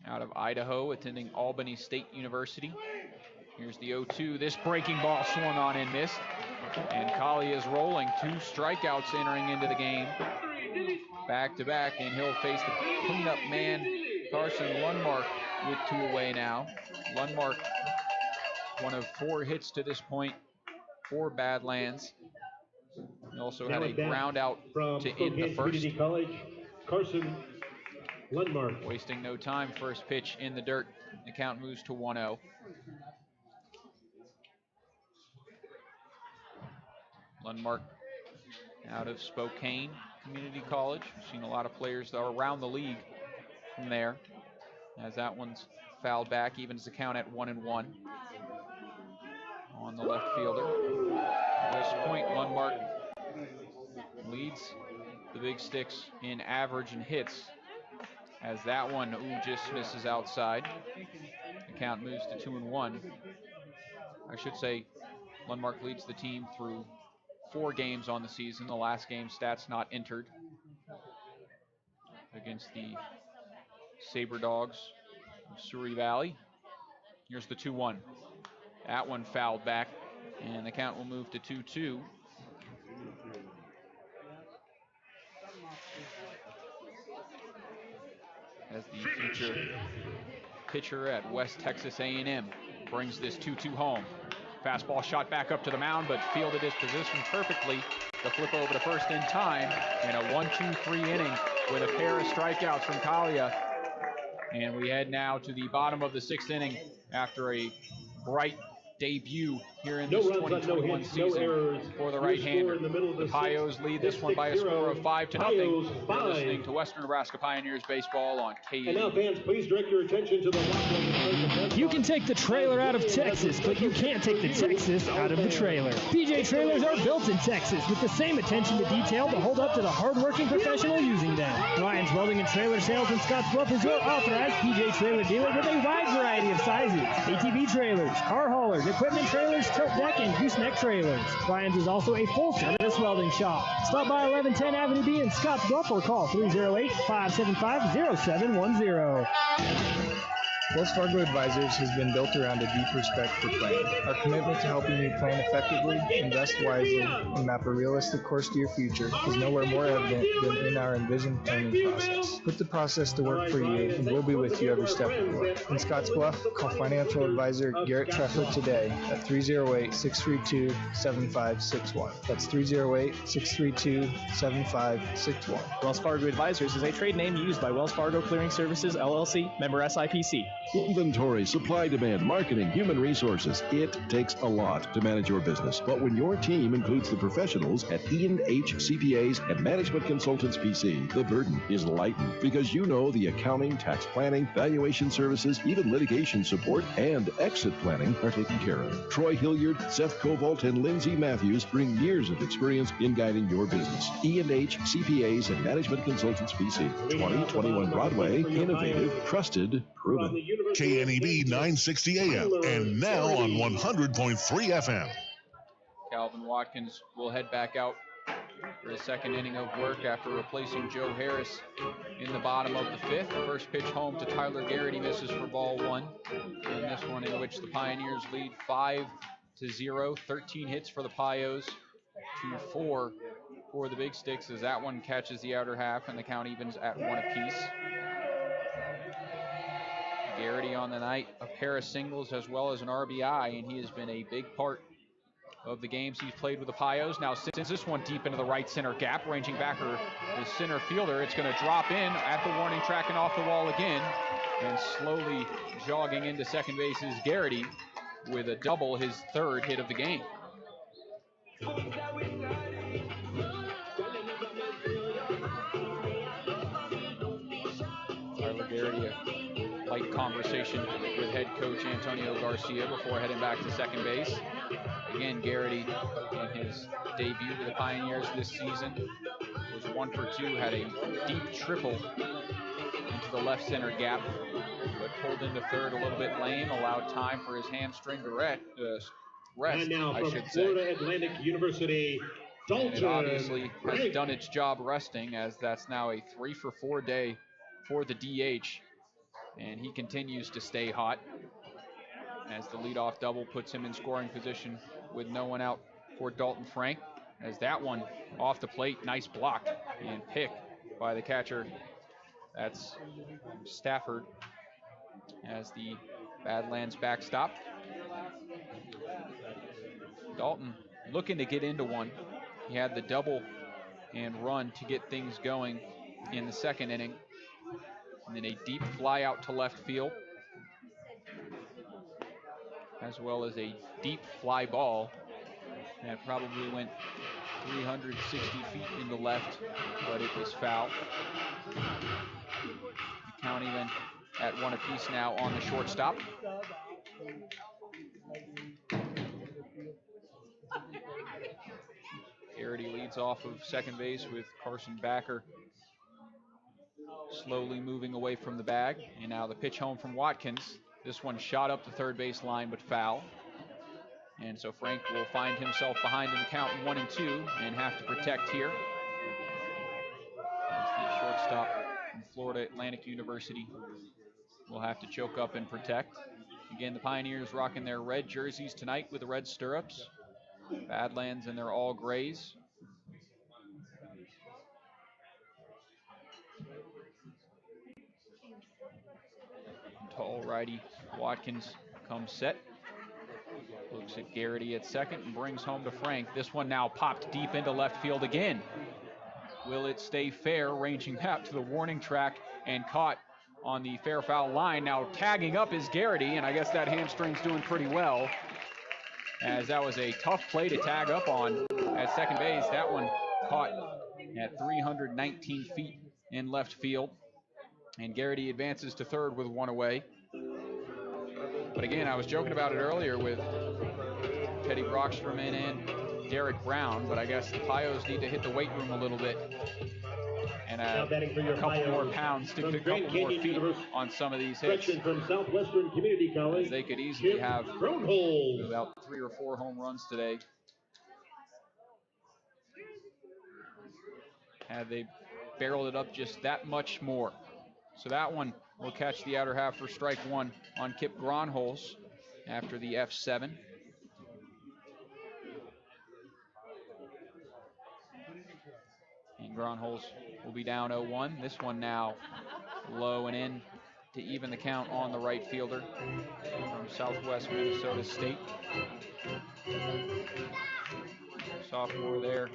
out of Idaho, attending Albany State University. Here's the 0-2. This breaking ball swung on and missed. And Kalia is rolling. 2 strikeouts entering into the game. Back to back, and he'll face the cleanup man, Carson Lundmark, with 2 away now. Lundmark, one of 4 hits to this point for Badlands. He also had a ground out to end the first. College, Carson Lundmark. Wasting no time, first pitch in the dirt. The count moves to 1-0. Lundmark out of Spokane Community College. We've seen a lot of players that are around the league from there, as that one's fouled back, evens the count at 1-1 on the left fielder. At this point, Lundmark leads the Big Sticks in average and hits, as that one just misses outside. The count moves to 2-1. I should say Lundmark leads the team through 4 games on the season. The last game stats not entered against the Sabre Dogs of Surrey Valley. Here's the 2-1. That one fouled back, and the count will move to 2-2. As the future pitcher at West Texas A&M brings this 2-2 home. Fastball shot back up to the mound, but fielded his position perfectly to flip over to first in time in a 1-2-3 inning with a pair of strikeouts from Kalia. And we head now to the bottom of the 6th inning after a bright debut here in this 2021 season for the right-hander. The Pios lead this one by a score of 5-0. You're listening to Western Nebraska Pioneers baseball on KU. And now, fans, please direct your attention to the You can take the trailer out of Texas, but you can't take the Texas out of the trailer. PJ trailers are built in Texas with the same attention to detail to hold up to the hardworking professional using them. Ryan's Welding and Trailer Sales in Scottsbluff is your authorized PJ trailer dealer with a wide variety of sizes. ATV trailers, car haulers, equipment trailers, tilt deck, and gooseneck trailers. Ryan's is also a full-service welding shop. Stop by 1110 Avenue B in Scottsbluff or call 308-575-0710. Wells Fargo Advisors has been built around a deep respect for planning. Our commitment to helping you plan effectively, invest wisely, and map a realistic course to your future is nowhere more evident than in our envisioned planning process. Put the process to work for you, and we'll be with you every step of the way. In Scottsbluff, call financial advisor Garrett Treffer today at 308-632-7561. That's 308-632-7561. Wells Fargo Advisors is a trade name used by Wells Fargo Clearing Services, LLC, member SIPC. Inventory, supply demand, marketing, human resources. It takes a lot to manage your business. But when your team includes the professionals at E&H CPAs and Management Consultants PC, the burden is lightened because you know the accounting, tax planning, valuation services, even litigation support, and exit planning are taken care of. Troy Hilliard, Seth Cobalt, and Lindsay Matthews bring years of experience in guiding your business. E&H CPAs and Management Consultants PC, 2021 Broadway, innovative, trusted, proven. KNEB 960 AM and now on 100.3 FM. Calvin Watkins will head back out for his second inning of work after replacing Joe Harris in the bottom of the 5th. First pitch home to Tyler Garrity misses for ball 1. In this one in which the Pioneers lead 5-0. 13 hits for the Pios to 4 for the Big Sticks as that one catches the outer half and the count evens at 1 apiece. Garrity on the night, a pair of singles as well as an RBI, and he has been a big part of the games he's played with the Pios. Now sends this one deep into the right center gap, ranging backer, the center fielder. It's going to drop in at the warning track and off the wall again, and slowly jogging into second base is Garrity with a double, his third hit of the game. Tyler Garrity, a light conversation with head coach Antonio Garcia before heading back to second base. Again, Garrity in his debut with the Pioneers this season was 1 for 2, had a deep triple into the left center gap, but pulled into third a little bit lame, allowed time for his hamstring to rest, And now I from should Florida say. Atlantic University, Dalton. And it obviously has done its job resting, as that's now a 3 for 4 day for the DH, and he continues to stay hot as the leadoff double puts him in scoring position with no one out for Dalton Frank. As that one off the plate, nice block and pick by the catcher. That's Stafford as the Badlands backstop. Dalton looking to get into one. He had the double and run to get things going in the second inning. And then a deep fly out to left field, as well as a deep fly ball that probably went 360 feet into left, but it was foul. The count even at 1 apiece now on the shortstop. Garrity leads off of second base with Carson Backer slowly moving away from the bag. And now the pitch home from Watkins. This one shot up the third base line, but foul. And so Frank will find himself behind in the count 1 and 2 and have to protect here. As the shortstop from Florida Atlantic University will have to choke up and protect. Again, the Pioneers rocking their red jerseys tonight with the red stirrups. Badlands in their all grays. Tall righty Watkins comes set. Looks at Garrity at second and brings home to Frank. This one now popped deep into left field again. Will it stay fair? Ranging back to the warning track and caught on the fair foul line. Now tagging up is Garrity, and I guess that hamstring's doing pretty well, as that was a tough play to tag up on at second base. That one caught at 319 feet in left field, and Garrity advances to third with one away. But again, I was joking about it earlier with Teddy Brockstrom and Derek Brown, but I guess the Pios need to hit the weight room a little bit and a couple more pounds, stick a couple more feet on some of these hits. From Southwestern Community College, they could easily have about 3 or 4 home runs today had they barreled it up just that much more. So that one will catch the outer half for strike 1 on Kip Gronholz after the F7. And Gronholz will be down 0-1. This one now low and in to even the count on the right fielder from Southwest Minnesota State. Sophomore there.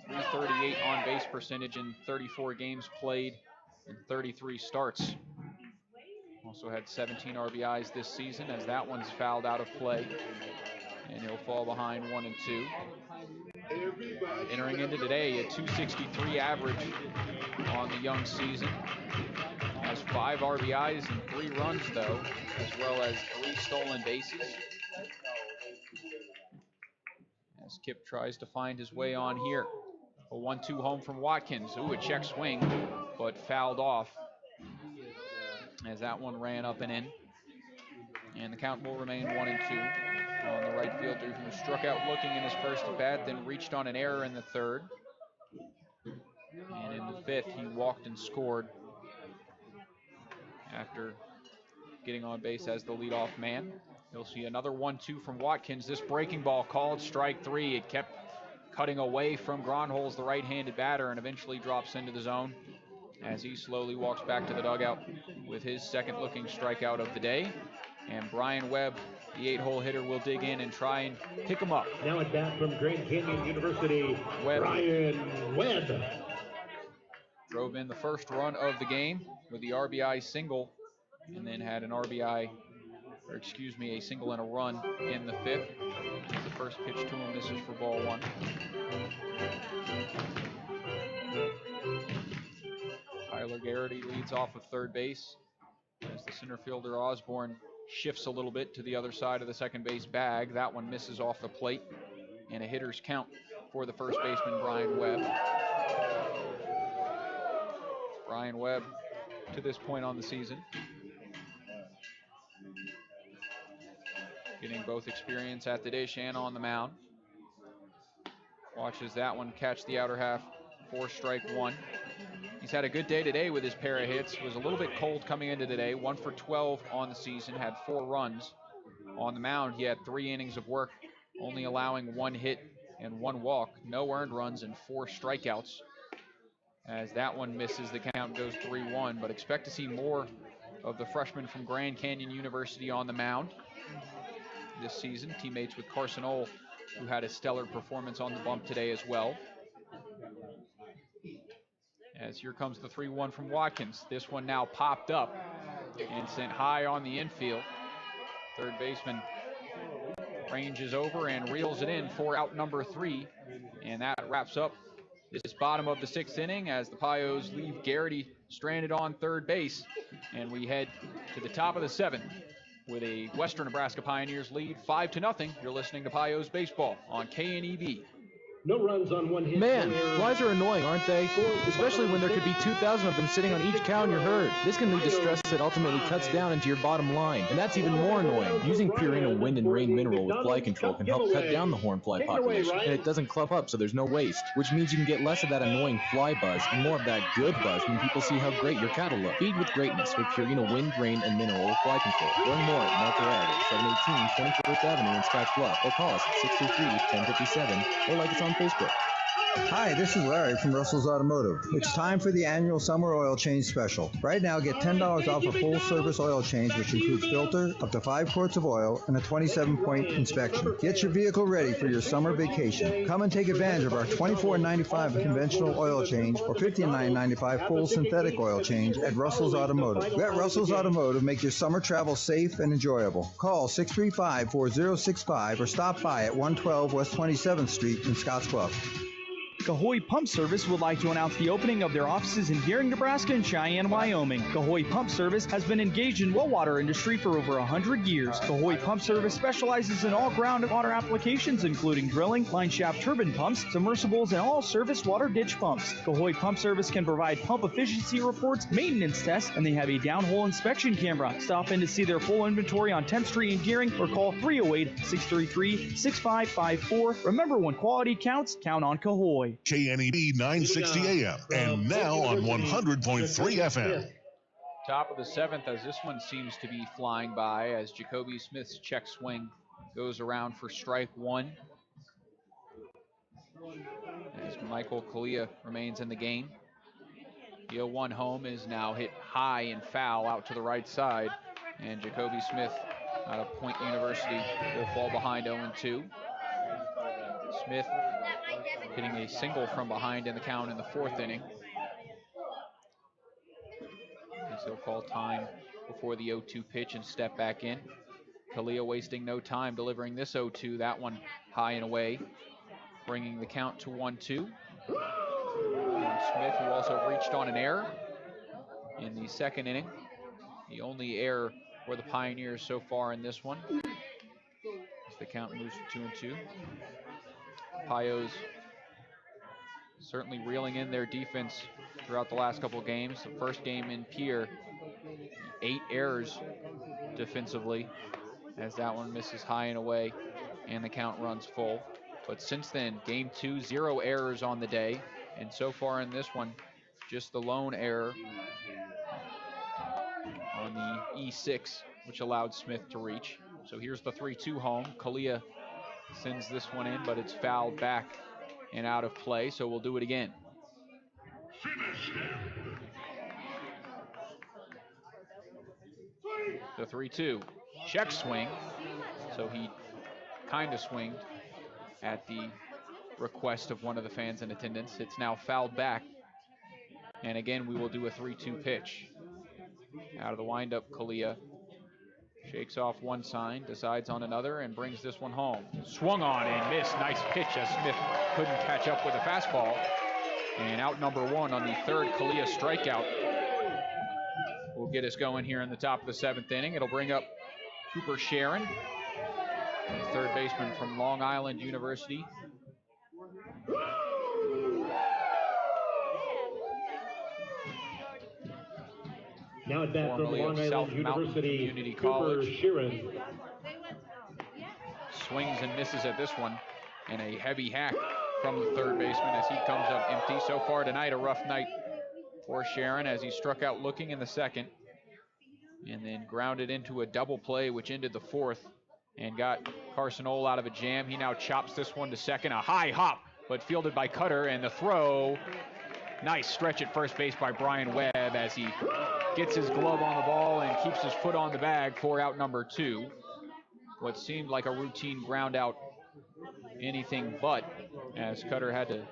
338 on base percentage in 34 games played and 33 starts. Also had 17 RBIs this season, as that one's fouled out of play, and he'll fall behind 1 and 2. Entering into today, a 263 average on the young season. Has 5 RBIs and 3 runs though, as well as 3 stolen bases. As Kip tries to find his way on here. A 1-2 home from Watkins. Ooh, a check swing, but fouled off as that one ran up and in. And the count will remain 1 and 2 on the right fielder, who struck out looking in his first at bat, then reached on an error in the third. And in the fifth, he walked and scored after getting on base as the leadoff man. You'll see another 1-2 from Watkins. This breaking ball called strike 3. It kept cutting away from Gronholz, the right-handed batter, and eventually drops into the zone as he slowly walks back to the dugout with his second-looking strikeout of the day. And Brian Webb, the 8-hole hitter, will dig in and try and pick him up. Now at bat from Grand Canyon University, Brian Webb. Drove in the first run of the game with the RBI single, and then had an RBI, or excuse me, a single and a run in the fifth. The first pitch to him misses for ball one. Tyler Garrity leads off of third base as the center fielder Osborne shifts a little bit to the other side of the second base bag. That one misses off the plate, and a hitter's count for the first baseman, Brian Webb. Brian Webb, to this point on the season, getting both experience at the dish and on the mound. Watches that one catch the outer half for strike one. He's had a good day today with his pair of hits. Was a little bit cold coming into today. 1 for 12 on the season, had 4 runs. On the mound, he had 3 innings of work, only allowing 1 hit and 1 walk. No earned runs and 4 strikeouts. As that one misses, the count goes 3-1. But expect to see more of the freshman from Grand Canyon University on the mound this season. Teammates with Carson Ohl, who had a stellar performance on the bump today as well. As here comes the 3-1 from Watkins. This one now popped up and sent high on the infield. Third baseman ranges over and reels it in for out number 3. And that wraps up this bottom of the 6th inning as the Pios leave Garrity stranded on third base. And we head to the top of the 7th with a Western Nebraska Pioneers lead 5-0. You're listening to Pios Baseball on KNEB. No runs on 1 hit. Man, flies are annoying, aren't they? Especially when there could be 2,000 of them sitting on each cow in your herd. This can lead to stress that ultimately cuts down into your bottom line. And that's even more annoying. Using Purina Wind and Rain Mineral with fly control can help cut down the hornfly population. And it doesn't clump up, so there's no waste. Which means you can get less of that annoying fly buzz and more of that good buzz when people see how great your cattle look. Feed with greatness with Purina Wind, Rain, and Mineral with fly control. Learn more at Marker Ag at 718 24th Avenue in Scotts Bluff, or call us at 633-1057, or like us on Facebook. Hi, this is Larry from Russell's Automotive. It's time for the annual summer oil change special. Right now, get $10 off a full-service oil change, which includes filter, up to 5 quarts of oil, and a 27-point inspection. Get your vehicle ready for your summer vacation. Come and take advantage of our $24.95 conventional oil change or $59.95 full synthetic oil change at Russell's Automotive. Let Russell's Automotive make your summer travel safe and enjoyable. Call 635-4065 or stop by at 112 West 27th Street in Scottsbluff. Cahoy Pump Service would like to announce the opening of their offices in Gearing, Nebraska and Cheyenne, Wyoming. Cahoy Pump Service has been engaged in well water industry for over 100 years. Cahoy Pump Service specializes in all groundwater applications, including drilling, line shaft turbine pumps, submersibles, and all service water ditch pumps. Cahoy Pump Service can provide pump efficiency reports, maintenance tests, and they have a downhole inspection camera. Stop in to see their full inventory on 10th Street in Gearing or call 308-633-6554. Remember, when quality counts, count on Cahoy. KNEB 960 AM and now on 100.3 FM. Top of the 7th as this one seems to be flying by as Jacoby Smith's check swing goes around for strike 1. As Michael Kalia remains in the game. The 0-1 home is now hit high and foul out to the right side. And Jacoby Smith out of Point University will fall behind 0-2. Smith hitting a single from behind in the count in the 4th inning. As they'll call time before the 0-2 pitch and step back in. Kalia wasting no time delivering this 0-2. That one high and away, bringing the count to 1-2. And Smith, who also reached on an error in the 2nd inning. The only error for the Pioneers so far in this one. As the count moves to 2-2. Pios certainly reeling in their defense throughout the last couple of games. The first game in Pierre, 8 errors defensively, as that one misses high and away and the count runs full. But since then, game 2, 0 errors on the day, and so far in this one, just the lone error on the E6, which allowed Smith to reach. So here's the 3-2 home. Kalia sends this one in, but it's fouled back and out of play, so we'll do it again. The 3-2. Check swing. So he kind of swinged at the request of one of the fans in attendance. It's now fouled back. And again, we will do a 3-2 pitch. Out of the windup, Kalia shakes off one sign, decides on another, and brings this one home. Swung on and missed. Nice pitch as Smith couldn't catch up with a fastball. And out number one on the third Kalia strikeout will get us going here in the top of the 7th inning. It'll bring up Cooper Sharon, the third baseman from Long Island University. Now at bat from Long Island University, Community Cooper College. Sheeran. Swings and misses at this one, and a heavy hack from the third baseman as he comes up empty. So far tonight, a rough night for Sharon as he struck out looking in the second, and then grounded into a double play, which ended the 4th and got Carson Ohl out of a jam. He now chops this one to second. A high hop, but fielded by Cutter, and the throw. Nice stretch at first base by Brian Webb as he gets his glove on the ball and keeps his foot on the bag for out number 2. What seemed like a routine ground out, anything but, as Cutter had to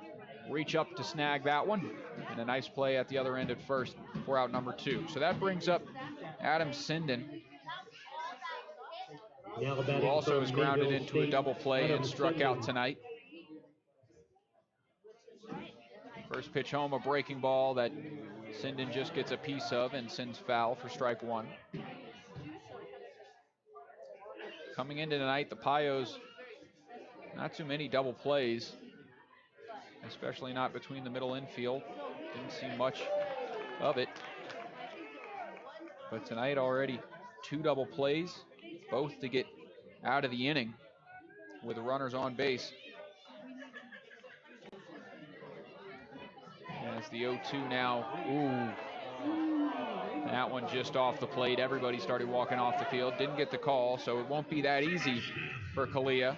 reach up to snag that one, and a nice play at the other end at first for out number 2. So that brings up Adam Sinden, who also was grounded into a double play and struck out tonight. First pitch home, a breaking ball that Sinden just gets a piece of and sends foul for strike 1. Coming into tonight, the Pios, not too many double plays, especially not between the middle infield. Didn't see much of it. But tonight already 2 double plays, both to get out of the inning with the runners on base. As the 0-2 now, that one just off the plate. Everybody started walking off the field. Didn't get the call, so it won't be that easy for Kalia,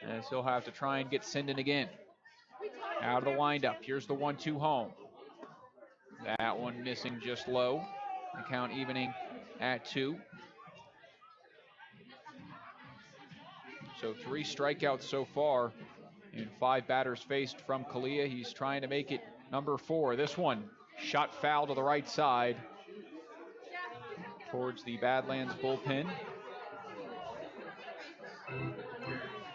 as he'll have to try and get Sinden again. Out of the windup, here's the 1-2 home. That one missing just low. The count evening at 2. So 3 strikeouts so far and 5 batters faced from Kalia. He's trying to make it number 4. This one shot foul to the right side towards the Badlands bullpen,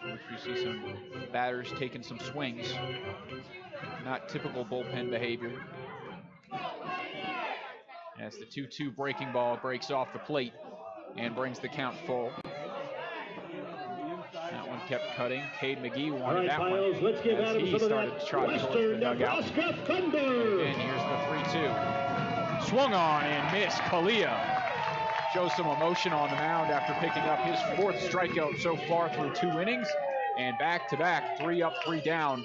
which we see some batters taking some swings. Not typical bullpen behavior. As the 2-2 breaking ball breaks off the plate and brings the count full. That one kept cutting. Cade McGee wanted that one Let's give as he started to trot towards the dugout. And here's the 3-2. Swung on and missed. Kalia shows some emotion on the mound after picking up his 4th strikeout so far through 2 innings. And back-to-back, 3 up, 3 down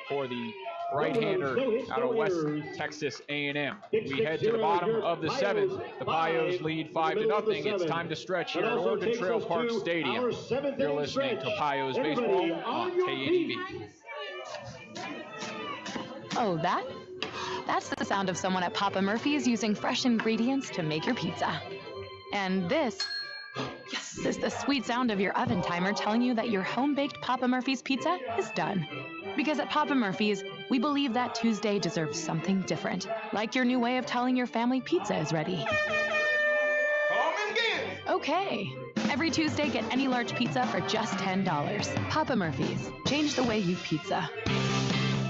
for the right-hander out of West Texas A&M. We head to the bottom of the 7th. The Pios lead 5-0. It's time to stretch here at Oregon Trail Park Stadium. You're listening to Pios Baseball on KNEV. Oh, that's the sound of someone at Papa Murphy's using fresh ingredients to make your pizza. And this is the sweet sound of your oven timer telling you that your home-baked Papa Murphy's pizza is done. Because at Papa Murphy's, we believe that Tuesday deserves something different, like your new way of telling your family pizza is ready. Okay. Every Tuesday, get any large pizza for just $10. Papa Murphy's. Change the way you pizza.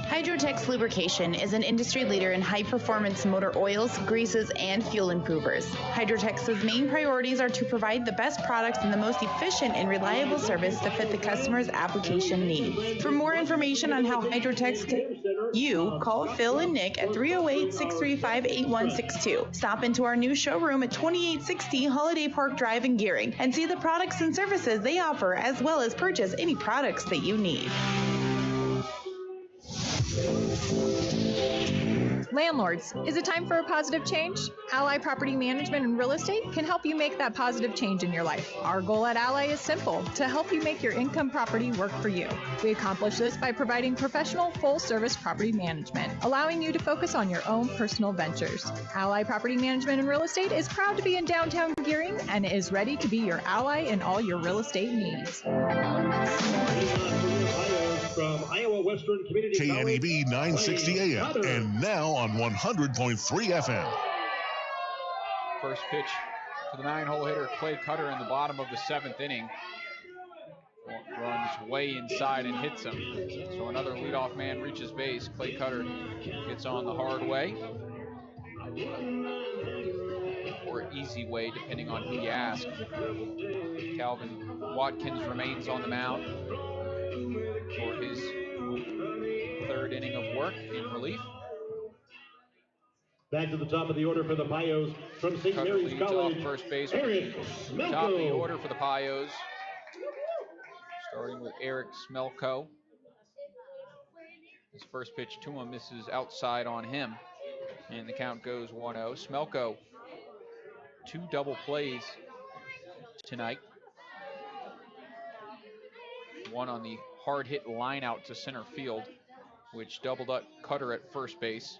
Hydrotex Lubrication is an industry leader in high-performance motor oils, greases, and fuel improvers. Hydrotex's main priorities are to provide the best products and the most efficient and reliable service to fit the customer's application needs. For more information on how Hydrotex can call Phil and Nick at 308-635-8162. Stop into our new showroom at 2860 Holiday Park Drive in Gearing and see the products and services they offer, as well as purchase any products that you need. Landlords, is it time for a positive change? Ally Property Management and Real Estate can help you make that positive change in your life. Our goal at Ally is simple, to help you make your income property work for you. We accomplish this by providing professional, full-service property management, allowing you to focus on your own personal ventures. Ally Property Management and Real Estate is proud to be in downtown Gearing and is ready to be your ally in all your real estate needs. From Iowa Western Community KNEB 960 AM and now on 100.3 FM. First pitch to the 9-hole hitter Clay Cutter in the bottom of the 7th inning. Runs way inside and hits him. So another leadoff man reaches base. Clay Cutter gets on the hard way. Or easy way, depending on who you ask. Calvin Watkins remains on the mound for his 3rd inning of work in relief. Back to the top of the order for the Pios from St. Mary's College. Off first base. Top of the order for the Pios. Starting with Eric Smelko. His first pitch to him misses outside on him. And the count goes 1-0. Smelko, 2 double plays tonight. One on the hard hit line out to center field, which doubled up Cutter at first base.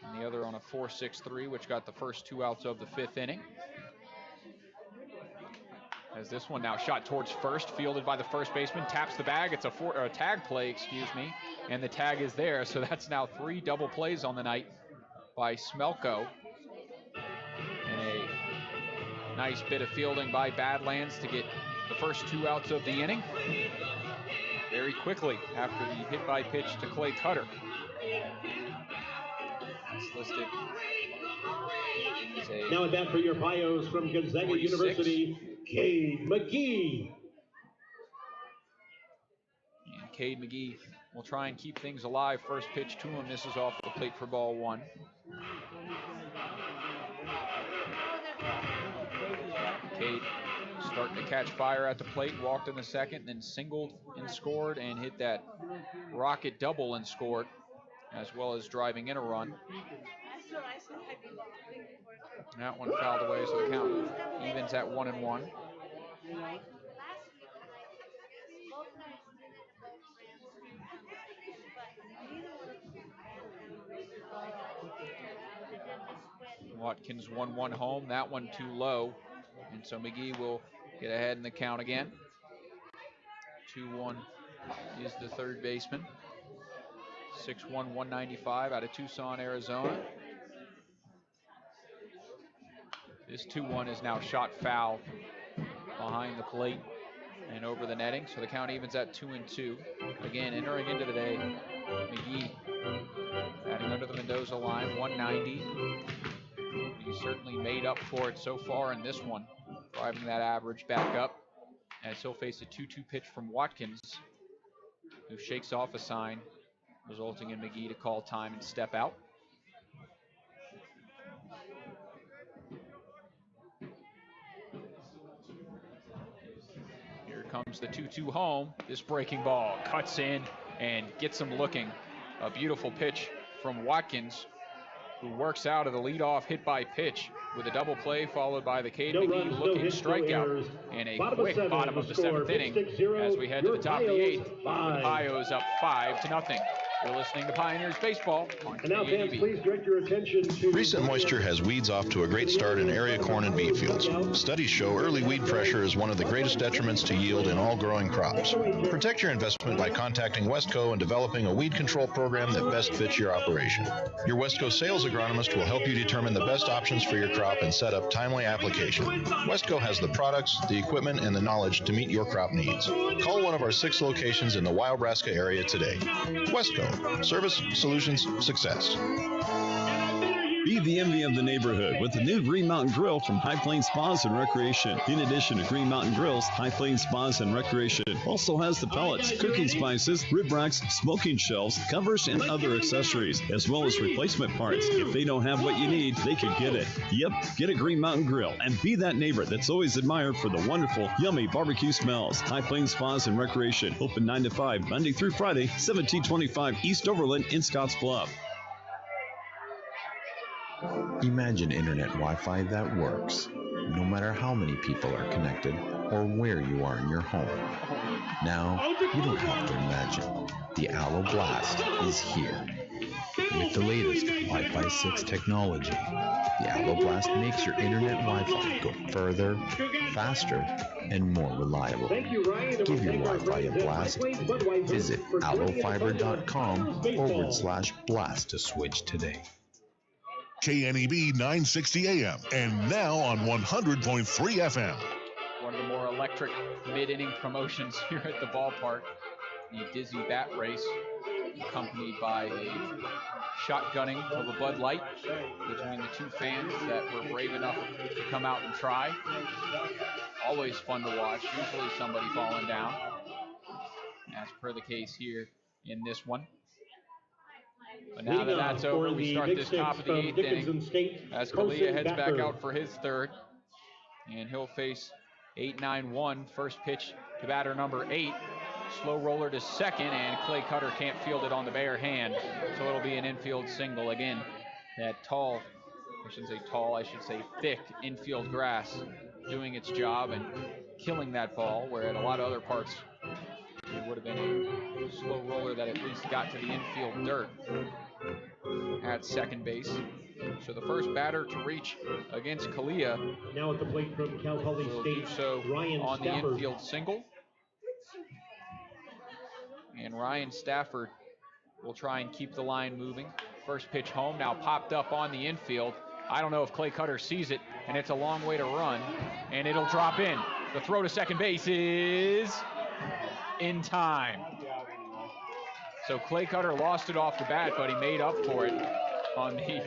And the other on a 4-6-3, which got the first 2 outs of the 5th inning. As this one now shot towards first, fielded by the first baseman, taps the bag. It's a tag play, and the tag is there. So that's now 3 double plays on the night by Smelko. And a nice bit of fielding by Badlands to get the first 2 outs of the inning very quickly after the hit by pitch to Clay Cutter. It's listed. Now at bat for your Pios from Gonzaga 46. University, Cade McGee. And Cade McGee will try and keep things alive. First pitch to him misses off the plate for ball 1. Cade starting to catch fire at the plate, walked in the 2nd, then singled and scored, and hit that rocket double and scored, as well as driving in a run. That one fouled away, so the count evens at 1-1. Watkins 1-1 home, that one too low, and so McGee will get ahead in the count again. 2-1 is the 3rd baseman. 6'1", 195 out of Tucson, Arizona. This 2-1 is now shot foul behind the plate and over the netting, so the count evens at 2-2. Again, entering into the day, McGee batting under the Mendoza line, 190. He certainly made up for it so far in this one, driving that average back up, as he'll face a 2-2 pitch from Watkins, who shakes off a sign, resulting in McGee to call time and step out. Here comes the 2-2 home. This breaking ball cuts in and gets him looking. A beautiful pitch from Watkins, who works out of the leadoff hit by pitch with a double play followed by the Cade McGee looking strikeout and a quick bottom of the 7th inning as we head to the top of the 8th with the Pios up 5-0. You're listening to Pioneers Baseball on And now, fans, please direct your attention to... Recent moisture has weeds off to a great start in area corn and beet fields. Studies show early weed pressure is one of the greatest detriments to yield in all growing crops. Protect your investment by contacting Westco and developing a weed control program that best fits your operation. Your Westco sales agronomist will help you determine the best options for your crop and set up timely application. Westco has the products, the equipment, and the knowledge to meet your crop needs. Call one of our 6 locations in the Wyobraska area today. Westco. Service, solutions, success. Be the envy of the neighborhood with the new Green Mountain Grill from High Plains Spas and Recreation. In addition to Green Mountain Grills, High Plains Spas and Recreation also has the pellets, cooking spices, rib racks, smoking shelves, covers, and other accessories, as well as replacement parts. If they don't have what you need, they can get it. Yep, get a Green Mountain Grill and be that neighbor that's always admired for the wonderful, yummy barbecue smells. High Plains Spas and Recreation, open 9 to 5, Monday through Friday, 1725 East Overland in Scotts Bluff. Imagine internet Wi-Fi that works, no matter how many people are connected or where you are in your home. Now, you don't have to imagine. The Allo Blast is here. With the latest Wi-Fi 6 technology, the Allo Blast makes your internet Wi-Fi go further, faster, and more reliable. Give your Wi-Fi a blast. Visit allofiber.com/blast to switch today. KNEB 960 AM and now on 100.3 FM. One of the more electric mid-inning promotions here at the ballpark. The Dizzy Bat Race, accompanied by a shotgunning of a Bud Light between the two fans that were brave enough to come out and try. Always fun to watch, usually somebody falling down, as per the case here in this one. But now that that's over, we start this top of the 8th inning as Kalia heads back out for his third. And he'll face 8-9-1, first pitch to batter number 8. Slow roller to second, and Clay Cutter can't field it on the bare hand, so it'll be an infield single again. That tall, I shouldn't say tall, I should say thick infield grass doing its job and killing that ball, where at a lot of other parts it would have been a slow roller that at least got to the infield dirt at second base. So the first batter to reach against Kalia now at the plate from Cal Poly State, so Ryan on Stafford. The infield single. And Ryan Stafford will try and keep the line moving. First pitch home, now popped up on the infield. I don't know if Clay Cutter sees it, and it's a long way to run, and it'll drop in. The throw to second base is in time. So Clay Cutter lost it off the bat, but he made up for it on the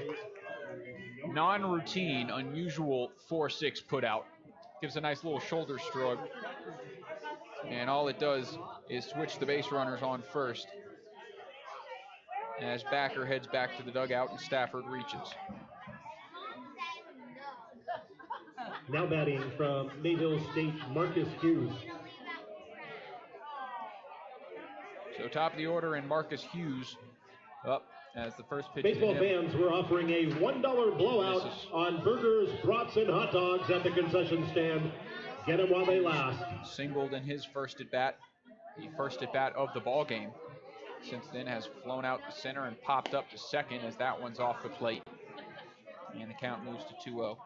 non-routine, unusual 4-6 putout. Gives a nice little shoulder shrug. And all it does is switch the base runners on first as Backer heads back to the dugout and Stafford reaches. Now batting from Mayville State, Marcus Hughes. So top of the order, and Marcus Hughes up as the first pitch. Baseball fans, we're offering a $1 blowout on burgers, brats, and hot dogs at the concession stand. Get them while they last. Singled in his first at bat, the first at bat of the ball game. Since then has flown out to center and popped up to second as that one's off the plate. And the count moves to 2-0.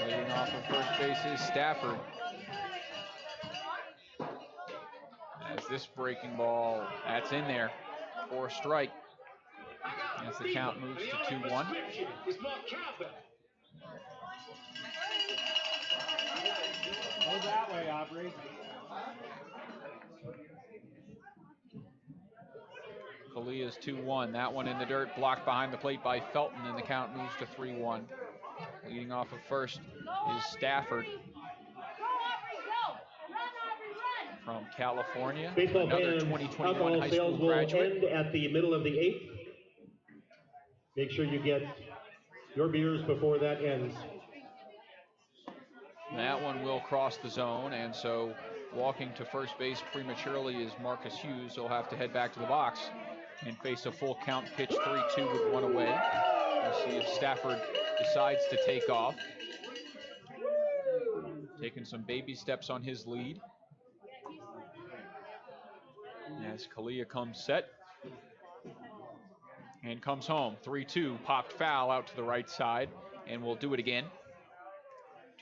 Leading off of first base is Stafford. As this breaking ball, that's in there for a strike. As the count moves to 2-1. Go that way, Aubrey. Kalia's 2-1. That one in the dirt, blocked behind the plate by Felton, and the count moves to 3-1. Leading off of first is Stafford from California. Baseball another fans, 2021 alcohol high sales school will graduate. end at the middle of the 8th. Make sure you get your beers before that ends. That one will cross the zone, and so walking to first base prematurely is Marcus Hughes. He'll have to head back to the box and face a full count pitch, 3-2 with one away. We'll see if Stafford decides to take off. Taking some baby steps on his lead. As Kalia comes set and comes home. 3-2, popped foul out to the right side, and we'll do it again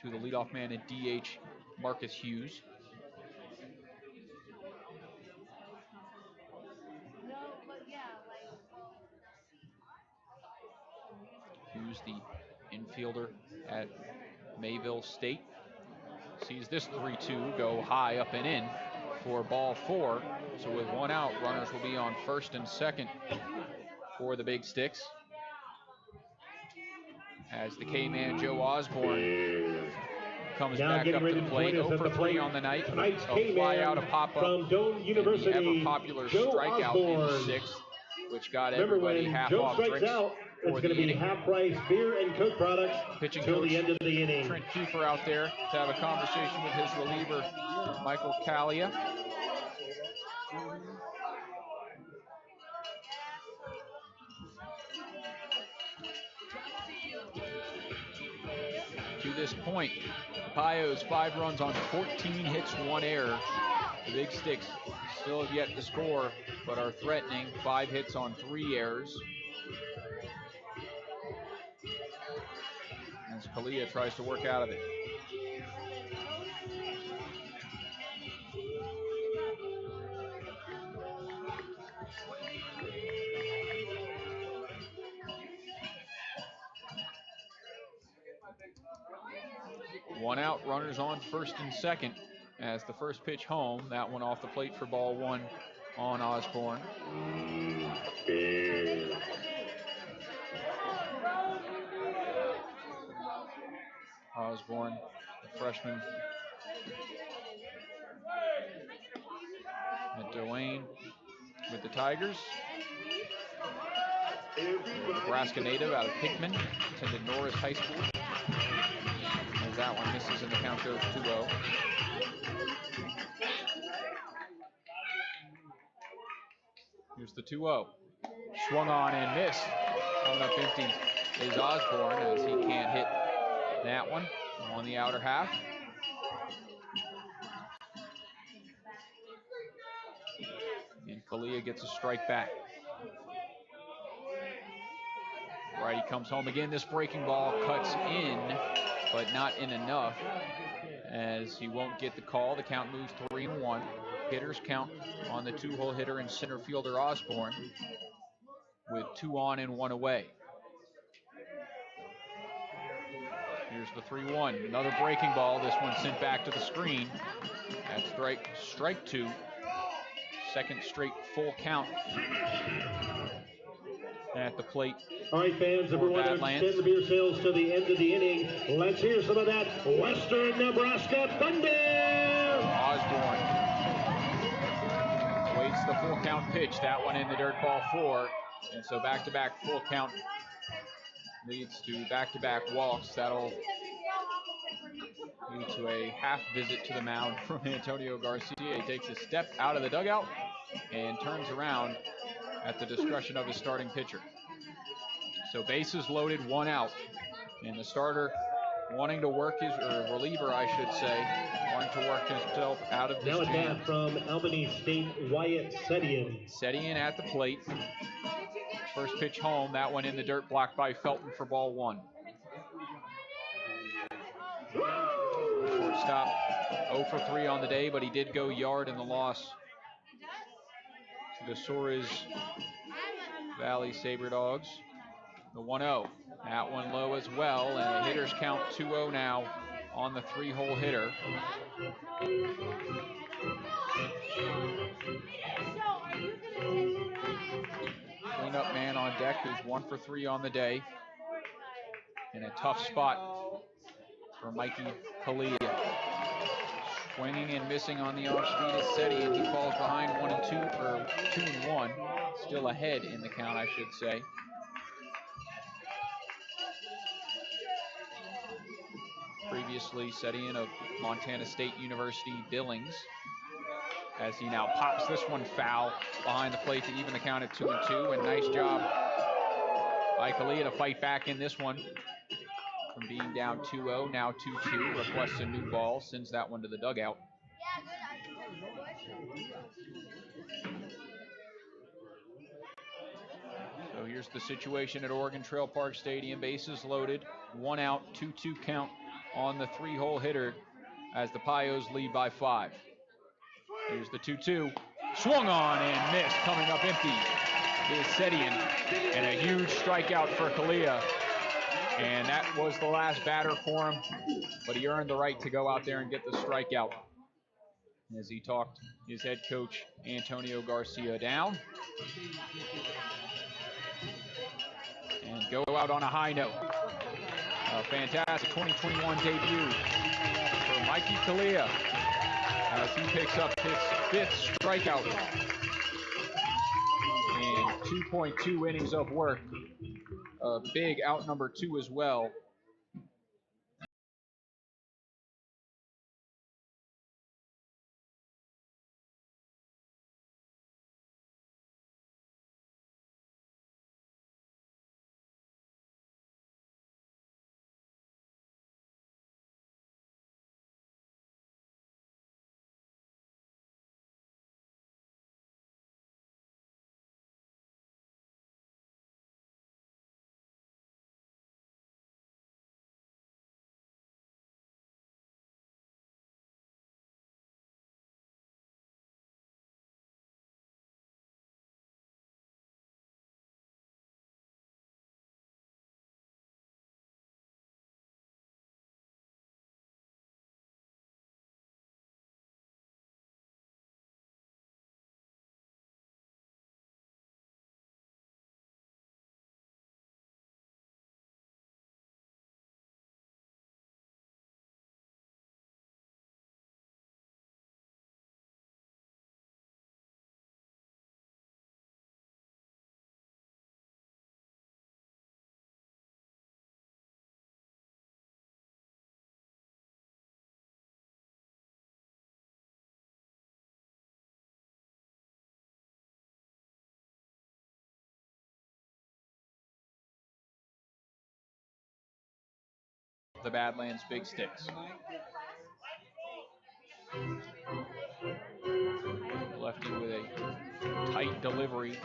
to the leadoff man at DH, Marcus Hughes. Hughes, the infielder at Mayville State, sees this 3-2 go high up and in for ball 4. So with one out, runners will be on first and second for the Big Sticks. As the K-man Joe Osborne comes now back up to the plate, 0 for 3 on the night. A fly out, a pop-up, and the ever-popular strikeout in the 6th, which got everybody half off drinks. It's going to be half-price beer and Coke products Pitching till coach the end of the inning. Trent Kiefer out there to have a conversation with his reliever, Michael Kalia. this point. Pios 5 runs on 14 hits, 1 error. The Big Sticks still have yet to score, but are threatening. 5 hits on 3 errors. As Kalia tries to work out of it. One out, runners on first and second as the first pitch home. That one off the plate for ball 1 on Osborne. Osborne, the freshman. And Dwayne with the Tigers. Nebraska native out of Hickman, attended Norris High School. As that one misses and the count goes 2-0. Here's the 2-0. Swung on and missed. Coming up empty is Osborne as he can't hit that one on the outer half. And Kalia gets a strike back. Righty comes home again. This breaking ball cuts in, but not in enough as he won't get the call. The count moves 3-1. Hitters count on the 2-hole hitter and center fielder Osborne with 2 on and 1 away. Here's the 3-1. Another breaking ball. This one sent back to the screen. That's strike 2. Second straight full count at the plate. All right, fans, everyone, extend the beer sales to the end of the inning. Let's hear some of that Western Nebraska thunder. Osborne waits the full count pitch. That one in the dirt, ball 4. And so back-to-back full count leads to back-to-back walks. That'll lead to a half visit to the mound from Antonio Garcia. He takes a step out of the dugout and turns around at the discretion of his starting pitcher. So bases loaded, 1 out. And the starter wanting to work his, or reliever I should say, wanting to work himself out of this jam. Now jam. at bat from Albany State, Wyatt Setian. Setian at the plate. First pitch home, that one in the dirt, blocked by Felton for ball 1. Shortstop 0 for 3 on the day, but he did go yard in the loss to the Suarez Valley Sabre Dogs. The 1-0. That one low as well, and the hitters count 2-0 now on the 3-hole hitter. Cleanup man on deck who's 1 for 3 on the day. In a tough spot for Mikey Kalia. Swinging and missing on the off-speed is Seti, and he falls behind 1-2, or 2-1. Still ahead in the count, I should say. Previously, Setian of Montana State University Billings, as he now pops this one foul behind the plate to even the count at 2-2. And nice job by Kalia to fight back in this one from being down 2-0, now 2-2. Requests a new ball, sends that one to the dugout. So here's the situation at Oregon Trail Park Stadium. Bases loaded, 1 out, 2-2 count on the 3-hole hitter as the Pios lead by 5. Here's the 2-2. Swung on and missed. Coming up empty is Setian. And a huge strikeout for Kalia. And that was the last batter for him. But he earned the right to go out there and get the strikeout, as he talked his head coach, Antonio Garcia, down. And go out on a high note. A fantastic 2021 debut for Mikey Kalia as he picks up his 5th strikeout in 2.2 innings of work. A big out number 2 as well. the Badlands Big Sticks. Lefty with a tight delivery.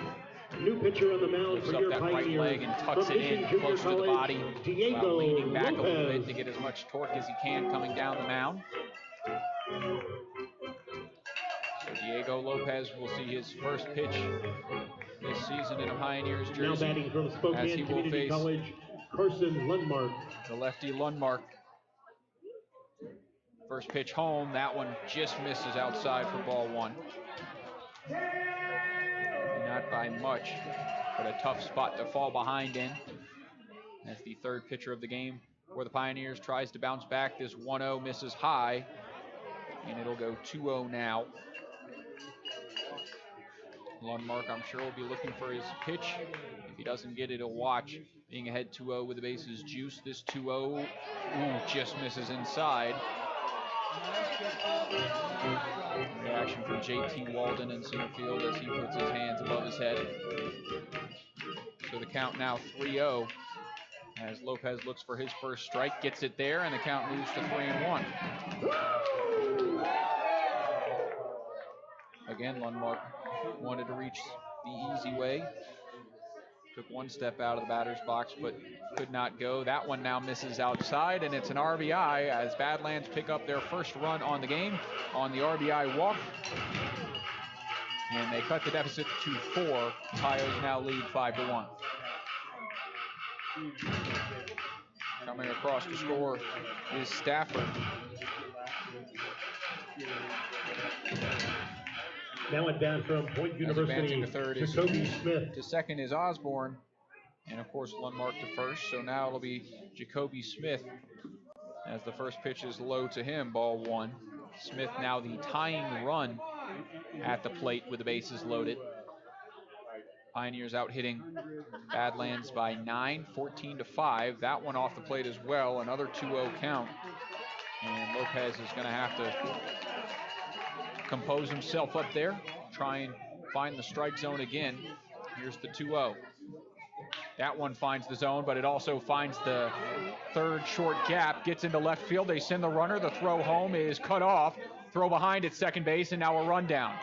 New pitcher on the mound lifts for up your that right leg and tucks it in close to the body while leaning back a little bit to get as much torque as he can coming down the mound. So Diego Lopez will see his first pitch this season in a Pioneers jersey. Now batting from Spokane as he will Community face College, Carson Lundmark. the lefty Lundmark. First pitch home, that one just misses outside for ball one. Not by much, but a tough spot to fall behind in. As the third pitcher of the game for the Pioneers tries to bounce back. This 1-0 misses high, and it'll go 2-0 now. Lundmark, I'm sure, will be looking for his pitch. If he doesn't get it, he'll watch. Being ahead 2-0 with the bases juice. This 2-0, just misses inside. Reaction from JT Walden in center field as he puts his hands above his head. So the count now 3-0 as Lopez looks for his first strike, gets it there, and the count moves to 3-1. Again, Lundmark wanted to reach the easy way. Took one step out of the batter's box, but could not go. That one now misses outside, and it's an RBI as Badlands pick up their first run on the game on the RBI walk. And they cut the deficit to 4. Pios now lead 5-1. Coming across to score is Stafford. Now at bat from Point University, to third is Jacoby Smith. To second is Osborne, and of course Lundmark to first. So now it'll be Jacoby Smith as the first pitch is low to him, ball one. Smith now the tying run at the plate with the bases loaded. Pioneers out hitting Badlands by 9, 14-5. That one off the plate as well, another 2-0 count. And Lopez is going to have to compose himself up there, try and find the strike zone again. Here's the 2-0. That one finds the zone, but it also finds the third short gap, gets into left field. They send the runner. The throw home is cut off. Throw behind at second base, and now a run down.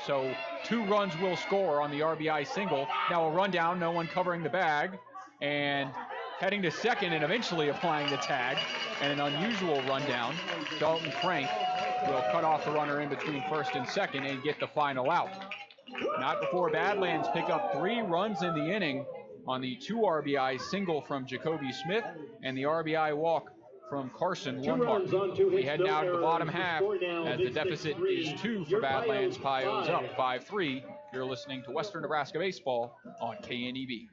So 2 runs will score on the RBI single. Now a run down, no one covering the bag, and heading to second and eventually applying the tag, and an unusual rundown. Dalton Frank will cut off the runner in between first and second and get the final out. Not before Badlands pick up 3 runs in the inning on the 2 RBI single from Jacoby Smith and the RBI walk from Carson Lundmark. We head now to the bottom half as the deficit is 2 for Badlands. Pios up 5-3. You're listening to Western Nebraska Baseball on KNEB.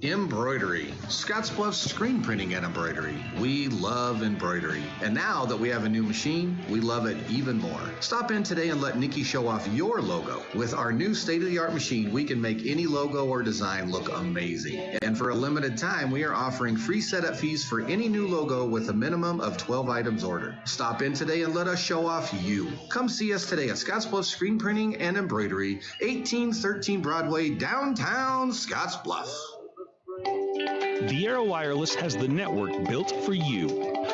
Embroidery. Scottsbluff's screen printing and embroidery. We love embroidery. And now that we have a new machine, we love it even more. Stop in today and let Nikki show off your logo. With our new state-of-the-art machine, we can make any logo or design look amazing. And for a limited time, we are offering free setup fees for any new logo with a minimum of 12 items ordered. Stop in today and let us show off you. Come see us today at Scottsbluff Screen Printing and Embroidery, 1813 Broadway, downtown Scottsbluff. Viera Wireless has the network built for you,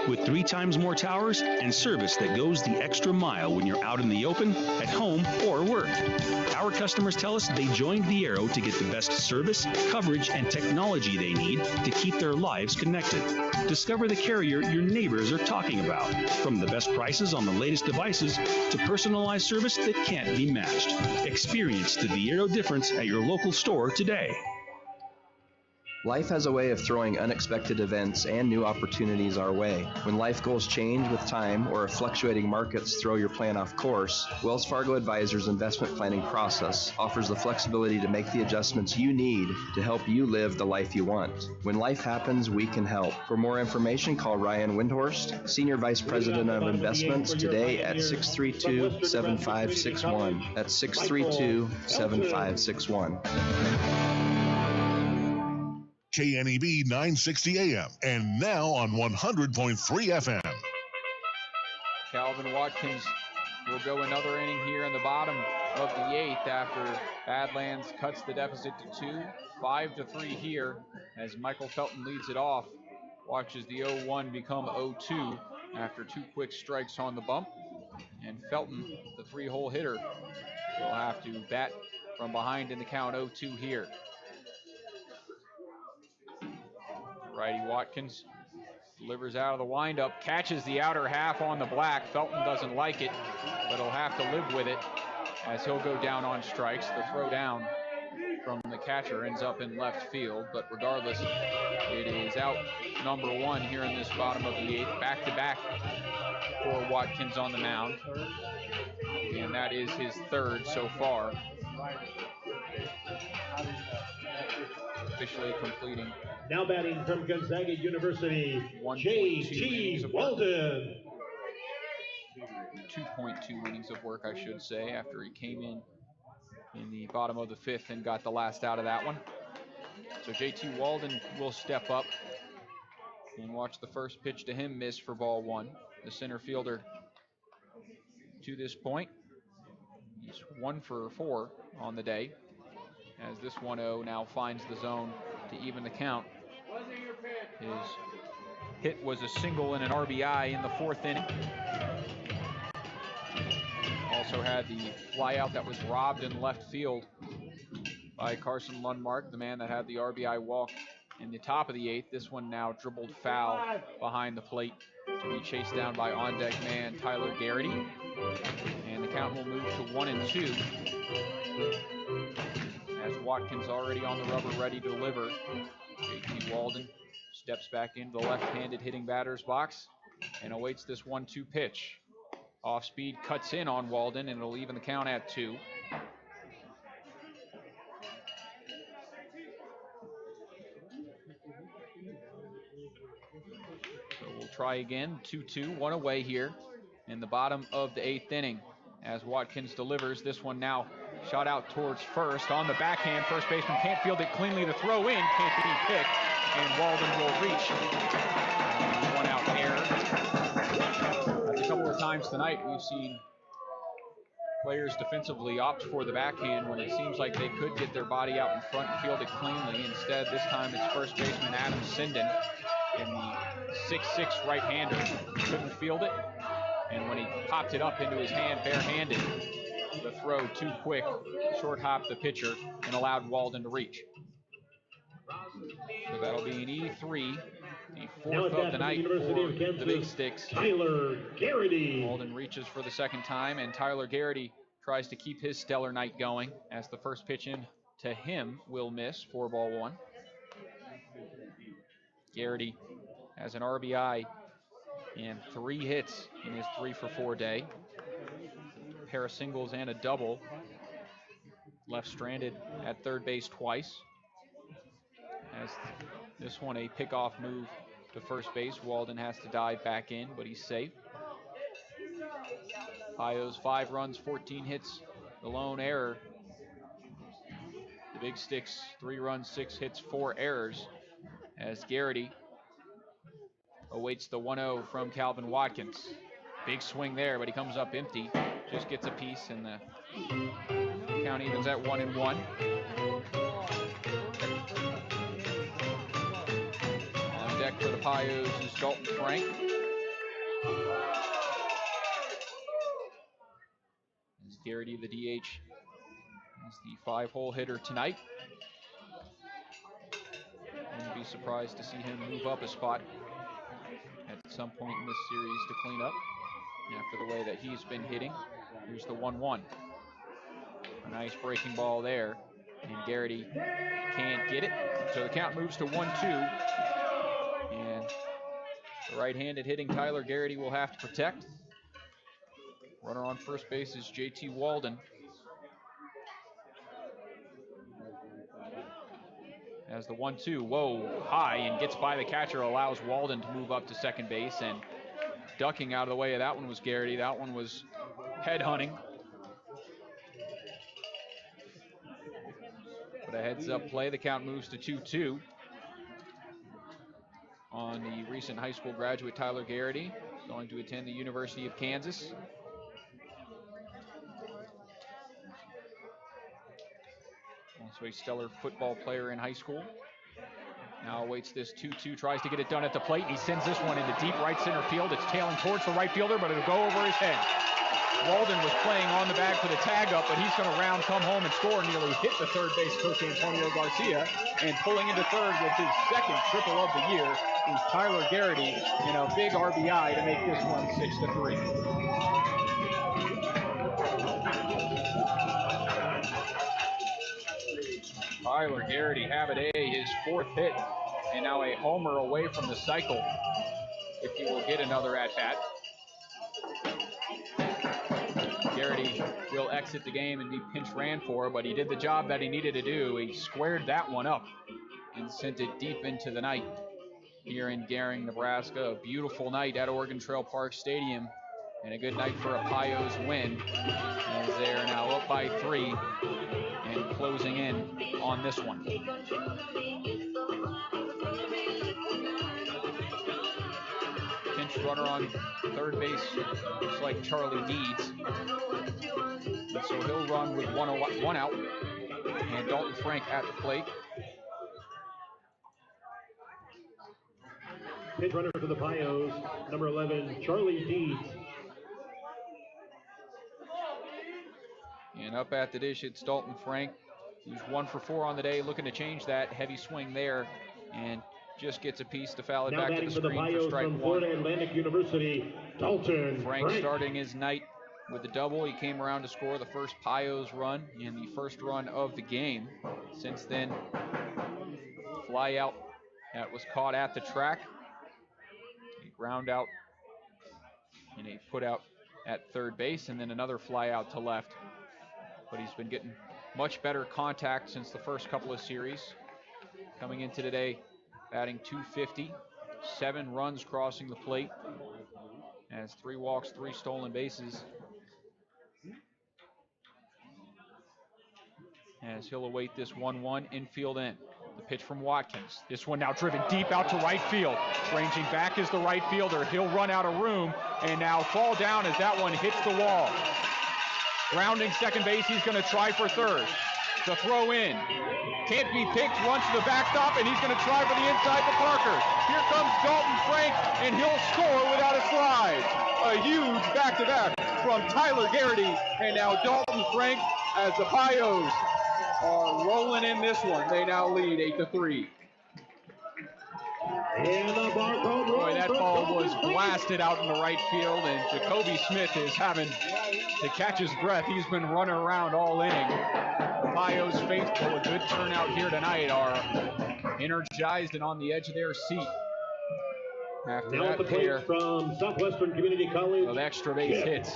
with 3 times more towers and service that goes the extra mile when you're out in the open, at home, or work. Our customers tell us they joined Viera to get the best service, coverage, and technology they need to keep their lives connected. Discover the carrier your neighbors are talking about, from the best prices on the latest devices to personalized service that can't be matched. Experience the Viera difference at your local store today. Life has a way of throwing unexpected events and new opportunities our way. When life goals change with time or if fluctuating markets throw your plan off course, Wells Fargo Advisors' investment planning process offers the flexibility to make the adjustments you need to help you live the life you want. When life happens, we can help. For more information, call Ryan Windhorst, Senior Vice President of Investments, today at 632-7561. That's 632-7561. KNEB 960 AM and now on 100.3 FM. Calvin Watkins will go another inning here in the bottom of the 8th after Badlands cuts the deficit to 2. 5-3 here as Michael Felton leads it off. watches the 0-1 become 0-2 after 2 quick strikes on the bump. And Felton, the 3-hole hitter, will have to bat from behind in the count 0-2 here. Righty Watkins delivers out of the windup, catches the outer half on the black. Felton doesn't like it, but he'll have to live with it as he'll go down on strikes. The throw down from the catcher ends up in left field, but regardless, it is out number 1 here in this bottom of the 8th. Back-to-back for Watkins on the mound, and that is his 3rd so far. Officially completing. Now batting from Gonzaga University, J.T. Walden. 2.2 innings of work, I should say, after he came in the bottom of the 5th and got the last out of that one. So J.T. Walden will step up and watch the first pitch to him miss for ball 1. The center fielder to this point, he's 1 for 4 on the day, as this 1-0 now finds the zone to even the count. His hit was a single and an RBI in the 4th inning. Also had the flyout that was robbed in left field by Carson Lundmark, the man that had the RBI walk in the top of the 8th. This one now dribbled foul behind the plate to be chased down by on-deck man Tyler Garrity. And the count will move to 1-2. As Watkins already on the rubber, ready to deliver. J.T. Walden steps back into the left-handed hitting batter's box and awaits this 1-2 pitch. Off speed, cuts in on Walden, and it'll even the count at 2. So we'll try again, 2-2, 1 away here in the bottom of the 8th inning. As Watkins delivers, this one now shot out towards first. On the backhand, first baseman can't field it cleanly. The throw in can't be picked, and Walden will reach. 1-out error. That's a couple of times tonight we've seen players defensively opt for the backhand when it seems like they could get their body out in front and field it cleanly. Instead, this time it's first baseman Adam Sinden, and the 6'6" right-hander couldn't field it. And when he popped it up into his hand barehanded, the throw too quick, short hopped the pitcher and allowed Walden to reach. So that'll be an E3, the 4th of the night for the Big Sticks. Tyler Garrity. Walden reaches for the 2nd time, and Tyler Garrity tries to keep his stellar night going as the first pitch in to him will miss for ball 1. Garrity has an RBI and 3 hits in his 3-for-4 day. A pair of singles and a double. Left stranded at third base twice. As this one a pickoff move to first base. Walden has to dive back in, but he's safe. Pios 5 runs, 14 hits, the lone error. The Big Sticks 3 runs, 6 hits, 4 errors. As Garrity awaits the 1-0 from Calvin Watkins. Big swing there, but he comes up empty. Just gets a piece, and the count evens at 1-1. On deck for the Pios is Dalton Frank. As Garrity, the DH, is the 5-hole hitter tonight. Wouldn't be surprised to see him move up a spot at some point in this series to clean up after the way that he's been hitting. Here's the 1-1. A nice breaking ball there, and Garrity can't get it. So the count moves to 1-2, and the right-handed hitting Tyler Garrity will have to protect. Runner on first base is J.T. Walden. As the 1-2, whoa, high, and gets by the catcher, allows Walden to move up to second base, and ducking out of the way of that one was Garrity. That one was head-hunting. But a heads-up play, the count moves to 2-2 on the recent high school graduate Tyler Garrity, going to attend the University of Kansas. Also a stellar football player in high school. Now awaits this 2-2, tries to get it done at the plate, and he sends this one into deep right center field. It's tailing towards the right fielder, but it'll go over his head. Walden was playing on the bag for the tag up, but he's going to round, come home, and score. Nearly hit the third base coach Antonio Garcia, and pulling into third with his second triple of the year is Tyler Garrity in a big RBI to make this one 6-3. Tyler Garrity having his fourth hit, and now a homer away from the cycle if he will get another at-bat. Garrity will exit the game and be pinch ran for, but he did the job that he needed to do. He squared that one up and sent it deep into the night here in Gering, Nebraska. A beautiful night at Oregon Trail Park Stadium, and a good night for a Pios win, as they are now up by 3 and closing in on this one. Pinch runner on third base looks like Charlie Deeds. And so he'll run with one out, and Dalton Frank at the plate. Pinch runner for the Pios, number 11, Charlie Deeds. And up at the dish, it's Dalton Frank, who's 1 for 4 on the day, looking to change that. Heavy swing there, and just gets a piece to foul it Now back to the screen for strike from 1. Florida Atlantic University, Dalton Frank starting his night with a double. He came around to score the first Pios run and the first run of the game. Since then, fly out that was caught at the track. A ground out and a put out at third base, and then another fly out to left. But he's been getting much better contact since the first couple of series. Coming into today, batting .250, 7 runs crossing the plate, has 3 walks, 3 stolen bases. As he'll await this 1-1 infield in. The pitch from Watkins. This one now driven deep out to right field. Ranging back is the right fielder. He'll run out of room and now fall down as that one hits the wall. Rounding second base, he's going to try for third. The throw in. Can't be picked, runs to the backstop, and he's going to try for the inside to Parker. Here comes Dalton Frank, and he'll score without a slide. A huge back-to-back from Tyler Garrity, and now Dalton Frank as the Pios are rolling in this one. They now lead 8-3. Boy, that ball was blasted out in the right field, and Jacoby Smith is having to catch his breath. He's been running around all inning. The Pios faithful, a good turnout here tonight, are energized and on the edge of their seat. After now that pair from Southwestern Community College of extra base hits.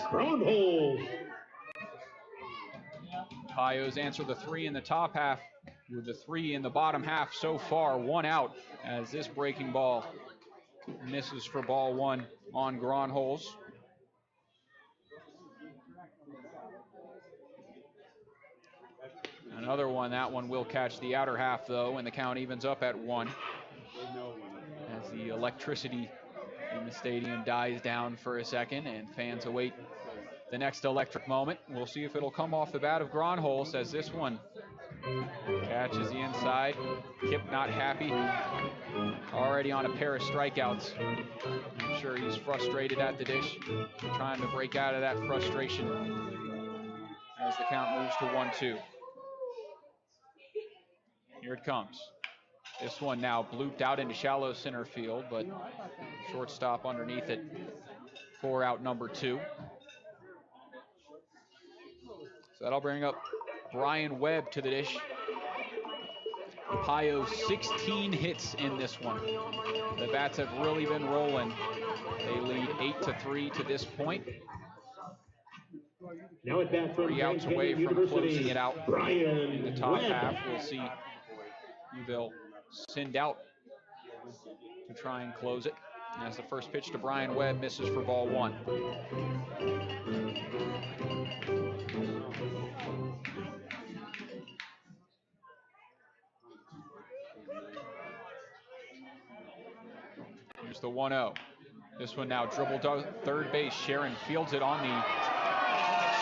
Pios answer the 3 in the top half with the 3 in the bottom half so far. 1 out as this breaking ball misses for ball 1 on Gronholz. Another one, that one will catch the outer half though, and the count evens up at 1. As the electricity in the stadium dies down for a second and fans await the next electric moment. We'll see if it'll come off the bat of Gronholz as this one catches the inside. Kip not happy. Already on a pair of strikeouts. I'm sure he's frustrated at the dish. Trying to break out of that frustration as the count moves to 1-2. Here it comes. This one now blooped out into shallow center field, but shortstop underneath it for out number 2. So that'll bring up Brian Webb to the dish. Pios 16 hits in this one. The bats have really been rolling. They lead 8-3 to this point. Now at bat from 3 outs away from closing it out in the top half. We'll see who they'll send out to try and close it. As the first pitch to Brian Webb misses for ball 1. Here's the 1-0. This one now dribbled to third base. Sharon fields it on the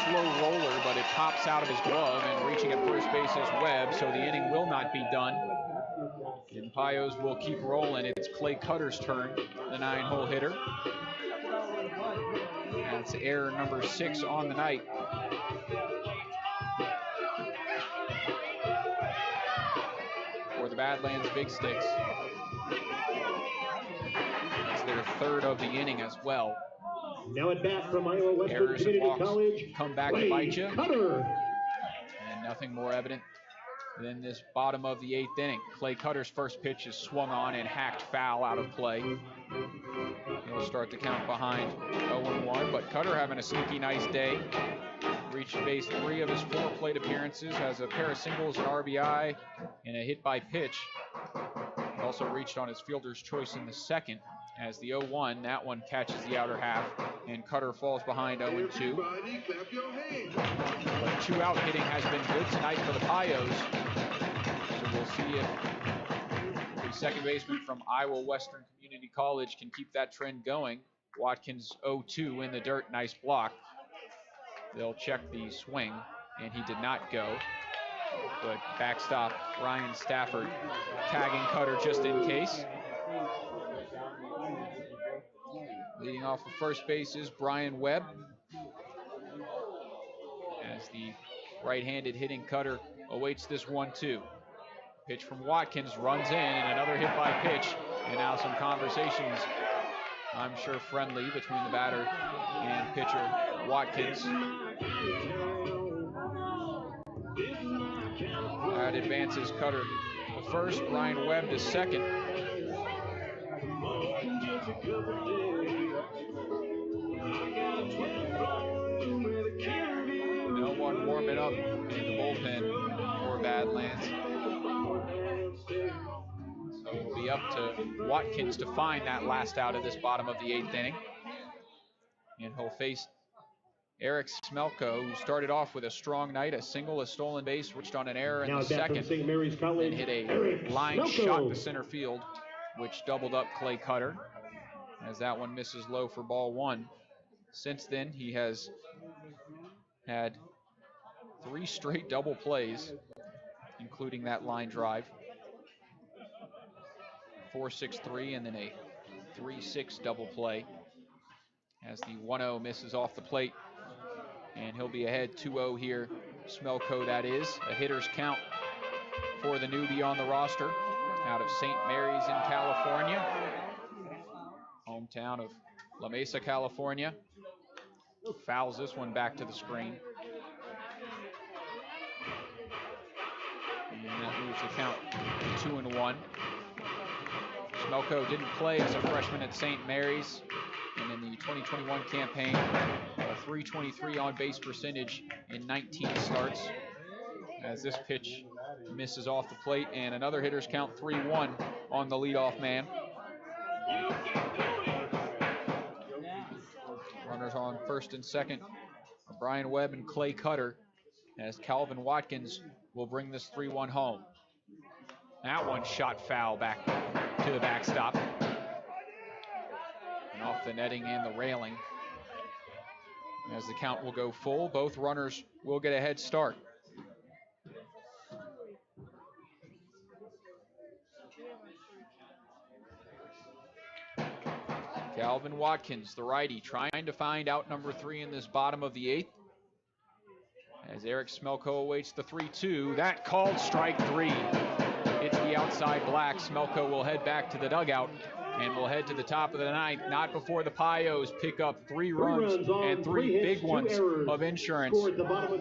slow roller, but it pops out of his glove, and reaching at first base is Webb, so the inning will not be done. And Pios will keep rolling. It's Clay Cutter's turn, the 9-hole hitter. That's error number 6 on the night. For the Badlands Big Sticks. That's their 3rd of the inning as well. Now at bat from Iowa Western Errors and Community walks College, come back to bite you. Cutter. And nothing more evident than this bottom of the 8th inning. Clay Cutter's first pitch is swung on and hacked foul out of play. He'll start the count behind 0-1, but Cutter having a sneaky nice day. Reached base 3 of his 4 plate appearances, has a pair of singles, an RBI, and a hit by pitch. Also reached on his fielder's choice in the 2nd as the 0-1, that one catches the outer half, and Cutter falls behind 0-2. But 2-out hitting has been good tonight for the Pios. So we'll see if the second baseman from Iowa Western Community College can keep that trend going. Watkins 0-2 in the dirt, nice block. They'll check the swing, and he did not go. But backstop Ryan Stafford tagging Cutter just in case. Leading off of first base is Brian Webb. As the right-handed hitting Cutter awaits this 1-2. Pitch from Watkins, runs in, and another hit by pitch. And now some conversations, I'm sure friendly, between the batter and pitcher Watkins. That advances Cutter to first, Brian Webb to second. No one warming up in the bullpen for Badlands. So it'll be up to Watkins to find that last out of this bottom of the 8th inning. And he'll face Eric Smelko, who started off with a strong night, a single, a stolen base, switched on an error in the 2nd, and hit a line shot to center field, which doubled up Clay Cutter, as that one misses low for ball 1. Since then, he has had 3 straight double plays, including that line drive. 4-6-3 and then a 3-6 double play, as the 1-0 misses off the plate. And he'll be ahead 2-0 here. Smelko, that is. A hitter's count for the newbie on the roster out of St. Mary's in California. Hometown of La Mesa, California. Fouls this one back to the screen. And that moves the count to 2-1. Smelko didn't play as a freshman at St. Mary's. And in the 2021 campaign, a .323 on-base percentage in 19 starts. As this pitch misses off the plate, and another hitter's count 3-1 on the leadoff man. Runners on first and second, Brian Webb and Clay Cutter, as Calvin Watkins will bring this 3-1 home. That one shot foul back to the backstop. And off the netting and the railing. As the count will go full, both runners will get a head start. Calvin Watkins, the righty, trying to find out number 3 in this bottom of the 8th. As Eric Smelko awaits the 3-2, that called strike 3. It's the outside black. Smelko will head back to the dugout and will head to the top of the 9th, not before the Pios pick up 3 runs and 3 big ones of insurance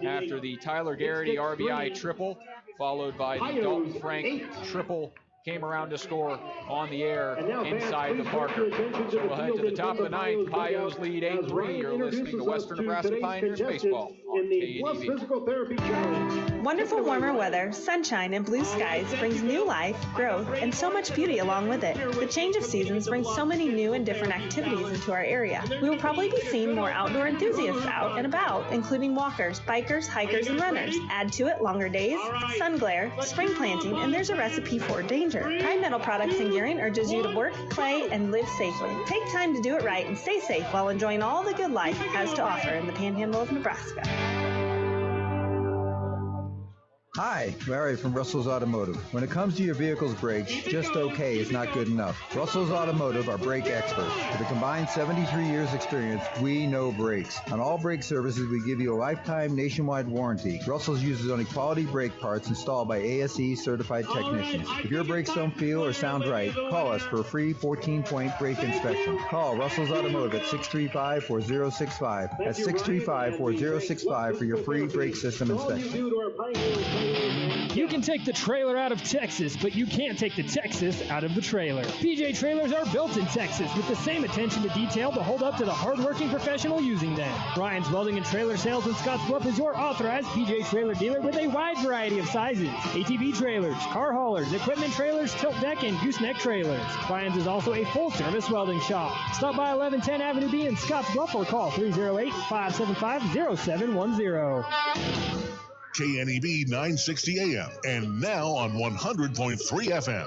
after the Tyler Garrity RBI triple, followed by the Dalton Frank triple, came around to score on the air inside the Parker. So we'll head to the top of the 9th. Pios lead 8-3. You're listening to Western Nebraska Pioneers Baseball on KNEV. Wonderful warmer weather, sunshine, and blue skies brings new life, growth, and so much beauty along with it. The change of seasons brings so many new and different activities into our area. We will probably be seeing more outdoor enthusiasts out and about, including walkers, bikers, hikers, and runners. Add to it longer days, sun glare, spring planting, and there's a recipe for danger. Prime Metal Products and Gearing urges you to work, play, and live safely. Take time to do it right and stay safe while enjoying all the good life has to offer in the Panhandle of Nebraska. Hi, Larry from Russell's Automotive. When it comes to your vehicle's brakes, just okay is not good enough. Russell's Automotive are brake experts. With a combined 73 years experience, we know brakes. On all brake services, we give you a lifetime nationwide warranty. Russell's uses only quality brake parts installed by ASE certified technicians. If your brakes don't feel or sound right, call us for a free 14-point brake inspection. Call Russell's Automotive at 635-4065. That's 635-4065 for your free brake system inspection. You can take the trailer out of Texas, but you can't take the Texas out of the trailer. PJ Trailers are built in Texas with the same attention to detail to hold up to the hard-working professional using them. Ryan's Welding and Trailer Sales in Scottsbluff is your authorized PJ Trailer dealer with a wide variety of sizes. ATV trailers, car haulers, equipment trailers, tilt deck, and gooseneck trailers. Ryan's is also a full-service welding shop. Stop by 1110 Avenue B in Scottsbluff or call 308-575-0710. KNEB 960 AM and now on 100.3 FM.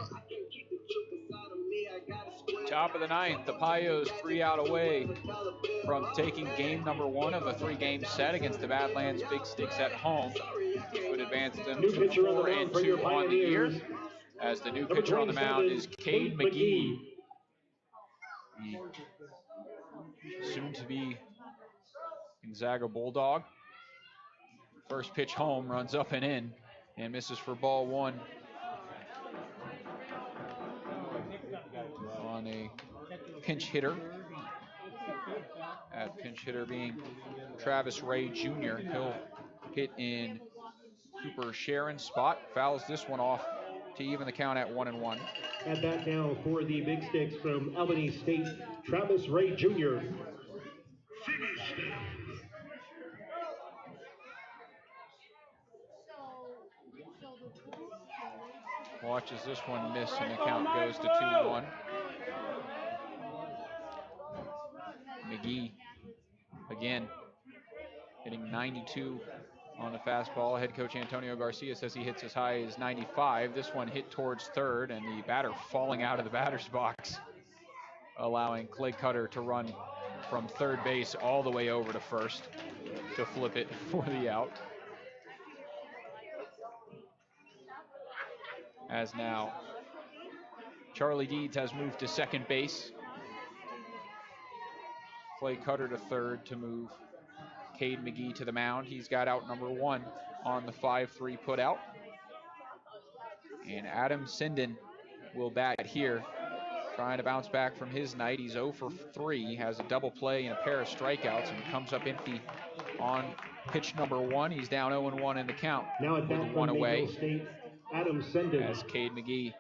Top of the ninth, the Pios 3 out away from taking game number 1 of a 3-game set against the Badlands Big Sticks at home. Would advance them to 4-2 on the year, as the new pitcher on the mound is Cade McGee. Soon to be Gonzaga Bulldog. First pitch home, runs up and in, and misses for ball 1 on a pinch hitter. That pinch hitter being Travis Ray Jr. He'll hit in Cooper Sharon's spot. Fouls this one off to even the count at 1-1. At bat now for the Big Sticks from Albany State, Travis Ray Jr. Watches this one miss, and the count goes to 2-1. McGee, again, hitting 92 on the fastball. Head coach Antonio Garcia says he hits as high as 95. This one hit towards third, and the batter falling out of the batter's box, allowing Clay Cutter to run from third base all the way over to first to flip it for the out. As now Charlie Deeds has moved to second base. Clay Cutter to third to move Cade McGee to the mound. He's got out number 1 on the 5-3 put out. And Adam Sinden will bat here, trying to bounce back from his night. He's 0 for 3, has a double play and a pair of strikeouts, and comes up empty on pitch number 1. He's down 0-1 in the count with 1 away. Adam Sinden. As Cade McGee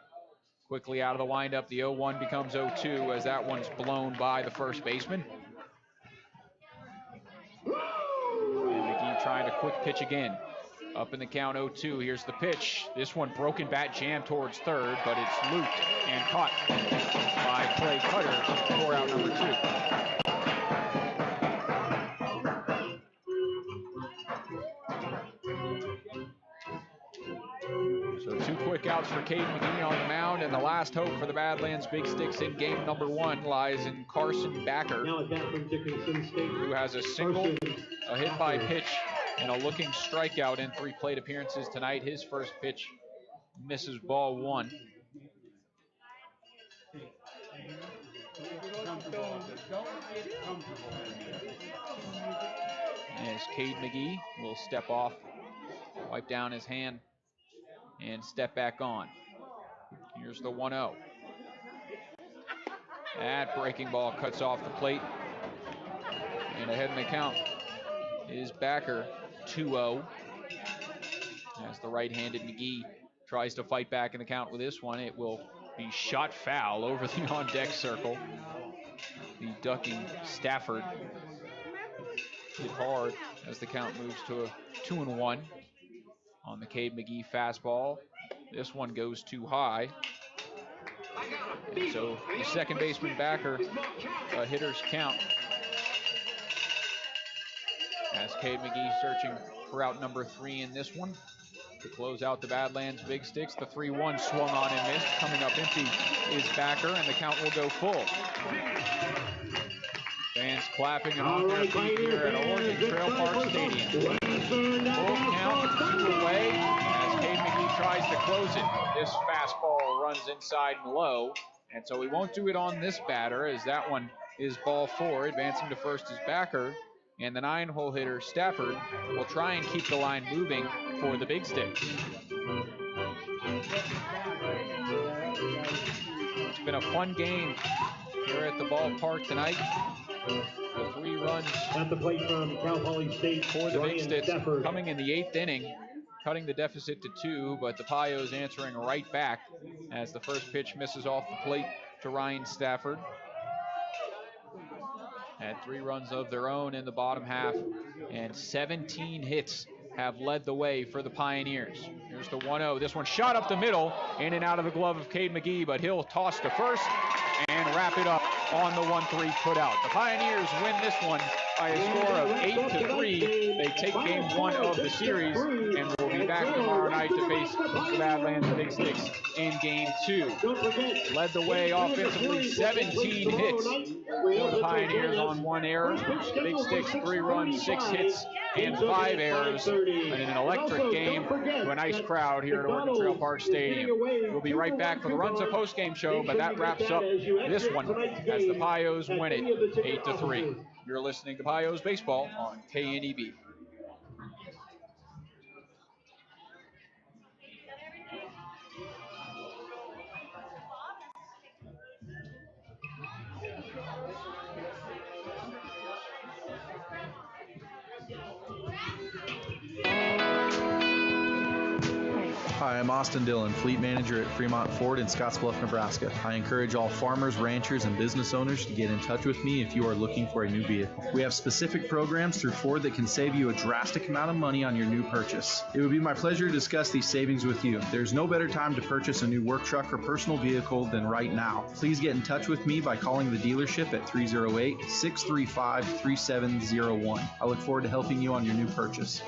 quickly out of the windup, the 0-1 becomes 0-2 as that one's blown by the first baseman. And McGee trying to quick pitch again. Up in the count, 0-2. Here's the pitch. This one broken bat jam towards third, but it's looped and caught by Clay Cutter for out number 2. So 2 quick outs for Cade McGee on the mound, and the last hope for the Badlands Big Sticks in game number 1 lies in Carson Backer, who has a single, a hit by pitch, and a looking strikeout in 3 plate appearances tonight. His first pitch misses ball 1. As Cade McGee will step off, wipe down his hand, and step back on. Here's the 1-0. That breaking ball cuts off the plate. And ahead in the count is Backer, 2-0. As the right-handed McGee tries to fight back in the count with this one, it will be shot foul over the on-deck circle. The ducking Stafford hit hard as the count moves to a 2-1 on the Cade McGee fastball. This one goes too high. And so the second baseman Backer, a hitter's count. As Cade McGee searching for out number 3 in this one to close out the Badlands Big Sticks. The 3-1 swung on and missed. Coming up empty is Backer, and the count will go full. Fans clapping and on their feet here at Oregon Trail Park Stadium. Full count, 2 away, as tries to close it. This fastball runs inside and low, and so he won't do it on this batter, as that one is ball 4. Advancing to first is Backer, and the 9-hole hitter Stafford will try and keep the line moving for the Big Sticks. It's been a fun game here at the ballpark tonight. The 3 runs at the plate from Cal Poly State for the Big Sticks coming in the 8th inning, cutting the deficit to 2, but the Pios answering right back as the first pitch misses off the plate to Ryan Stafford. Had 3 runs of their own in the bottom half, and 17 hits have led the way for the Pioneers. Here's the 1-0. This one shot up the middle, in and out of the glove of Cade McGee, but he'll toss to first and wrap it up on the 1-3 put out. The Pioneers win this one by a score of 8-3. They take game 1 of the series, and will be back tomorrow night to face the Badlands Big Sticks in game 2. Led the way offensively, 17 hits for the Pioneers on 1 error. Big Sticks 3 runs, 6 hits, and 5 errors, and in an electric game to a nice crowd here at Oregon Trail Park Stadium. We'll be right back for the Runs of Postgame show, but that wraps up this one as the Pios win it 8-3. You're listening to Pios Baseball on KNEB. Hi, I'm Austin Dillon, Fleet Manager at Fremont Ford in Scottsbluff, Nebraska. I encourage all farmers, ranchers, and business owners to get in touch with me if you are looking for a new vehicle. We have specific programs through Ford that can save you a drastic amount of money on your new purchase. It would be my pleasure to discuss these savings with you. There's no better time to purchase a new work truck or personal vehicle than right now. Please get in touch with me by calling the dealership at 308-635-3701. I look forward to helping you on your new purchase.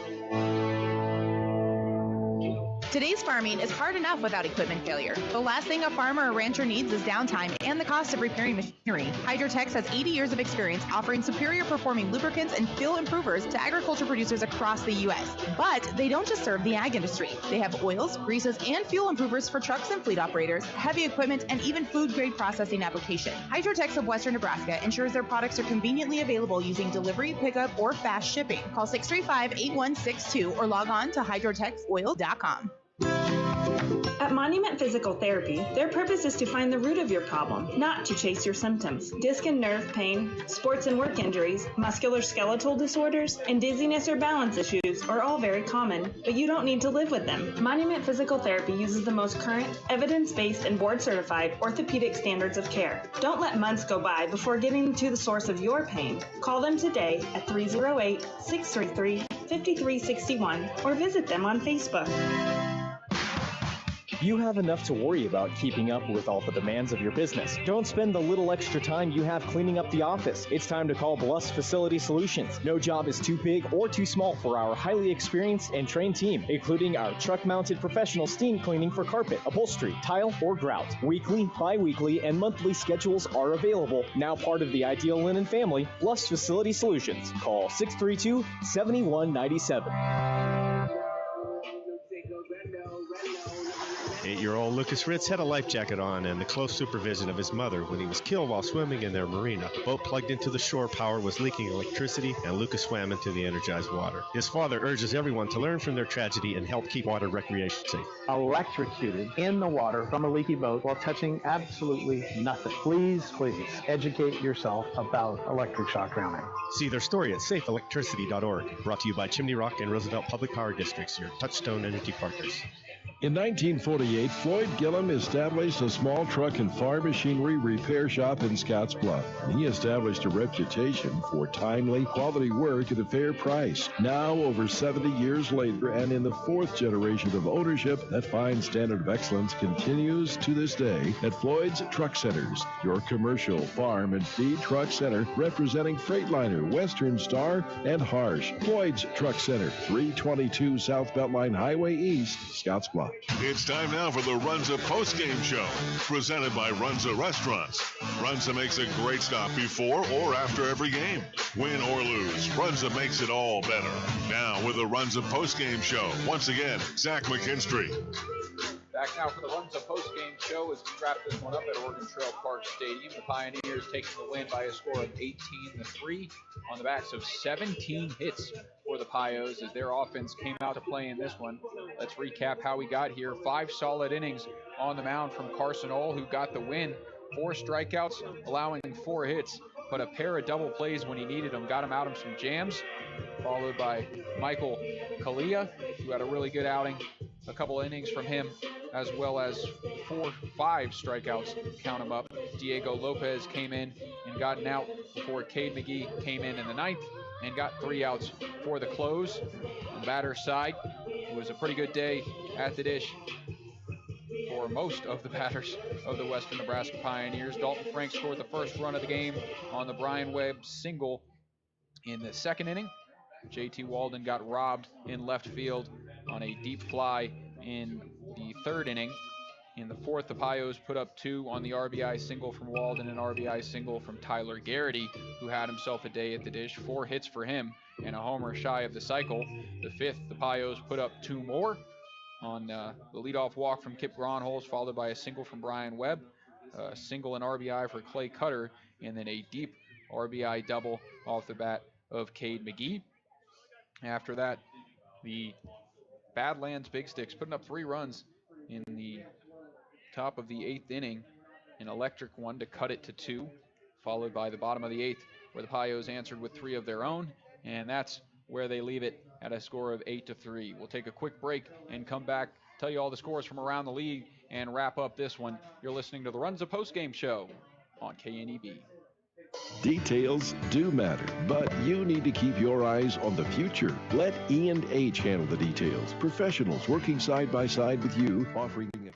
Today's farming is hard enough without equipment failure. The last thing a farmer or rancher needs is downtime and the cost of repairing machinery. Hydrotex has 80 years of experience offering superior performing lubricants and fuel improvers to agriculture producers across the U.S. But they don't just serve the ag industry. They have oils, greases, and fuel improvers for trucks and fleet operators, heavy equipment, and even food-grade processing application. Hydrotex of Western Nebraska ensures their products are conveniently available using delivery, pickup, or fast shipping. Call 635-8162 or log on to hydrotexoil.com. At Monument Physical Therapy, their purpose is to find the root of your problem, not to chase your symptoms. Disc and nerve pain, sports and work injuries, musculoskeletal disorders, and dizziness or balance issues are all very common, but you don't need to live with them. Monument Physical Therapy uses the most current, evidence-based, and board-certified orthopedic standards of care. Don't let months go by before getting to the source of your pain. Call them today at 308-633-5361 or visit them on Facebook. You have enough to worry about keeping up with all the demands of your business. Don't spend the little extra time you have cleaning up the office. It's time to call Bluffs Facility Solutions. No job is too big or too small for our highly experienced and trained team, including our truck-mounted professional steam cleaning for carpet, upholstery, tile, or grout. Weekly, bi-weekly, and monthly schedules are available. Now part of the Ideal Linen family, Bluffs Facility Solutions. Call 632-7197. 8-year-old Lucas Ritz had a life jacket on and the close supervision of his mother when he was killed while swimming in their marina. The boat plugged into the shore power was leaking electricity, and Lucas swam into the energized water. His father urges everyone to learn from their tragedy and help keep water recreation safe. Electrocuted in the water from a leaky boat while touching absolutely nothing. Please, please educate yourself about electric shock drowning. See their story at safeelectricity.org. Brought to you by Chimney Rock and Roosevelt Public Power Districts, your Touchstone Energy partners. In 1948, Floyd Gillum established a small truck and farm machinery repair shop in Scottsbluff. He established a reputation for timely, quality work at a fair price. Now, over 70 years later, and in the 4th generation of ownership, that fine standard of excellence continues to this day at Floyd's Truck Centers, your commercial, farm, and feed truck center representing Freightliner, Western Star, and Harsh. Floyd's Truck Center, 322 South Beltline Highway East, Scottsbluff. It's time now for the Runza Postgame Show, presented by Runza Restaurants. Runza makes a great stop before or after every game. Win or lose, Runza makes it all better. Now with the Runza Postgame Show, once again, Zach McKinstry. Back now for the Runs of Post-Game show as we wrap this one up at Oregon Trail Park Stadium. The Pioneers taking the win by a score of 18-3 on the backs of 17 hits for the Pios as their offense came out to play in this one. Let's recap how we got here. 5 solid innings on the mound from Carson Ohl, who got the win. 4 strikeouts, allowing 4 hits, but a pair of double plays when he needed them. Got him out of some jams, followed by Michael Kalia, who had a really good outing. A couple innings from him, as well as 5 strikeouts, count them up. Diego Lopez came in and got an out before Cade McGee came in the 9th and got 3 outs for the close. On the batter's side, it was a pretty good day at the dish for most of the batters of the Western Nebraska Pioneers. Dalton Frank scored the first run of the game on the Brian Webb single in the 2nd inning. JT Walden got robbed in left field on a deep fly in the 3rd inning. In the 4th, the Pios put up 2 on the RBI single from Walden and RBI single from Tyler Garrity, who had himself a day at the dish. 4 hits for him and a homer shy of the cycle. The 5th, the Pios put up 2 more on the leadoff walk from Kip Gronholz, followed by a single from Brian Webb, a single and RBI for Clay Cutter, and then a deep RBI double off the bat of Cade McGee. After that, the Badlands Big Sticks putting up 3 runs in the top of the 8th inning, an electric one to cut it to 2, followed by the bottom of the 8th, where the Pios answered with 3 of their own, and that's where they leave it at a score of 8-3. We'll take a quick break and come back, tell you all the scores from around the league, and wrap up this one. You're listening to the Runs of Postgame show on KNEB. Details do matter, but you need to keep your eyes on the future. Let E&H handle the details. Professionals working side by side with you, offering a